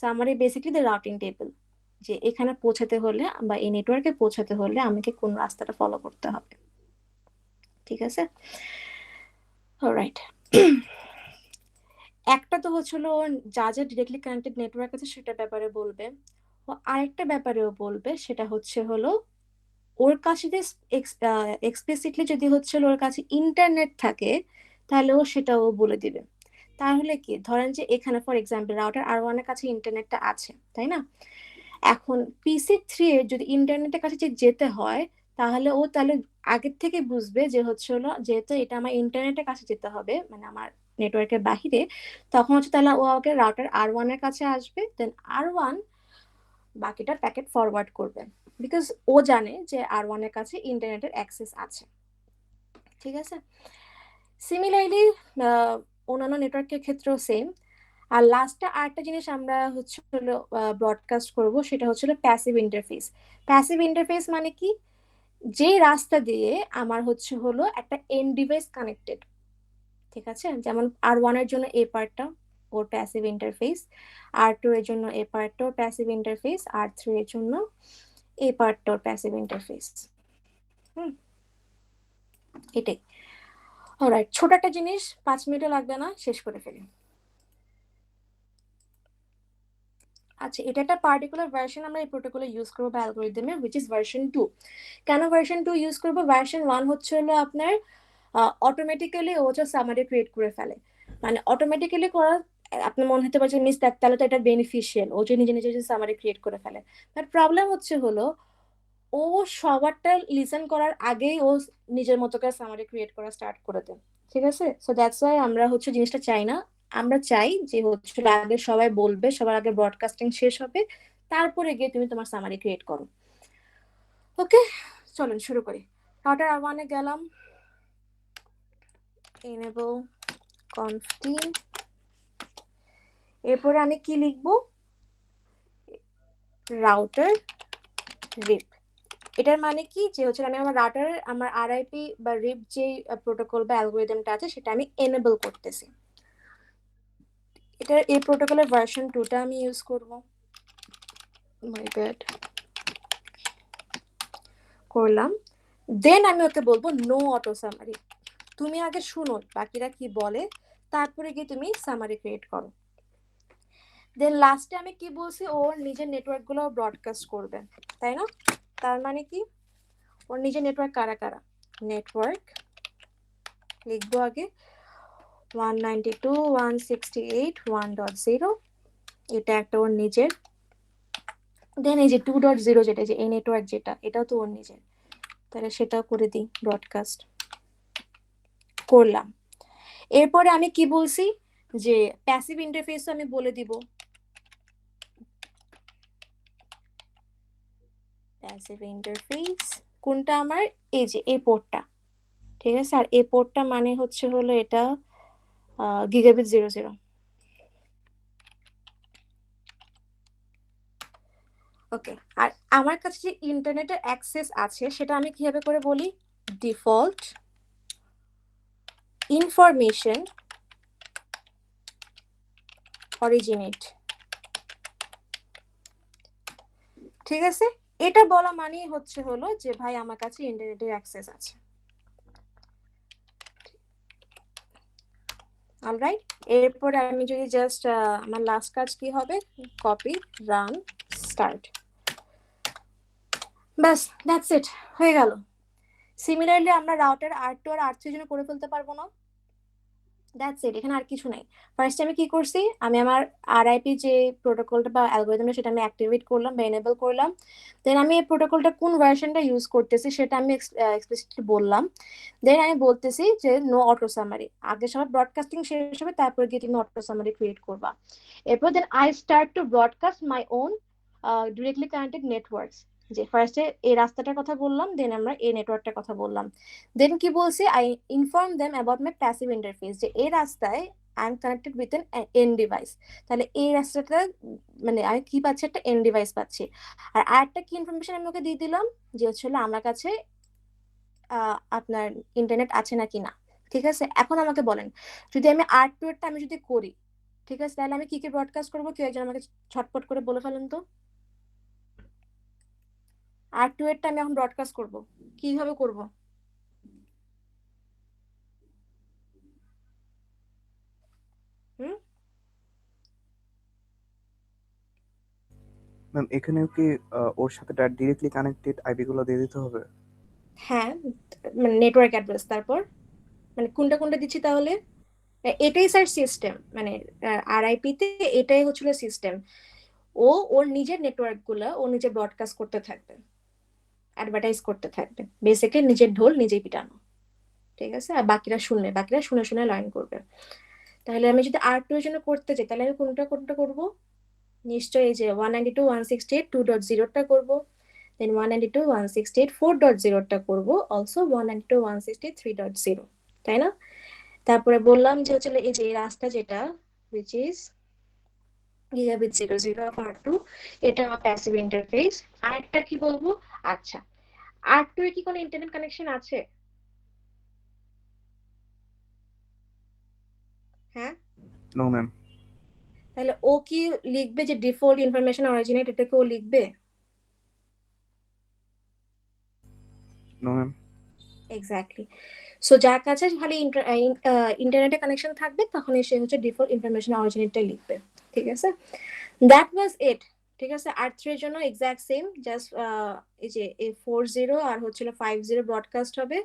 S2: Summary basically the routing table, যে এখানে পৌঁছাতে হলে বা এই নেটওয়ার্কে পৌঁছাতে হলে আমাকে কোন রাস্তাটা ফলো করতে হবে। ঠিক আছে, অলরাইট। একটা তো হচ্ছিল যা যা ডিরেক্টলি কানেক্টেড নেটওয়ার্ক আছে সেটার ব্যাপারে বলবে, ও আরেকটা ব্যাপারেও বলবে, সেটা হচ্ছে হলো ওর কাছে যে এক্সপ্লিসিটলি যদি হচ্ছে ওর কাছে ইন্টারনেট থাকে, তাহলে ও সেটাও বলে দিবে। তাহলে কি, ধরেন যে এখানে ফর এক্সাম্পল রাউটার আর1 এর কাছে ইন্টারনেটটা আছে, তাই না? এখন পিসি3 এর যদি ইন্টারনেটের কাছে যে যেতে হয়, তাহলে আগের থেকে বুঝবে যে হচ্ছে হলো যেহেতু এটা আমার ইন্টারনেটের কাছে যেতে হবে, মানে আমার নেটওয়ার্কের বাহিরে, তখন হচ্ছে তাহলে ও আমাকে রাউটার আর1 এর কাছে আসবে, দেন আর1 বাকিটা প্যাকেট ফরওয়ার্ড করবে, বিকজ ও জানে যে আর1 এর কাছে ইন্টারনেটের অ্যাক্সেস আছে। ঠিক আছে, সিমিলারলি অন্যান্য নেটওয়ার্কের ক্ষেত্রেও সেম। আর লাস্টে আরেকটা জিনিস আমরা হচ্ছে হলো ব্রডকাস্ট করব, সেটা হচ্ছে প্যাসিভ ইন্টারফেস। প্যাসিভ ইন্টারফেস মানে কি, যে রাস্তা দিয়ে আমার হচ্ছে হলো একটা এন্ড ডিভাইস কানেক্টেড, ঠিক আছে, যেমন আর1 এর জন্য এ পার্টটা ওর প্যাসিভ ইন্টারফেস, আর2 এর জন্য এ পার্টটা ওর প্যাসিভ ইন্টারফেস, আর3 এর জন্য এ পার্টটা ওর প্যাসিভ ইন্টারফেস। হুম, এটাই। অলরাইট, ছোট একটা জিনিস, 5 মিনিটও লাগবে না, শেষ করে ফেলি। আচ্ছা, এটা একটা পার্টিকুলার ভার্সন আমরা এই প্রোটোকলে ইউজ করবো বা অ্যালগরিদমে, হুইচ ইজ ভার্সন 2। কেন ভার্সন 2 ইউজ করবো? ভার্সন 1 হচ্ছে হলো আপনার অটোমেটিক্যালি ও হচ্ছে সামারি ক্রিয়েট করে ফেলে, মানে অটোমেটিক্যালি করা। আপনার মনে হতে পারে মিস তাহলে তো এটা বেনিফিশিয়াল, ও যে নিজে নিজে সামারি ক্রিয়েট করে ফেলে। বাট প্রবলেম হচ্ছে হলো ও সবারটা লিসেন করার আগেই ও নিজের মতো করে সামারি ক্রিয়েট করা স্টার্ট করে দেয়। ঠিক আছে, সো দ্যাটস ওয়াই আমরা হচ্ছে জিনিসটা চাই না। আমরা চাই যে হচ্ছে আগে সবাই বলবে, সবার আগে ব্রডকাস্টিং শেষ হবে, তারপরে গিয়ে তুমি তোমার সামারি ক্রিয়েট করো। ওকে, চলুন শুরু করি। রাউটার R1 এ গেলাম, enable conft, এরপরে আমি কি লিখবো, রাউটার রিপ। এটার মানে কি যে হচ্ছে আমি আমার রাউটার আমার আরআইপি বা রিপ যে প্রোটোকল বা অ্যালগরিদমটা আছে সেটা আমি এনেবল করতেছি। এটার এই প্রোটোকলের ভার্সন 2টা আমি ইউজ করব। মাই ব্যাড, করলাম। দেন আমি ওকে বলবো নো অটো সামারি। তুমি আগে শুনো বাকিরা কি বলে, তারপরে গিয়ে তুমি সামারি ক্রিয়েট করো। দেন লাস্টে আমি কি বলছি, ওর নিজের নেটওয়ার্ক গুলো ব্রডকাস্ট করবে, তাই না? তার মানে কি, ওর নিজের নেটওয়ার্ক কারা কারা, নেটওয়ার্ক লিখবো আগে 192.168.1.0, এটা একটা ওর নিজের। দেন এই যে 2.0 যেটা, যে এই নেটওয়ার্ক যেটা, এটাও তো ওর নিজের, তাহলে সেটাও করে দিই, ব্রডকাস্ট করলাম। এরপরে আমি কি বলছি যে প্যাসিভ ইন্টারফেস আমি বলে দিব, প্যাসিভ ইন্টারফেস কোনটা আমার, এই যে এই পোর্টটা, ঠিক আছে। আর এই পোর্টটা মানে হচ্ছে হলো এটা গিগাবিট 00। ওকে, আর আমার কাছে যে ইন্টারনেটের অ্যাক্সেস আছে সেটা আমি কিভাবে করে বলি, ডিফল্ট ইনফরমেশন অরিজিনেট, ঠিক আছে। এটা বলা মানেই হচ্ছে হলো যে ভাই আমার কাছে ইন্টারনেটের অ্যাক্সেস আছে। অলরাইট, এরপরে আমি যদি জাস্ট আমার লাস্ট কাজ কি হবে, copy run start, bus that's it, হয়ে গেল। সিমিলারলি আমরা রাউটার R2 আর R3 জন্য করে ফেলতে পারবো না? দ্যাটস ইট, এখানে আর কিছু নাই। ফার্স্টে আমি কি করছি, আমি আমার আরআইপি যে প্রোটোকলটা বা অ্যালগরিদমটা সেটা আমি অ্যাক্টিভেট করলাম বা এনেবল করলাম। দেন আমি এই প্রোটোকলটা কোন ভার্সনটা ইউজ করতেছি সেটা আমি এক্সপ্লিসিটলি বললাম। দেন আমি বলতেছি যে নো অটো সামারি, আগে সবার ব্রডকাস্টিং শেষ হবে তারপরে গিয়ে তুমি অটো সামারি ক্রিয়েট করবা। এরপর then I start to broadcast my own directly connected networks, যে ফার্স্টে এই রাস্তাটার কথা বললাম, দেন আমরা এই নেটওয়ার্কটার কথা বললাম। দেন কি বলছি, I inform them about my passive interface, যে এই রাস্তায় I am connected with an end device, তাহলে এই রাস্তাটা মানে আমি কি পাচ্ছি, একটা এন্ড ডিভাইস পাচ্ছি। আর আরেকটা কি ইনফরমেশন আমি ওকে দিয়ে দিলাম, যে হচ্ছে আমার কাছে আপনার ইন্টারনেট আছে নাকি না। ঠিক আছে, এখন আমাকে বলেন, যদি আমি R2 এরটা আমি যদি করি, ঠিক আছে, তাহলে আমি কি কি ব্রডকাস্ট করবো, কেউ একজন আমাকে ছটপট করে বলে ফেলেন তো। R2 এরটা আমি এখন ব্রডকাস্ট করব, কিভাবে করব? হুম,
S3: ম্যাম এখানেও কি ওর সাথে ডিরেক্টলি কানেক্টেড আইপি গুলো দিয়ে দিতে হবে?
S2: হ্যাঁ, মানে নেটওয়ার্ক অ্যাড্রেস, তারপর মানে কোনটা কোনটা দিচ্ছি তাহলে, এটাই স্যার সিস্টেম, মানে আরআইপি তে এটাই হচ্ছিল সিস্টেম। ও ওর নিজের নেটওয়ার্ক গুলা ও নিজে ব্রডকাস্ট করতে থাকবে, অ্যাডভার্টাইজ করতে থাকবে, বেসিক্যালি নিজের ঢোল নিজেই পিটানো, ঠিক আছে। আর বাকিরা শুনবে, বাকিরা শুনে শুনে লাইন করবে। তাহলে আমি যদি R2 এর জন্য করতে চাই, তাহলে আমি কোনটা কোনটা করব, নিশ্চয়ই এই যে 192.168.2.0টা করব, দেন 192.168.4.0টা করব, অলসো 192.168.3.0, তাই না? তারপরে বললাম যে হচ্ছে এই যে এই রাস্তা যেটা which is gigabit 00 of R2, এটা আমার প্যাসিভ ইন্টারফেস। আরেকটা কি বলবো, আচ্ছা R2 এর কি কোনো ইন্টারনেট কানেকশন আছে? হ্যাঁ,
S3: নো ম্যাম।
S2: তাহলে ও কি লিখবে যে ডিফল্ট ইনফরমেশন অরিজিনেট, এটাকে ও লিখবে?
S3: No ma'am.
S2: এক্স্যাক্টলি। সো যার কাছে খালি ইন্টারনেটে কানেকশন থাকবে তখন সে হচ্ছে ডিফল্ট ইনফরমেশন অরিজিনেটটাই লিখবে, ঠিক আছে। দ্যাট ওয়াজ ইট, ঠিক আছে। R3 এর জন্য এক্স্যাক্ট সেম, জাস্ট এই যে এই 40 আর হচ্ছিল 50 ব্রডকাস্ট হবে।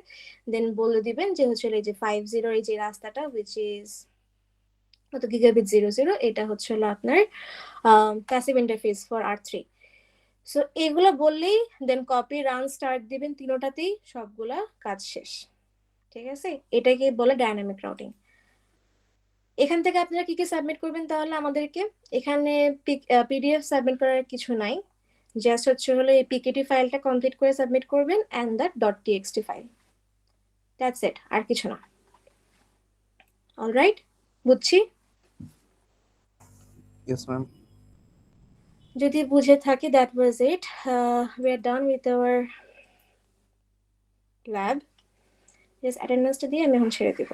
S2: দেন বলে দিবেন যে হচ্ছে এই যে 50 এই যে রাস্তাটা which is কত গিগাবিট 00, এটা হচ্ছে আপনার passive interface for R3। So এগুলো বললেই দেন কপি রান স্টার্ট দিবেন, তিনোটাতেই সবগুলা কাজ শেষ, ঠিক আছে। এটাকে বলে ডায়নামিক রাউটিং। এখান থেকে আপনারা কি কি সাবমিট করবেন তাহলে আমাদেরকে? এখানে পিডিএফ সাবমিট করার কিছু নাই, জাস্ট হচ্ছে হলো এই পিকেটি ফাইলটা কমপ্লিট করে সাবমিট করবেন and that .txt file, that's it, আর কিছু না। অলরাইট, বুঝছি।
S3: Yes ma'am.
S2: যদি বুঝে থাকি, that was it, we are done with our lab. Just অ্যাটেন্ডেন্সটা দিয়ে আমি এখন ছেড়ে দিব।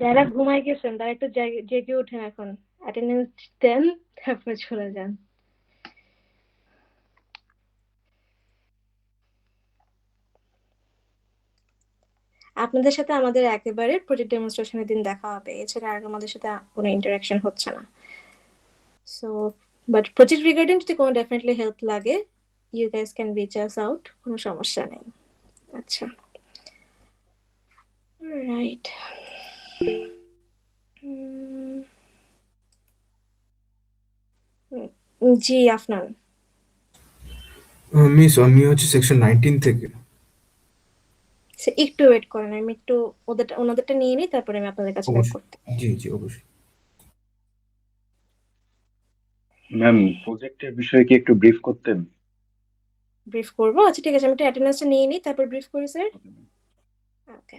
S2: যারা ঘুমাই গেছেন তারা একটু জেগে উঠেন, এখন অ্যাটেন্ডেন্স দেন, তারপরে চলে যান। আপনাদের সাথে আমাদের একেবারে প্রজেক্ট ডেমনস্ট্রেশনের দিন দেখা হবে, এছাড়া আর আমাদের সাথে কোনো ইন্টারাকশন হচ্ছে না। সো বাট প্রজেক্ট রিগার্ডিং যদি কোনো ডেফিনেটলি হেল্প লাগে, you guys can reach us out, কোনো সমস্যা নেই। আচ্ছা, রাইট। জি আফনান।
S5: মিস আমি হচ্ছে সেকশন 19 থেকে।
S2: একটু ওয়েট করেন, আমি একটু ওনাদেরটা নিয়ে নিই, তারপরে আমি আপনাদের কাছে ব্যাক করতে।
S5: জি জি অবশ্যই।
S6: ম্যাম, প্রজেক্টের বিষয়ে কি একটু ব্রিফ করতেন?
S2: ব্রিফ করবো? আচ্ছা ঠিক আছে, আমি একটু অ্যাটেন্ডেন্সটা নিয়ে নিই, তারপর ব্রিফ করি স্যার। ওকে।